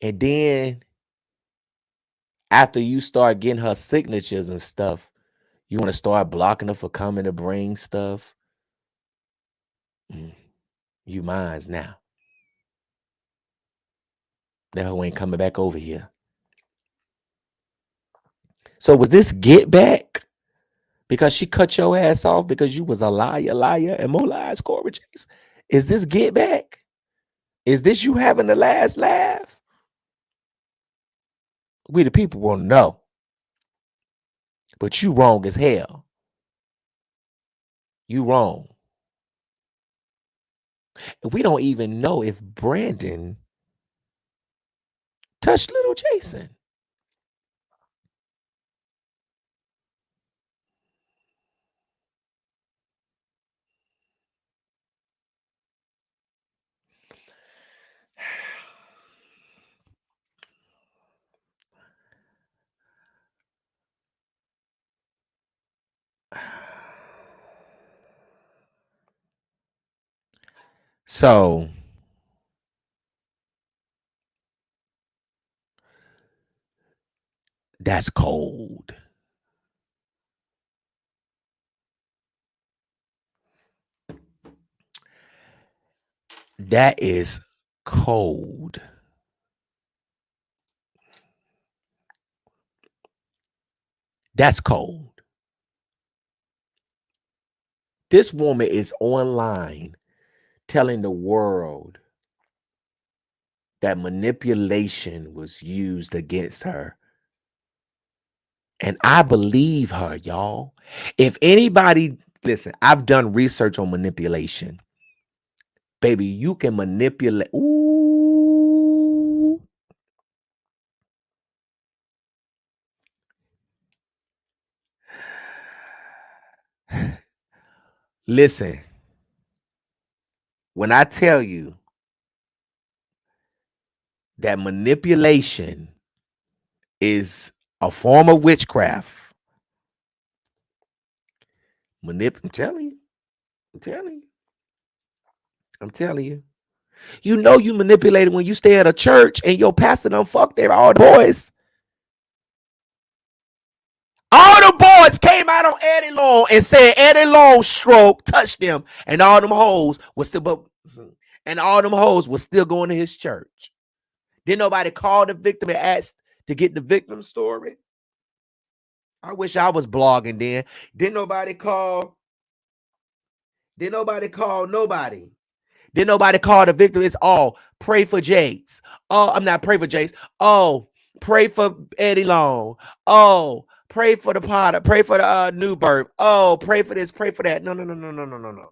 And then after you start getting her signatures and stuff, you want to start blocking her for coming to bring stuff. You mines now. That hoe ain't coming back over here. So was this get back? Because she cut your ass off because you was a liar, and more lies, Cora Jakes. Is this get back? Is this you having the last laugh? We the people want to know. But you wrong as hell. You wrong. And we don't even know if Brandon touched little Jason. So that's cold. That is cold. That's cold. This woman is online telling the world that manipulation was used against her. And I believe her, y'all. If anybody, listen, I've done research on manipulation. Baby, you can manipulate. Ooh. Listen, when I tell you that manipulation is a form of witchcraft, I'm telling you, I'm telling you, I'm telling you. You know you manipulated when you stay at a church and your pastor done fucked there, all the boys. All the boys came out on Eddie Long and said Eddie Long stroke touched them, and all them hoes was still going to his church. Didn't nobody call the victim and ask to get the victim story? I wish I was blogging then. Didn't nobody call nobody. Didn't nobody call the victim? It's all pray for Jakes. Oh, I'm not pray for Jakes. Oh, pray for Eddie Long. Oh, pray for the Potter. Pray for the Newberg. Oh, pray for this. Pray for that. No.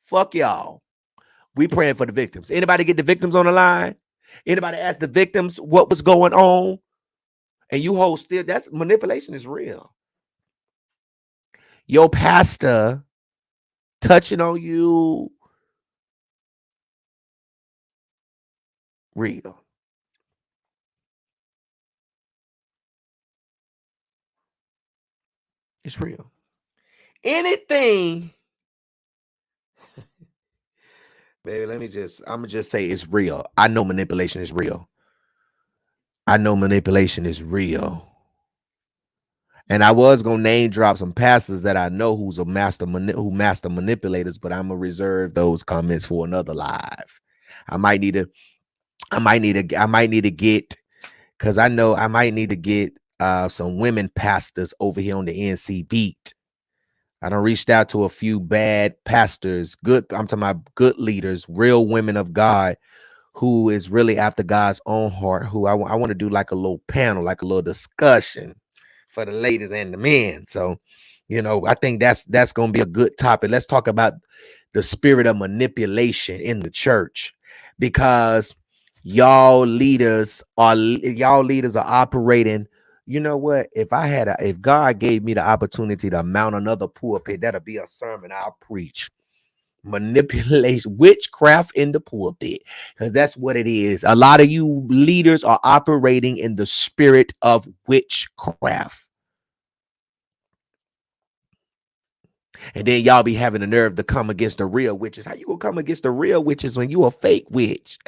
Fuck y'all. We praying for the victims. Anybody get the victims on the line? Anybody ask the victims what was going on? And you hold still. That's manipulation is real. Your pastor touching on you. Real. It's real. Anything, baby, I'm gonna just say it's real. I know manipulation is real. And I was gonna name drop some pastors that I know who master manipulators, but I'm gonna reserve those comments for another live. I might need to get, because I know I might need to get some women pastors over here on the NC beat. I done reached out to a few bad pastors, I'm talking about good leaders, real women of God, who is really after God's own heart, who I want to do like a little panel, like a little discussion for the ladies and the men. So, I think that's going to be a good topic. Let's talk about the spirit of manipulation in the church, because y'all leaders are operating. You know what? If God gave me the opportunity to mount another pulpit, that'll be a sermon I'll preach. Manipulation, witchcraft in the pulpit, because that's what it is. A lot of you leaders are operating in the spirit of witchcraft. And then y'all be having the nerve to come against the real witches. How you gonna come against the real witches when you a fake witch?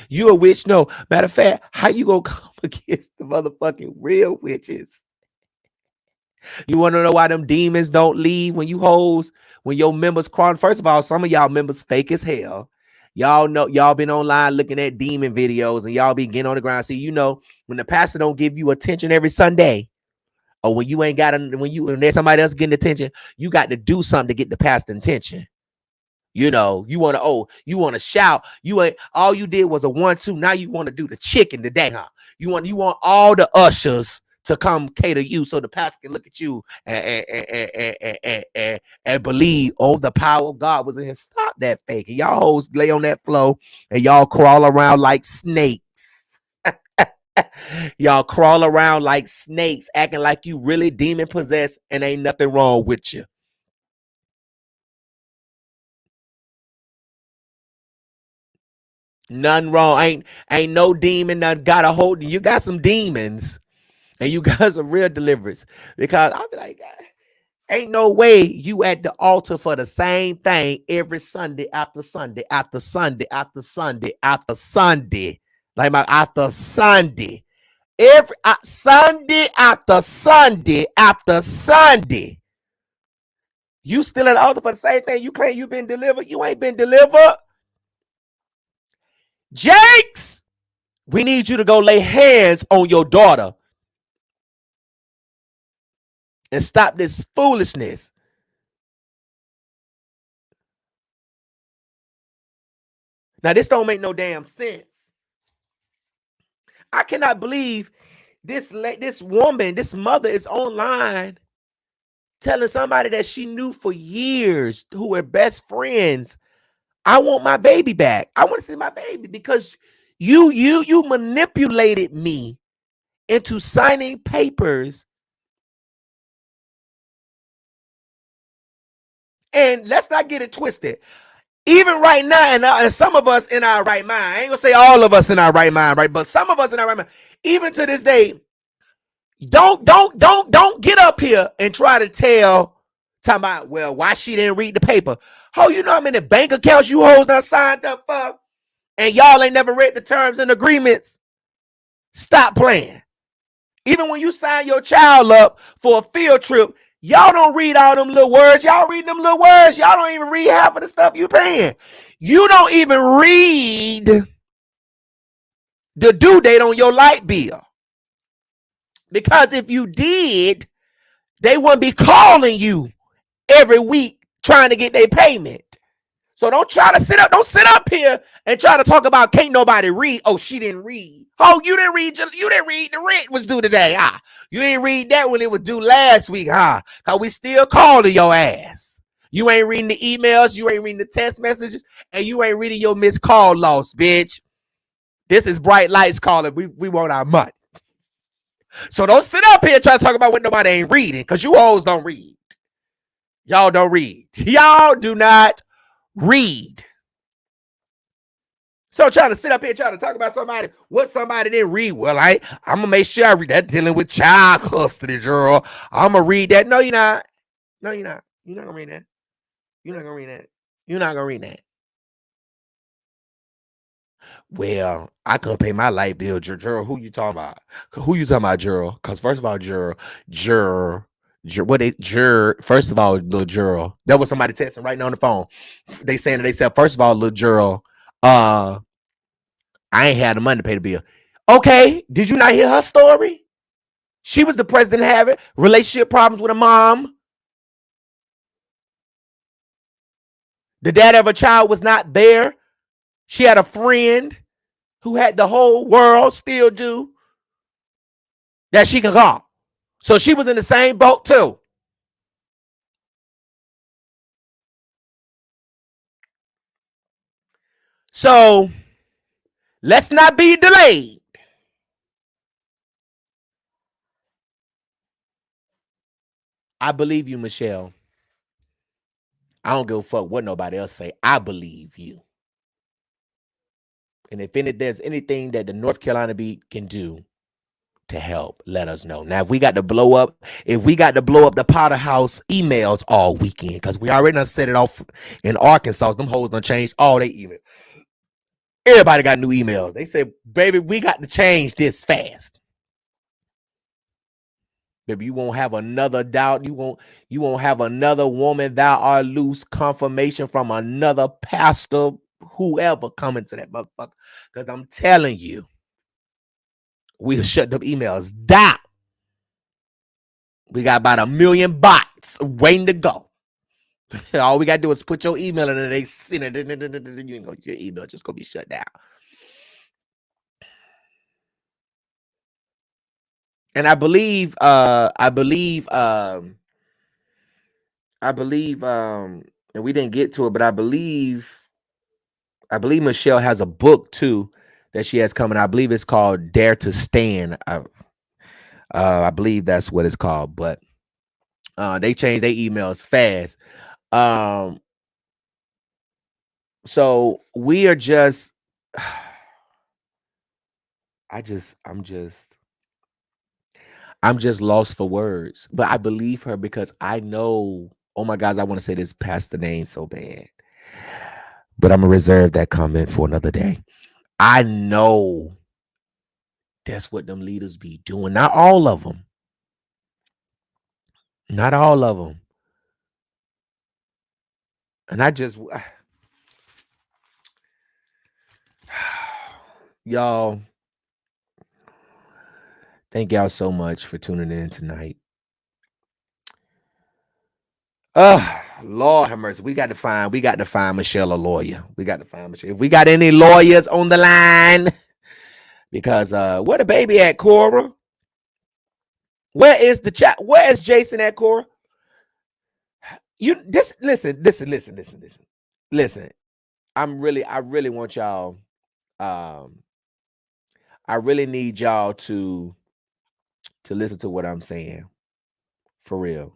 You a witch? No. Matter of fact, how you gonna come against the motherfucking real witches? You want to know why them demons don't leave when you hoes, when your members crawl? First of all, some of y'all members fake as hell. Y'all know, y'all been online looking at demon videos, and y'all be getting on the ground. See, you know, when the pastor don't give you attention every Sunday, or when you ain't got when there's somebody else getting attention, you got to do something to get the pastor's attention. You know, you want to shout. You ain't, all you did was a 1-2. Now you want to do the chicken today, huh? You want all the ushers to come cater you, so the pastor can look at you and believe, oh, the power of God was in here. Stop that fake. And y'all hoes lay on that floor and y'all crawl around like snakes. Y'all crawl around like snakes, acting like you really demon possessed, and ain't nothing wrong with you. Nothing wrong. Ain't no demon that got a hold. You got some demons, and you got some real deliverance. Because I'll be like, God, ain't no way you at the altar for the same thing every Sunday after Sunday after Sunday after Sunday after Sunday. Like my after Sunday. Every Sunday after Sunday after Sunday. You still at the altar for the same thing. You claim you been delivered. You ain't been delivered. Jakes, we need you to go lay hands on your daughter and stop this foolishness. Now, this don't make no damn sense. I cannot believe this woman, this mother is online telling somebody that she knew for years, who were best friends, I want my baby back. I want to see my baby because you manipulated me into signing papers. And let's not get it twisted. Even right now, and some of us in our right mind, I ain't gonna say all of us in our right mind, right? But some of us in our right mind, even to this day, don't get up here and try to talking about, well, why she didn't read the paper. Oh, you know how many bank accounts you hoes done signed up for, and y'all ain't never read the terms and agreements? Stop playing. Even when you sign your child up for a field trip, y'all don't read all them little words. Y'all read them little words. Y'all don't even read half of the stuff you paying. You don't even read the due date on your light bill. Because if you did, they wouldn't be calling you every week trying to get their payment. So don't sit up here and try to talk about can't nobody read. Oh, she didn't read. Oh, you didn't read the rent was due today. You didn't read that when it was due last week, Cause we still calling your ass. You ain't reading the emails, you ain't reading the text messages, and you ain't reading your missed call loss, bitch. This is bright lights calling. We want our money. So don't sit up here trying to talk about what nobody ain't reading, because you hoes don't read. Y'all don't read. Y'all do not read. So trying to sit up here trying to talk about what somebody didn't read. Well, I'm gonna make sure I read that, dealing with child custody, girl. I'm gonna read that. No, you're not. No, you're not. You're not gonna read that. You're not gonna read that. You're not gonna read that. Well, I couldn't pay my light bill, Gerald. Who you talking about? Who you talking about, Gerald? Because first of all, Gerald, first of all, little Gerald, that was somebody texting right now on the phone. They said, first of all, little Gerald, I ain't had the money to pay the bill. Okay, did you not hear her story? She was the president having relationship problems with her mom. The dad of her child was not there. She had a friend who had the whole world, still do, that she can call. So she was in the same boat too. So let's not be delayed. I believe you, Michelle. I don't give a fuck what nobody else say. I believe you. And if there's anything that the North Carolina Beat can do to help, let us know. Now, if we got to blow up the Potter House emails all weekend, because we already done set it off in Arkansas, them hoes done changed all their emails. Everybody got new emails. They said, baby, we got to change this fast. Baby, you won't have another doubt. You won't have another woman thou art loose confirmation from another pastor whoever coming to that motherfucker. Because I'm telling you, we'll shut them emails down. We got about 1 million bots waiting to go. All we got to do is put your email in and they send it. You ain't gonna, your email just gonna be shut down. And I believe, and we didn't get to it, but I believe Michelle has a book too that she has coming. I believe it's called Dare to Stand. I believe that's what it's called, but they changed their emails fast. So we are just, I'm just lost for words. But I believe her because I know, oh my gosh, I want to say this pastor name so bad. But I'm gonna reserve that comment for another day. I know that's what them leaders be doing. Not all of them. Not all of them. And I just, y'all, thank y'all so much for tuning in tonight. Lord have mercy. We got to find Michelle a lawyer. We got to find Michelle. If we got any lawyers on the line, because where the baby at, Cora? Where is the chat? Where is Jason at, Cora? Listen. I really want y'all. I really need y'all to listen to what I'm saying. For real.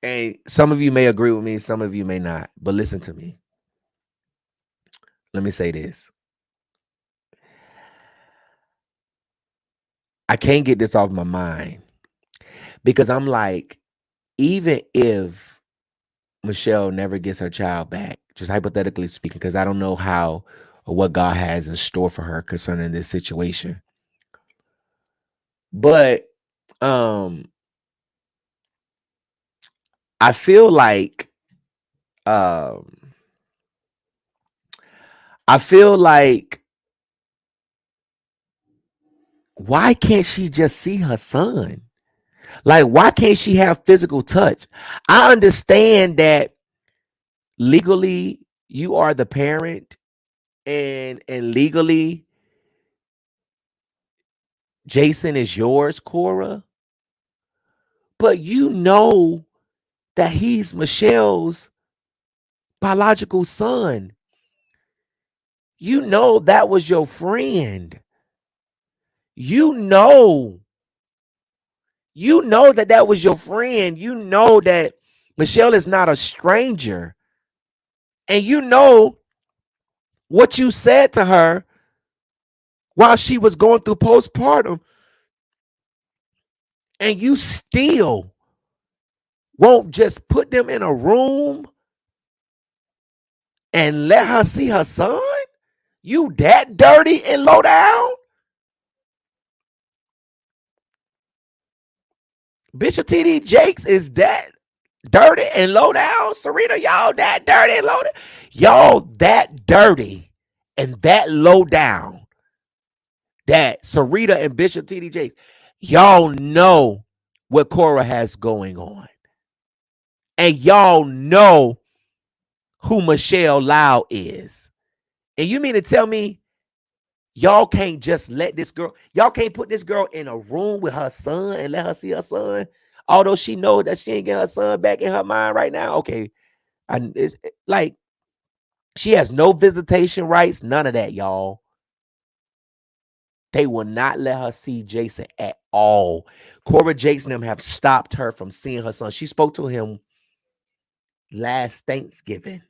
And some of you may agree with me, some of you may not. But listen to me. Let me say this. I can't get this off my mind because I'm like, even if Michelle never gets her child back, just hypothetically speaking, because I don't know how or what God has in store for her concerning this situation. But I feel like why can't she just see her son? Like, why can't she have physical touch? I understand that legally you are the parent and legally Jason is yours, Cora. But you know that he's Michelle's biological son. You know that was your friend. You know that was your friend. You know that Michelle is not a stranger. And you know what you said to her while she was going through postpartum. And you still won't just put them in a room and let her see her son? You that dirty and low down? Bishop T.D. Jakes is that dirty and low down? Serita, y'all that dirty and low down? Y'all that dirty and that low down that Serita and Bishop T.D. Jakes, y'all know what Cora has going on. And y'all know who Michelle Lau is. And you mean to tell me y'all can't just let this girl, y'all can't put this girl in a room with her son and let her see her son? Although she knows that she ain't getting her son back in her mind right now. Okay. It's like she has no visitation rights, none of that, y'all. They will not let her see Jason at all. Cora Jakes and them have stopped her from seeing her son. She spoke to him last Thanksgiving.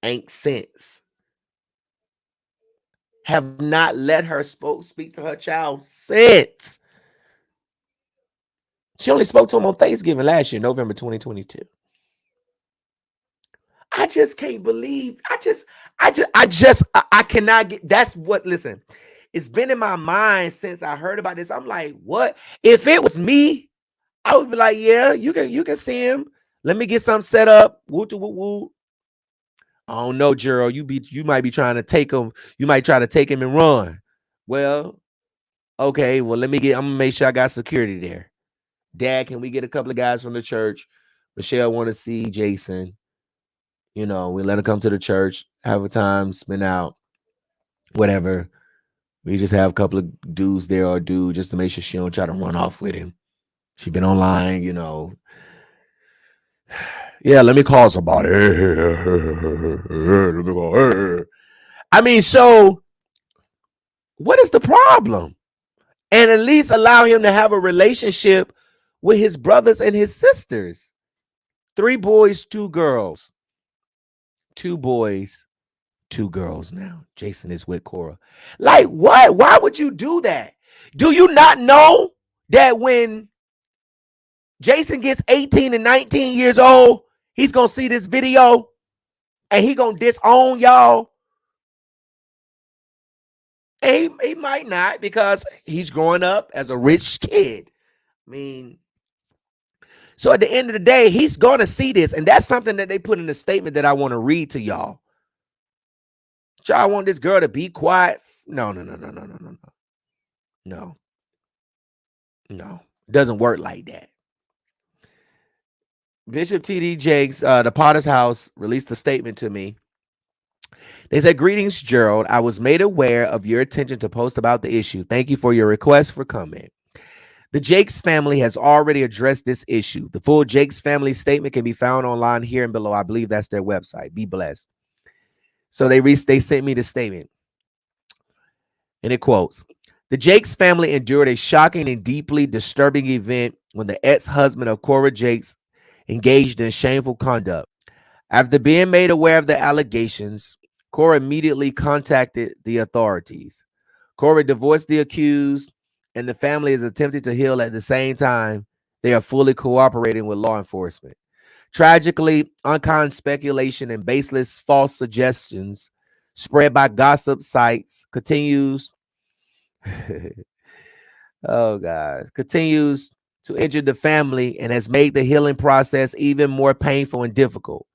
Ain't since. Have not let her speak to her child since. She only spoke to him on Thanksgiving last year, November 2022. I just can't believe. I cannot get. That's what. Listen, it's been in my mind since I heard about this. I'm like, what? If it was me, I would be like, yeah, you can see him. Let me get something set up. Woo woo woo. I don't know, Gerald. You might be trying to take him. You might try to take him and run. Well, okay. Well, I'm gonna make sure I got security there. Dad, can we get a couple of guys from the church? Michelle want to see Jason. We let him come to the church, have a time, spend out, whatever. We just have a couple of dudes there or dude just to make sure she don't try to run off with him. She been online, Yeah, let me call somebody. Let me call her. I mean, so what is the problem? And at least allow him to have a relationship with his brothers and his sisters. 3 boys, 2 girls. 2 boys, 2 girls now. Jason is with Cora. Like, what? Why would you do that? Do you not know that when Jason gets 18 and 19 years old, he's going to see this video and he going to disown y'all? And he might not, because he's growing up as a rich kid. I mean, so at the end of the day, he's going to see this. And that's something that they put in the statement that I want to read to y'all. Y'all want this girl to be quiet? No. No. It doesn't work like that. Bishop T.D. Jakes, the Potter's House, released a statement to me. They said, "Greetings, Gerald. I was made aware of your attention to post about the issue. Thank you for your request for comment. The Jakes family has already addressed this issue. The full Jakes family statement can be found online here and below. I believe that's their website. Be blessed." So they sent me the statement. And it quotes, "The Jakes family endured a shocking and deeply disturbing event when the ex-husband of Cora Jakes engaged in shameful conduct. After being made aware of the allegations, Cora immediately contacted the authorities. Cora divorced the accused, and the family is attempting to heal at the same time. They are fully cooperating with law enforcement. Tragically, unkind speculation and baseless false suggestions spread by gossip sites continues continues to injure the family and has made the healing process even more painful and difficult.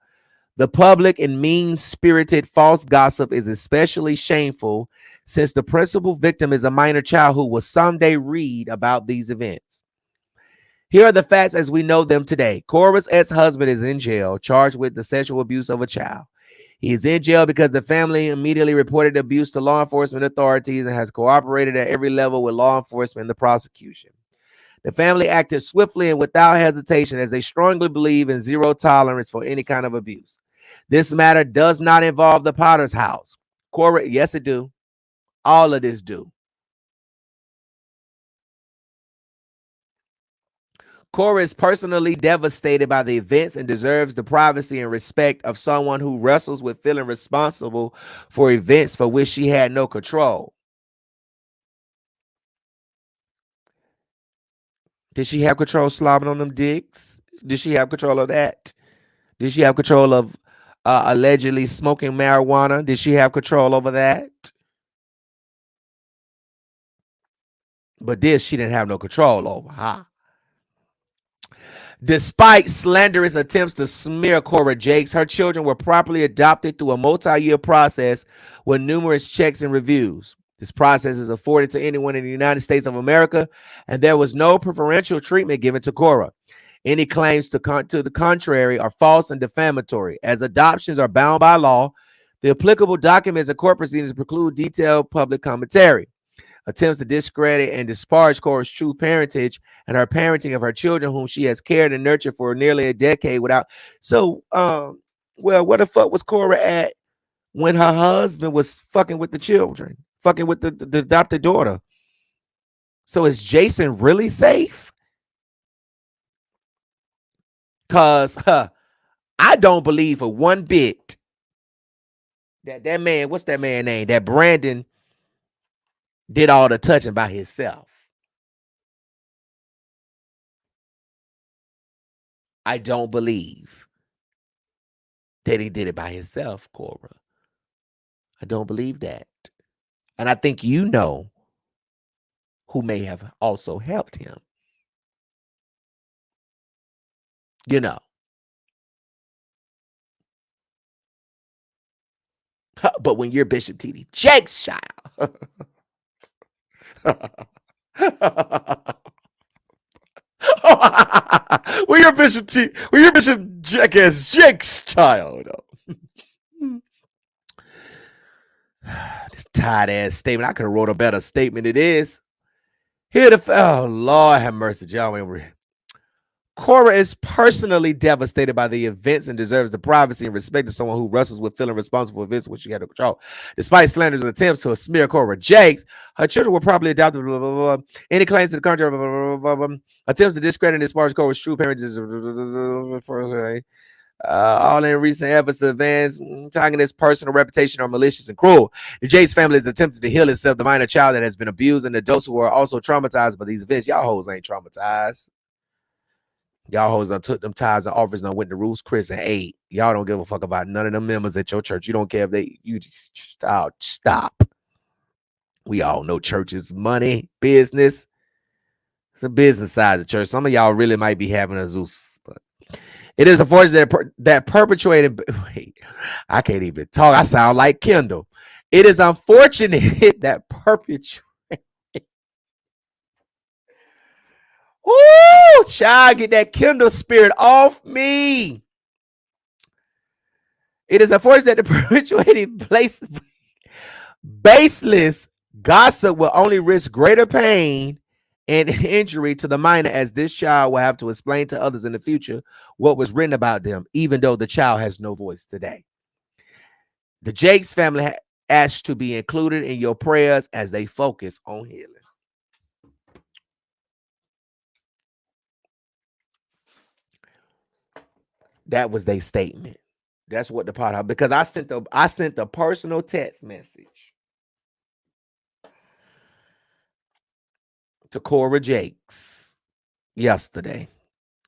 The public and mean-spirited false gossip is especially shameful since the principal victim is a minor child who will someday read about these events. Here are the facts as we know them today. Cora's ex-husband is in jail, charged with the sexual abuse of a child. He is in jail because the family immediately reported abuse to law enforcement authorities and has cooperated at every level with law enforcement and the prosecution. The family acted swiftly and without hesitation as they strongly believe in zero tolerance for any kind of abuse. This matter does not involve the Potter's house. Cora, yes, it do. All of this do. Cora is personally devastated by the events and deserves the privacy and respect of someone who wrestles with feeling responsible for events for which she had no control. Did she have control slobbing on them dicks? Did she have control of that? Did she have control of allegedly smoking marijuana? Did she have control over that? But this she didn't have no control over, huh? Despite slanderous attempts to smear Cora Jakes, her children were properly adopted through a multi-year process with numerous checks and reviews. This process is afforded to anyone in the United States of America, and there was no preferential treatment given to Cora. Any claims to the contrary are false and defamatory. As adoptions are bound by law, the applicable documents and court proceedings preclude detailed public commentary. Attempts to discredit and disparage Cora's true parentage and her parenting of her children, whom she has cared and nurtured for nearly a decade without. So, well, where the fuck was Cora at when her husband was fucking with the children, fucking with the adopted daughter? So is Jason really safe? Because I don't believe for one bit that man, what's that man name? That Brandon did all the touching by himself. I don't believe that he did it by himself, Cora. I don't believe that. And I think you know who may have also helped him. You know. But when you're Bishop T.D. Jake's child, when you're Bishop Jackass Jake's child. This tight ass statement. I could have wrote a better statement. It is. Oh Lord have mercy, y'all. Cora is personally devastated by the events and deserves the privacy and respect of someone who wrestles with feeling responsible for events which she had to control. Despite slanders and attempts to smear Cora Jakes, her children were probably adopted. Blah, blah, blah, blah. Any claims to the contrary, blah, blah, blah, blah, blah. Attempts to discredit as far as Cora's true parents is all in recent efforts to advance targeting his personal reputation are malicious and cruel. The Jakes family is attempting to heal itself, the minor child that has been abused, and adults who are also traumatized by these events. Y'all hoes ain't traumatized. Y'all hoes done took them ties and offers and went to Ruth's Chris and ate. Y'all don't give a fuck about none of them members at your church. You don't care if you stop. We all know church is money, business. It's a business side of the church. Some of y'all really might be having a Zeus, but it is unfortunate that perpetuated. Wait, I can't even talk. I sound like Kendall. It is unfortunate that perpetuated. Woo! Child, get that Kindle spirit off me. It is unfortunate that the perpetuated baseless gossip will only risk greater pain and injury to the minor, as this child will have to explain to others in the future what was written about them, even though the child has no voice today. The Jakes family asked to be included in your prayers as they focus on healing. That was their statement. That's what the part, because I sent the personal text message to Cora Jakes yesterday,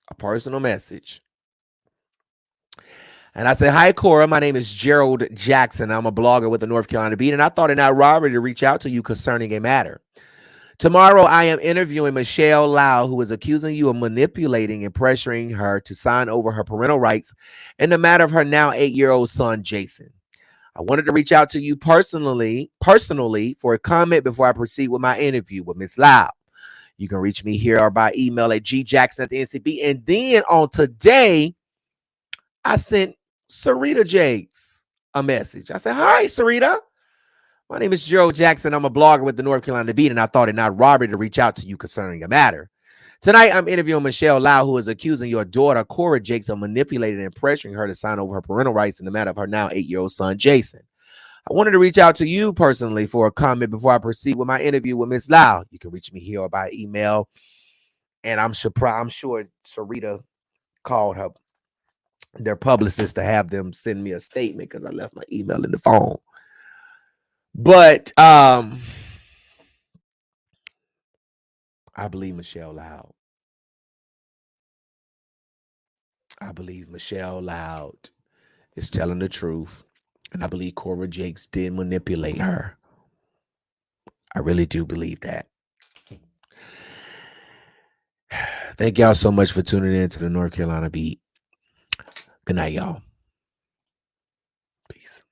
a personal message. And I said, "Hi, Cora. My name is Gerald Jackson. I'm a blogger with the North Carolina Beat, and I thought it not robbery to reach out to you concerning a matter. Tomorrow, I am interviewing Michelle Lau, who is accusing you of manipulating and pressuring her to sign over her parental rights in the matter of her now 8-year-old son, Jason. I wanted to reach out to you personally for a comment before I proceed with my interview with Miss Lau. You can reach me here or by email at gjackson@the.ncb. And then on today, I sent Serita Jakes a message. I said, "Hi, Serita. My name is Gerald Jackson. I'm a blogger with the North Carolina Beat, and I thought it not robbery to reach out to you concerning a matter. Tonight, I'm interviewing Michelle Lau, who is accusing your daughter, Cora Jakes, of manipulating and pressuring her to sign over her parental rights in the matter of her now 8-year-old son, Jason. I wanted to reach out to you personally for a comment before I proceed with my interview with Miss Lau. You can reach me here or by email." And I'm sure Serita called their publicist to have them send me a statement because I left my email in the phone. But I believe Michelle Loud. I believe Michelle Loud is telling the truth. And I believe Cora Jakes did manipulate her. I really do believe that. Thank y'all so much for tuning in to the North Carolina Beat. Good night, y'all. Peace.